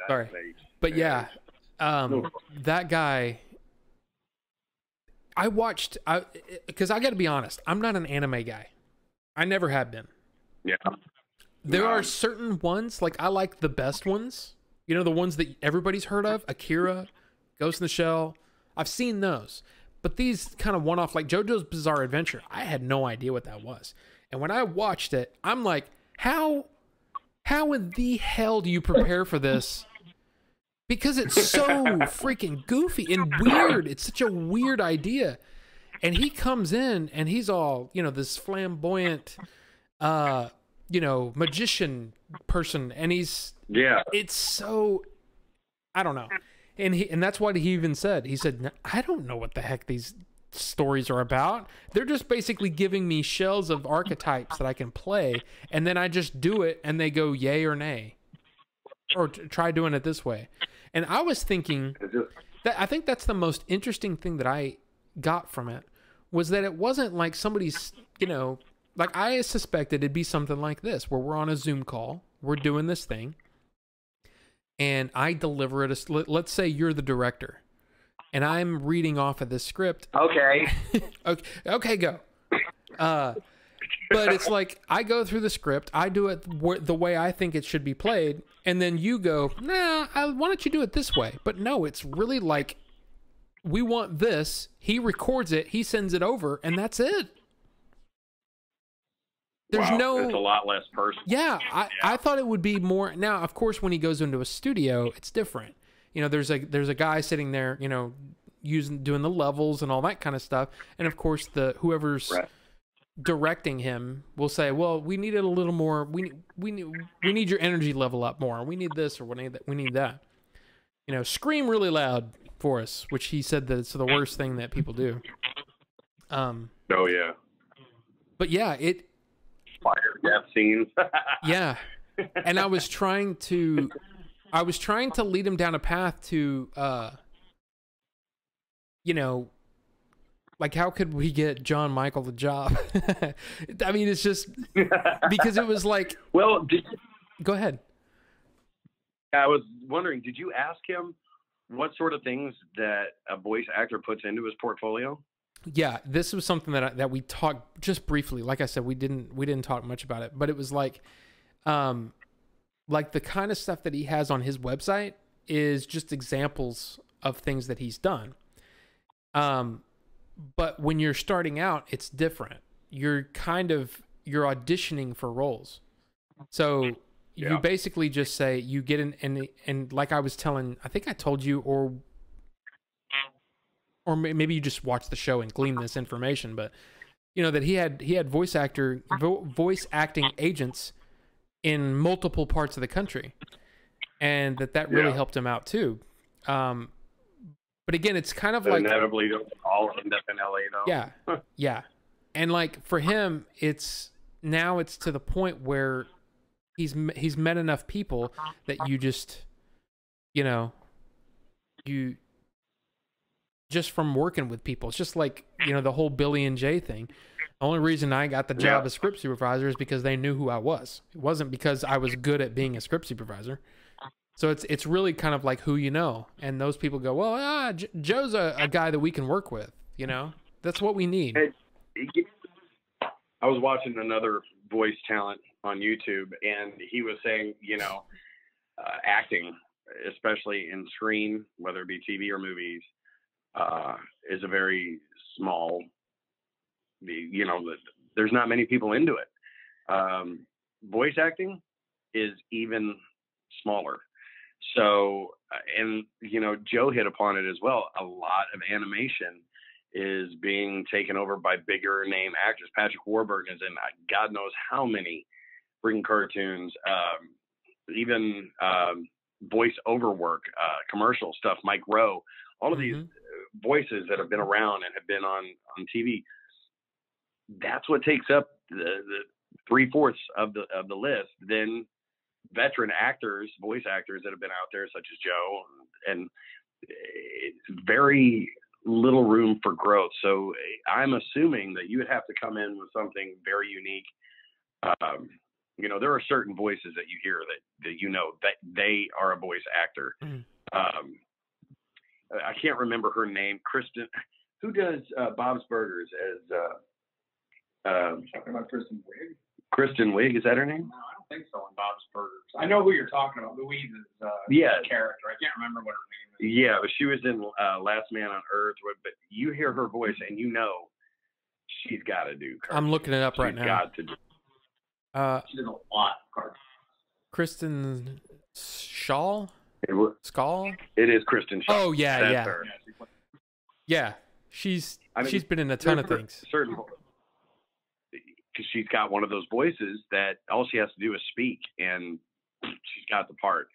Sorry. But yeah, that guy, I watched, because I got to be honest, I'm not an anime guy. I never have been. Yeah. There are certain ones, like I like the best ones. You know, the ones that everybody's heard of, Akira, Ghost in the Shell. I've seen those. But these kind of one-off, like JoJo's Bizarre Adventure, I had no idea what that was. And when I watched it, I'm like, how in the hell do you prepare for this? Because it's so freaking goofy and weird. It's such a weird idea. And he comes in and he's all, you know, this flamboyant magician person, and it's so, I don't know. And that's what he even said. He said, I don't know what the heck these stories are about. They're just basically giving me shells of archetypes that I can play, and then I just do it, and they go yay or nay, or try doing it this way. And I was thinking that I think that's the most interesting thing that I got from it, was that it wasn't like somebody's, like I suspected it'd be something like this, where we're on a Zoom call, we're doing this thing, and I deliver it. Let's say you're the director, and I'm reading off of this script. Okay. Okay, go. But it's like I go through the script, I do it the way I think it should be played, and then you go, nah, why don't you do it this way? But no, it's really like, we want this. He records it, he sends it over, and that's it. There's it's a lot less personal. Yeah, I thought it would be more. Now, of course, when he goes into a studio, it's different. There's a guy sitting there, doing the levels and all that kind of stuff. And of course, whoever's directing him will say, "Well, we need it a little more. We need your energy level up more. We need this, or we need that. Scream really loud for us," which he said that it's the worst thing that people do. Oh yeah. But yeah, fire death scenes. Yeah. And I was trying to lead him down a path to like, how could we get John Michael the job? I mean, it's just because it was like, well, go ahead. I was wondering, did you ask him what sort of things that a voice actor puts into his portfolio? Yeah, this was something that we talked just briefly. Like I said, we didn't talk much about it, but it was like the kind of stuff that he has on his website is just examples of things that he's done. But when you're starting out, it's different. You're auditioning for roles. So you basically just say, you get in, and like I was telling, I think I told you, or maybe you just watched the show and gleaned this information, but that he had voice acting agents in multiple parts of the country, and that really helped him out too. But again, it's kind of like, inevitably don't all end up in LA though. Yeah. Yeah. And like for him, it's to the point where he's met enough people that you just, just from working with people. It's just like, the whole Billy and Jay thing. The only reason I got the job as script supervisor is because they knew who I was. It wasn't because I was good at being a script supervisor. So it's really kind of like who you know. And those people go, well, Joe's a guy that we can work with. That's what we need. I was watching another voice talent on YouTube, and he was saying, acting, especially in screen, whether it be TV or movies, is a very small, there's not many people into it. Voice acting is even smaller. So, and Joe hit upon it as well. A lot of animation is being taken over by bigger name actors. Patrick Warburton is in God knows how many freaking cartoons, even voice over work, commercial stuff. Mike Rowe, all of these voices that have been around and have been on TV. That's what takes up the 3/4 of the list. Then veteran actors, voice actors that have been out there, such as Joe, and it's very little room for growth. So I'm assuming that you would have to come in with something very unique. There are certain voices that you hear that they are a voice actor. I can't remember her name. Kristen, who does Bob's Burgers as Talking about Kristen Wiig? Kristen Wiig, is that her name? No, I don't think so in Bob's Burgers. I know who you're talking about. Louise's character. I can't remember what her name is. Yeah, but she was in Last Man on Earth. But you hear her voice and she's got to do cartoons. I'm looking it up right now. She's got to do. She did a lot of cartoons. Kristen Schaal? Skull? It is Kristen Schaal. Oh, yeah, That's yeah. her. Yeah, she's been in a ton of things. because she's got one of those voices that all she has to do is speak, and she's got the part.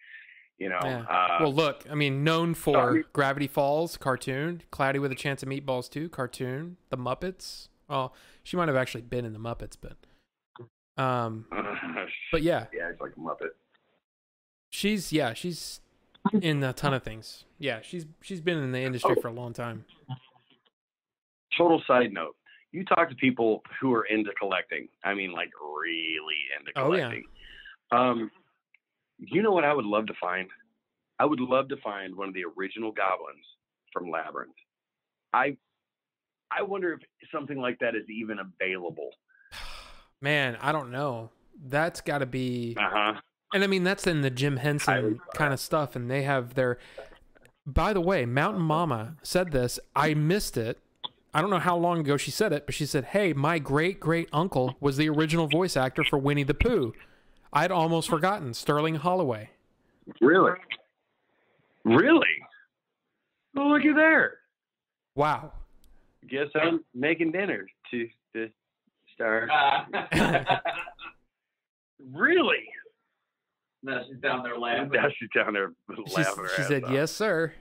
You know. Yeah. Well, look, I mean, known for Gravity Falls, cartoon, Cloudy with a Chance of Meatballs 2, cartoon, The Muppets. Well, she might have actually been in The Muppets, but yeah. Yeah, it's like a Muppet. She's in a ton of things. Yeah, she's been in the industry for a long time. Total side note. You talk to people who are into collecting. I mean, like really into collecting. Oh, yeah. You know what I would love to find? I would love to find one of the original goblins from Labyrinth. I wonder if something like that is even available. Man, I don't know. That's got to be... Uh-huh. And I mean, that's in the Jim Henson kind of stuff, and they have their... By the way, Mountain Mama said this. I missed it. I don't know how long ago she said it, but she said, hey, my great-great-uncle was the original voice actor for Winnie the Pooh. I'd almost forgotten. Sterling Holloway. Really? Really? Well, looky there. Wow. Guess I'm making dinner to start. Really? No, she's down there laughing. Now she's down there laughing. She said, yes, sir.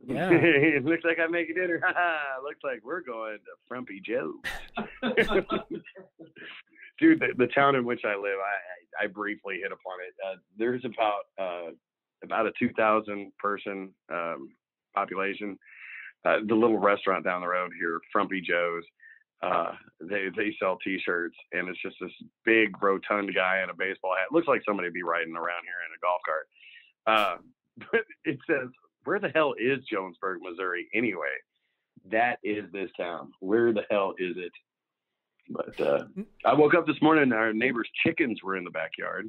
Yeah. It looks like I'm making dinner. Looks like we're going to Frumpy Joe's. Dude, the town in which I live, I briefly hit upon it. There's about a 2,000 person population. The little restaurant down the road here, Frumpy Joe's, they sell T-shirts, and it's just this big rotund guy in a baseball hat. Looks like somebody would be riding around here in a golf cart. But it says, where the hell is Jonesburg, Missouri anyway? That is this town. Where the hell is it? But I woke up this morning and our neighbor's chickens were in the backyard.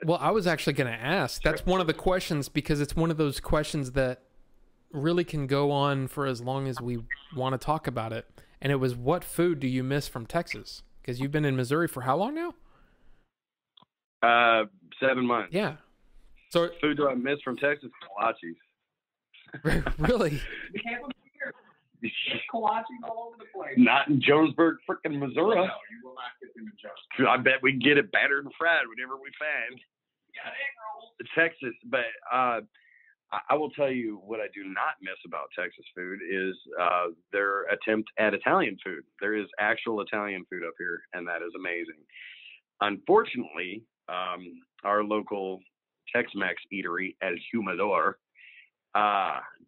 Well, I was actually going to ask. That's one of the questions, because it's one of those questions that really can go on for as long as we want to talk about it. And it was, what food do you miss from Texas? Because you've been in Missouri for how long now? 7 months. Yeah. So food do I miss from Texas? Kolaches. Really? We have them here. There's kolaches all over the place. Not in Jonesburg, freaking Missouri. No, you will not get them in Jonesburg. I bet we can get it battered and fried whenever we find. Yeah, egg rolls. Texas, but I will tell you what I do not miss about Texas food is their attempt at Italian food. There is actual Italian food up here, and that is amazing. Unfortunately, our local Tex-Mex eatery at Humidor,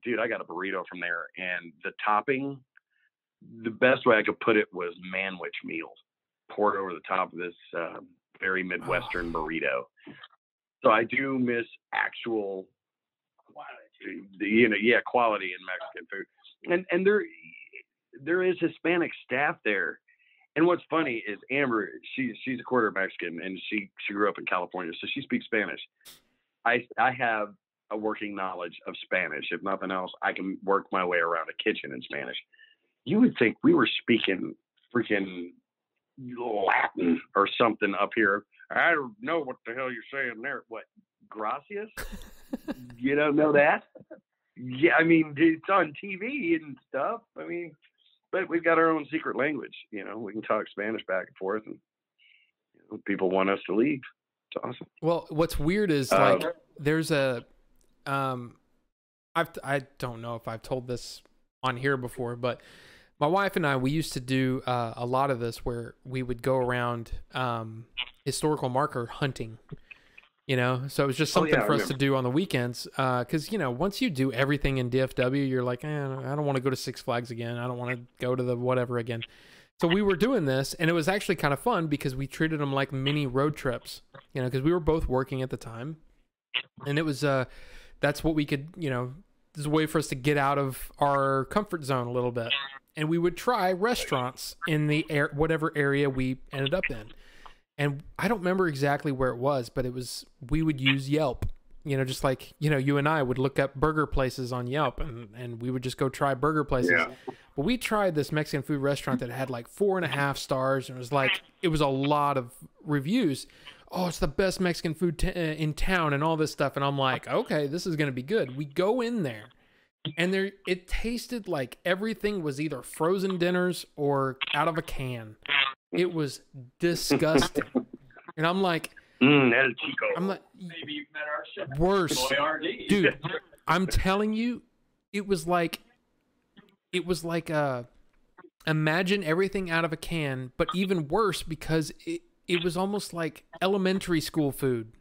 dude, I got a burrito from there, and the topping, the best way I could put it was manwich meal poured over the top of this very Midwestern burrito. So I do miss actual quality in Mexican food. And there is Hispanic staff there. And what's funny is Amber, she's a quarter Mexican, and she grew up in California, so she speaks Spanish. I have a working knowledge of Spanish. If nothing else, I can work my way around a kitchen in Spanish. You would think we were speaking freaking Latin or something up here. I don't know what the hell you're saying there. What, gracias? You don't know that? Yeah, I mean, it's on TV and stuff. I mean, but we've got our own secret language. You know, we can talk Spanish back and forth, and people want us to leave. It's awesome. Well, what's weird is like there's a I don't know if I've told this on here before, but my wife and I, we used to do a lot of this where we would go around historical marker hunting, you know? So it was just something for us to do on the weekends. Cause once you do everything in DFW, you're like, I don't want to go to Six Flags again. I don't want to go to the whatever again. So we were doing this, and it was actually kind of fun because we treated them like mini road trips, cause we were both working at the time, and it was, that's what we could, there's a way for us to get out of our comfort zone a little bit. And we would try restaurants in the whatever area we ended up in. And I don't remember exactly where it was, but we would use Yelp, just like, you and I would look up burger places on Yelp, and we would just go try burger places. Yeah. But we tried this Mexican food restaurant that had like 4.5 stars, and it was a lot of reviews. Oh, it's the best Mexican food in town and all this stuff. And I'm like, okay, this is going to be good. We go in there, and it tasted like everything was either frozen dinners or out of a can. It was disgusting. And I'm like, El Chico. I'm like, Maybe you've met our chef. worse. Boyardee. Dude, I'm telling you, it was like imagine everything out of a can, but even worse because it was almost like elementary school food.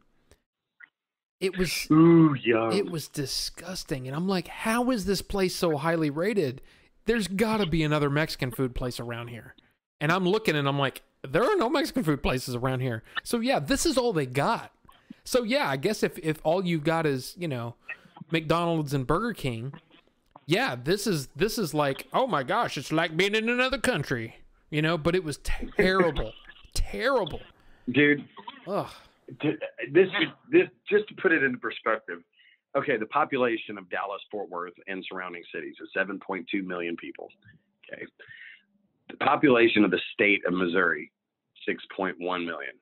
It was yum. It was disgusting. And I'm like, how is this place so highly rated? There's got to be another Mexican food place around here. And I'm looking and I'm like, there are no Mexican food places around here. So yeah, this is all they got. So yeah, I guess if all you've got is, you know, McDonald's and Burger King, yeah, this is like, oh my gosh, it's like being in another country, you know, but it was terrible. Terrible. Dude. Ugh. This just to put it into perspective. Okay, the population of Dallas, Fort Worth, and surrounding cities is 7.2 million people. Okay. The population of the state of Missouri, 6.1 million.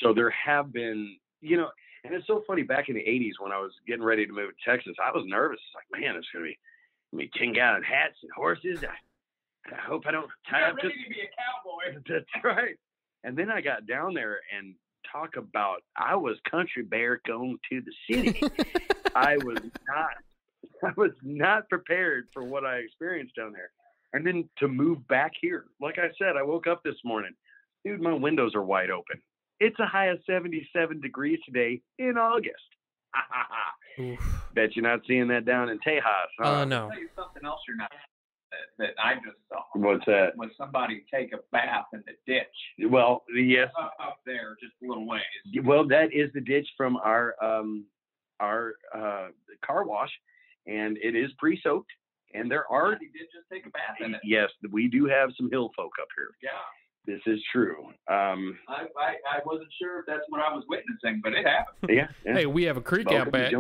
So there have been, you know, and it's so funny, back in the 80s when I was getting ready to move to Texas, I was nervous. It's like, man, it's going to be 10-gallon hats and horses. I hope I don't tie up ready to be a cowboy. That's right. And then I got down there and talk about, I was country bear going to the city. I was not prepared for what I experienced down there. And then to move back here, like I said, I woke up this morning, dude, my windows are wide open. It's a high of 77 degrees today in August. Bet you're not seeing that down in Tejas. Huh? No. I'll tell you something else you're not that I just saw. What's that? Was somebody take a bath in the ditch. Well, yes. Up there, just a little ways. Well, that is the ditch from our car wash, and it is pre-soaked. And there are. He did just take a bath in it. Yes, we do have some hill folk up here. Yeah. This is true. I wasn't sure if that's what I was witnessing, but it happened. Yeah. Hey, we have a creek out back. Hey,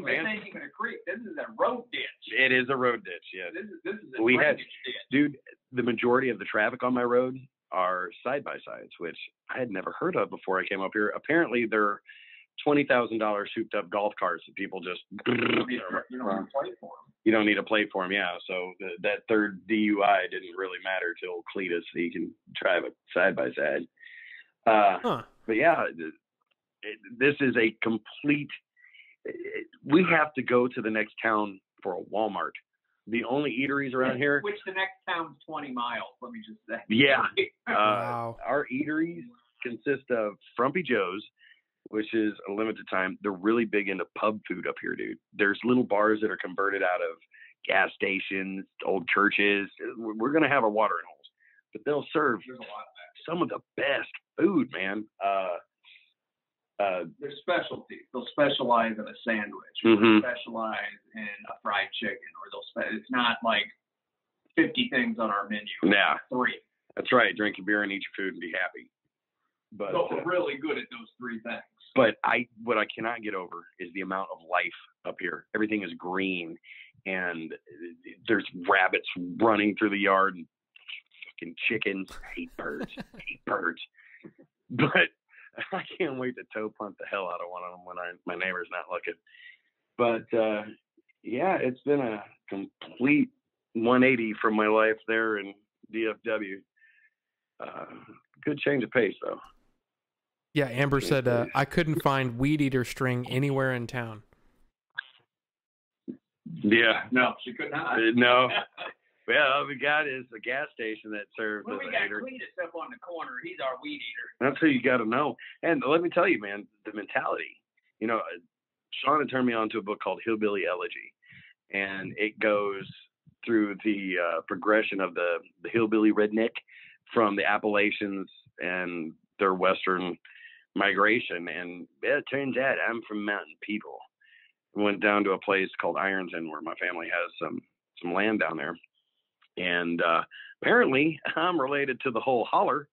man. This ain't even a creek. This is a road ditch. It is a road ditch, yes. This is a drainage ditch. Dude, the majority of the traffic on my road are side-by-sides, which I had never heard of before I came up here. Apparently, they're $20,000 souped-up golf carts that people just... You don't need to play for them. You don't need a plate for them, yeah. So that third DUI didn't really matter till Cletus, so you can drive it side-by-side. But yeah, this is a complete... We have to go to the next town for a Walmart. The only eateries around here... Which the next town's 20 miles, let me just say. Yeah. Wow. Our eateries consist of Frumpy Joe's, which is a limited time. They're really big into pub food up here, dude. There's little bars that are converted out of gas stations, old churches. We're going to have our watering holes, but they'll serve some of the best food, man. There's specialties. They'll specialize in a sandwich. Mm-hmm. They'll specialize in a fried chicken, or it's not like 50 things on our menu. Yeah. 3. That's right. Drink your beer and eat your food and be happy. But we're really good at those 3 things. But what I cannot get over is the amount of life up here. Everything is green, and there's rabbits running through the yard, and fucking chickens. I hate birds. But I can't wait to toe punt the hell out of one of them when my neighbor's not looking. But yeah, it's been a complete 180 from my life there in DFW. Good change of pace, though. Yeah, Amber said, I couldn't find weed eater string anywhere in town. Yeah. No, she could not. No. Well, all we got is a gas station that serves Well, as we a got eater. Cletus up on the corner. He's our weed eater. That's who you got to know. And let me tell you, man, the mentality. You know, Sean had turned me on to a book called Hillbilly Elegy, and it goes through the progression of the hillbilly redneck from the Appalachians and their western migration. And it turns out I'm from mountain people. Went down to a place called Ironton where my family has some land down there. And apparently I'm related to the whole holler.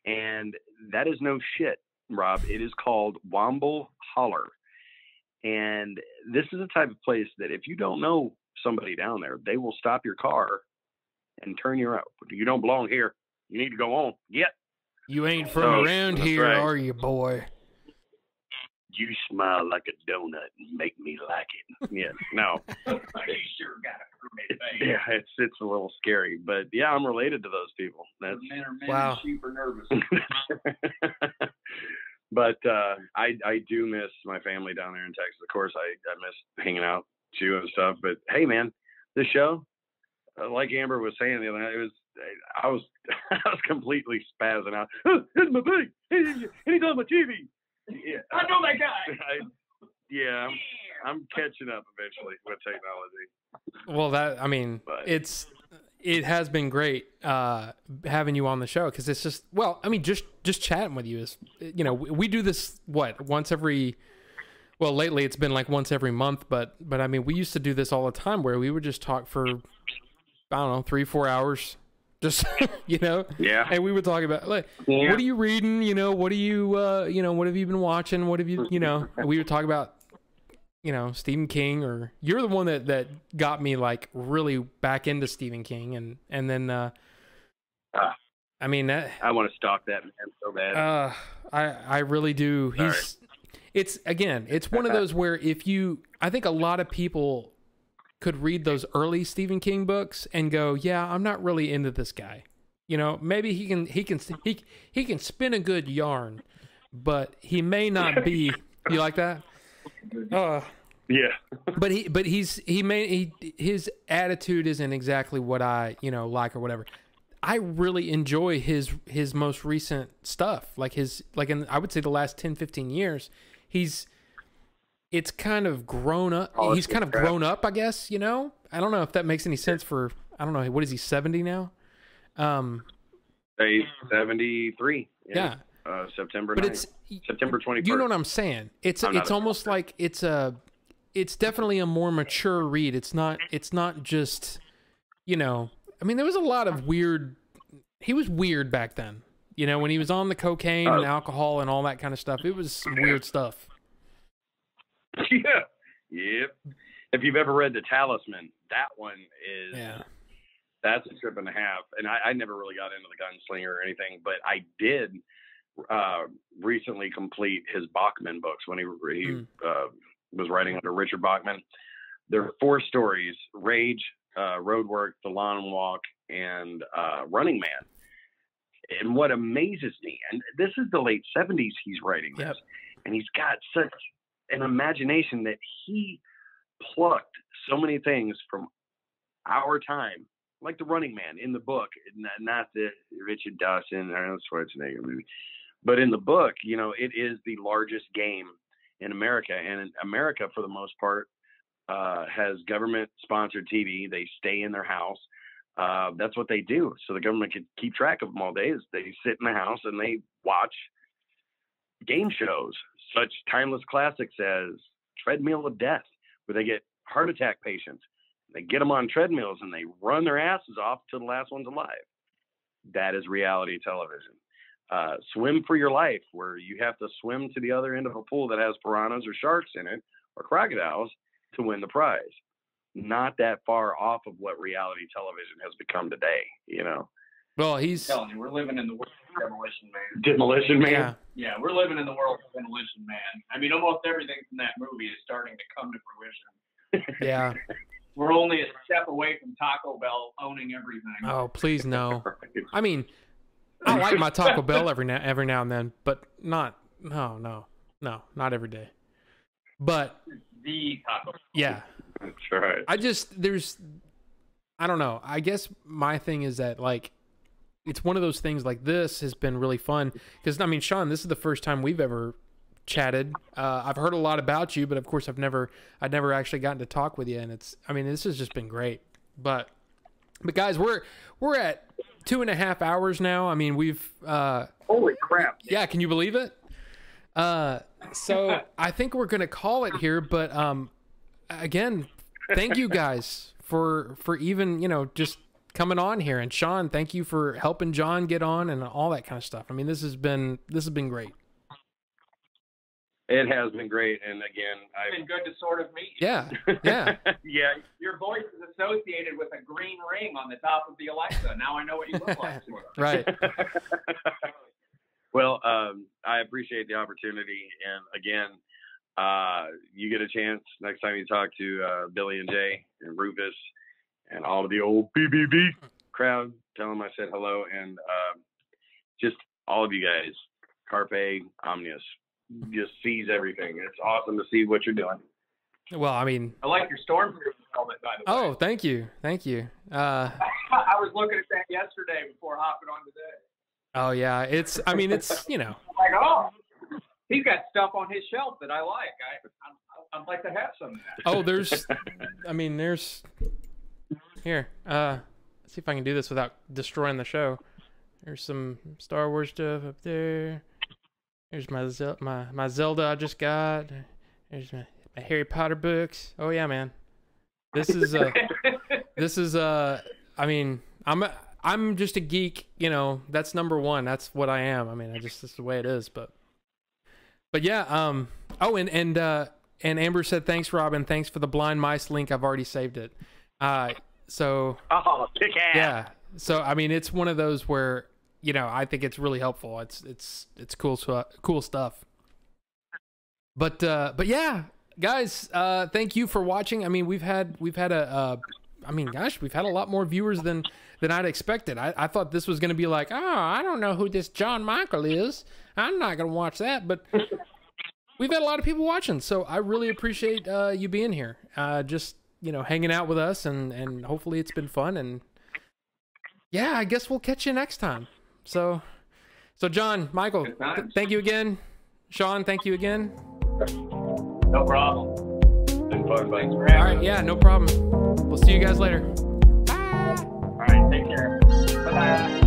And that is no shit, Rob. It is called Womble Holler. And this is a type of place that if you don't know somebody down there, they will stop your car and turn you out. You don't belong here. You need to go on. Get. You ain't from around here, right. are you, boy? You smile like a donut and make me like it. Yeah, no. You sure got a permit face. Yeah, it's a little scary, but yeah, I'm related to those people. That's Men are men Wow. and sheep are nervous. But I do miss my family down there in Texas. Of course, I miss hanging out with you and stuff. But hey, man, this show, like Amber was saying the other night, I was completely spazzing out. Oh, it's my thing. And he's on my TV. Yeah, I know that guy. I'm catching up eventually with technology. Well, But- it has been great having you on the show, because it's just, well, I mean, just chatting with you is, you know, we do this once every, well, lately it's been like once every month, but I mean, we used to do this all the time where we would just talk for, I don't know, 3-4 hours, just you know, Yeah. and we would talk about, like, Yeah. what are you reading, you know, what do you you know, what have you been watching, what have you, you know, and we would talk about, you know, Stephen King, or you're the one that got me like really back into Stephen King, and then I mean that I want to stalk that man so bad. I really do. Sorry. It's one of those where I think a lot of people could read those early Stephen King books and go, yeah, I'm not really into this guy. You know, maybe he can spin a good yarn, but he may not be. You like that? Yeah. But his attitude isn't exactly what I, you know, like or whatever. I really enjoy his most recent stuff. Like in, I would say, the last 10-15 years, it's kind of grown up. He's kind of grown up, I guess, you know? I don't know if that makes any sense for, I don't know, what is he, 70 now? He's 73. Yeah. September 9th. But it's September 21st. You know what I'm saying? It's almost like it's definitely a more mature read. It's not just, you know, I mean, there was a lot of he was weird back then, you know, when he was on the cocaine and alcohol and all that kind of stuff. It was some weird stuff. Yeah. Yep. If you've ever read The Talisman, that one is, that's a trip and a half. And I never really got into the gunslinger or anything, but I did recently complete his Bachman books when he was writing under Richard Bachman. There are 4 stories: Rage, Roadwork, The Lawn Walk, and Running Man. And what amazes me, and this is the late 70s he's writing this, and he's got such an imagination that he plucked so many things from our time, like The Running Man in the book, not the Richard Dawson or Schwarzenegger movie, but in the book, you know, it is the largest game in America, and America, for the most part, has government-sponsored TV. They stay in their house. That's what they do. So the government can keep track of them all day. They sit in the house and they watch game shows, such timeless classics as Treadmill of Death, where they get heart attack patients. They get them on treadmills and they run their asses off till the last one's alive. That is reality television. Swim for Your Life, where you have to swim to the other end of a pool that has piranhas or sharks in it or crocodiles to win the prize. Not that far off of what reality television has become today, you know. Well, I'm telling you, we're living in the world of Demolition Man. Demolition Man. Yeah. Yeah, we're living in the world of Demolition Man. I mean, almost everything from that movie is starting to come to fruition. Yeah. We're only a step away from Taco Bell owning everything. Oh, please no. I mean, I like my Taco Bell every now and then, but not not every day. But The Taco Bell. yeah, That's right. I don't know. I guess my thing is that, like, it's one of those things, like, this has been really fun because, I mean, Sean, this is the first time we've ever chatted. I've heard a lot about you, but of course I'd never actually gotten to talk with you, and this has just been great. But guys, we're at 2.5 hours now. I mean, we've Holy crap. yeah, can you believe it? So I think we're gonna call it here, but again, thank you guys for even, you know, just coming on here. And Sean, thank you for helping John get on and all that kind of stuff. I mean, this has been great. It has been great, and again, It's been good to sort of meet you. Yeah. yeah. Your voice is associated with a green ring on the top of the Alexa. Now I know what you look like, sort of. Right. Well, I appreciate the opportunity, and again, you get a chance next time you talk to Billy and Jay and Rufus and all of the old BBB crowd, tell them I said hello, and just all of you guys, Carpe Omnius, just seize everything. It's awesome to see what you're doing. Well, I mean, I like your stormproof helmet, by the way. Oh, thank you. I was looking at that yesterday before hopping on today. Oh yeah, it's you know. I'm like, oh, he's got stuff on his shelf that I like. I'd like to have some of that. Oh, there's here. Let's see if I can do this without destroying the show. There's some Star Wars stuff up there. There's my Zelda I just got. There's my Harry Potter books. Oh yeah, man. This is I mean, I'm just a geek, you know. That's number one. That's what I am. I mean, that's the way it is, but yeah, oh, and Amber said, "Thanks, Robin. Thanks for the blind mice link. I've already saved it." So oh, kick ass. Yeah. So I mean, it's one of those where, you know, I think it's really helpful. It's cool stuff. But yeah, guys, thank you for watching. I mean, we've had a lot more viewers than I'd expected. I thought this was going to be like, oh, I don't know who this John Michael is. I'm not going to watch that. But we've had a lot of people watching, so I really appreciate you being here. Just, you know, hanging out with us, and hopefully it's been fun. And yeah, I guess we'll catch you next time. So John, Michael, thank you again. Sean, thank you again. No problem. Been fun. Thanks for having us. All right, yeah, no problem. We'll see you guys later. All right, take care. Bye-bye.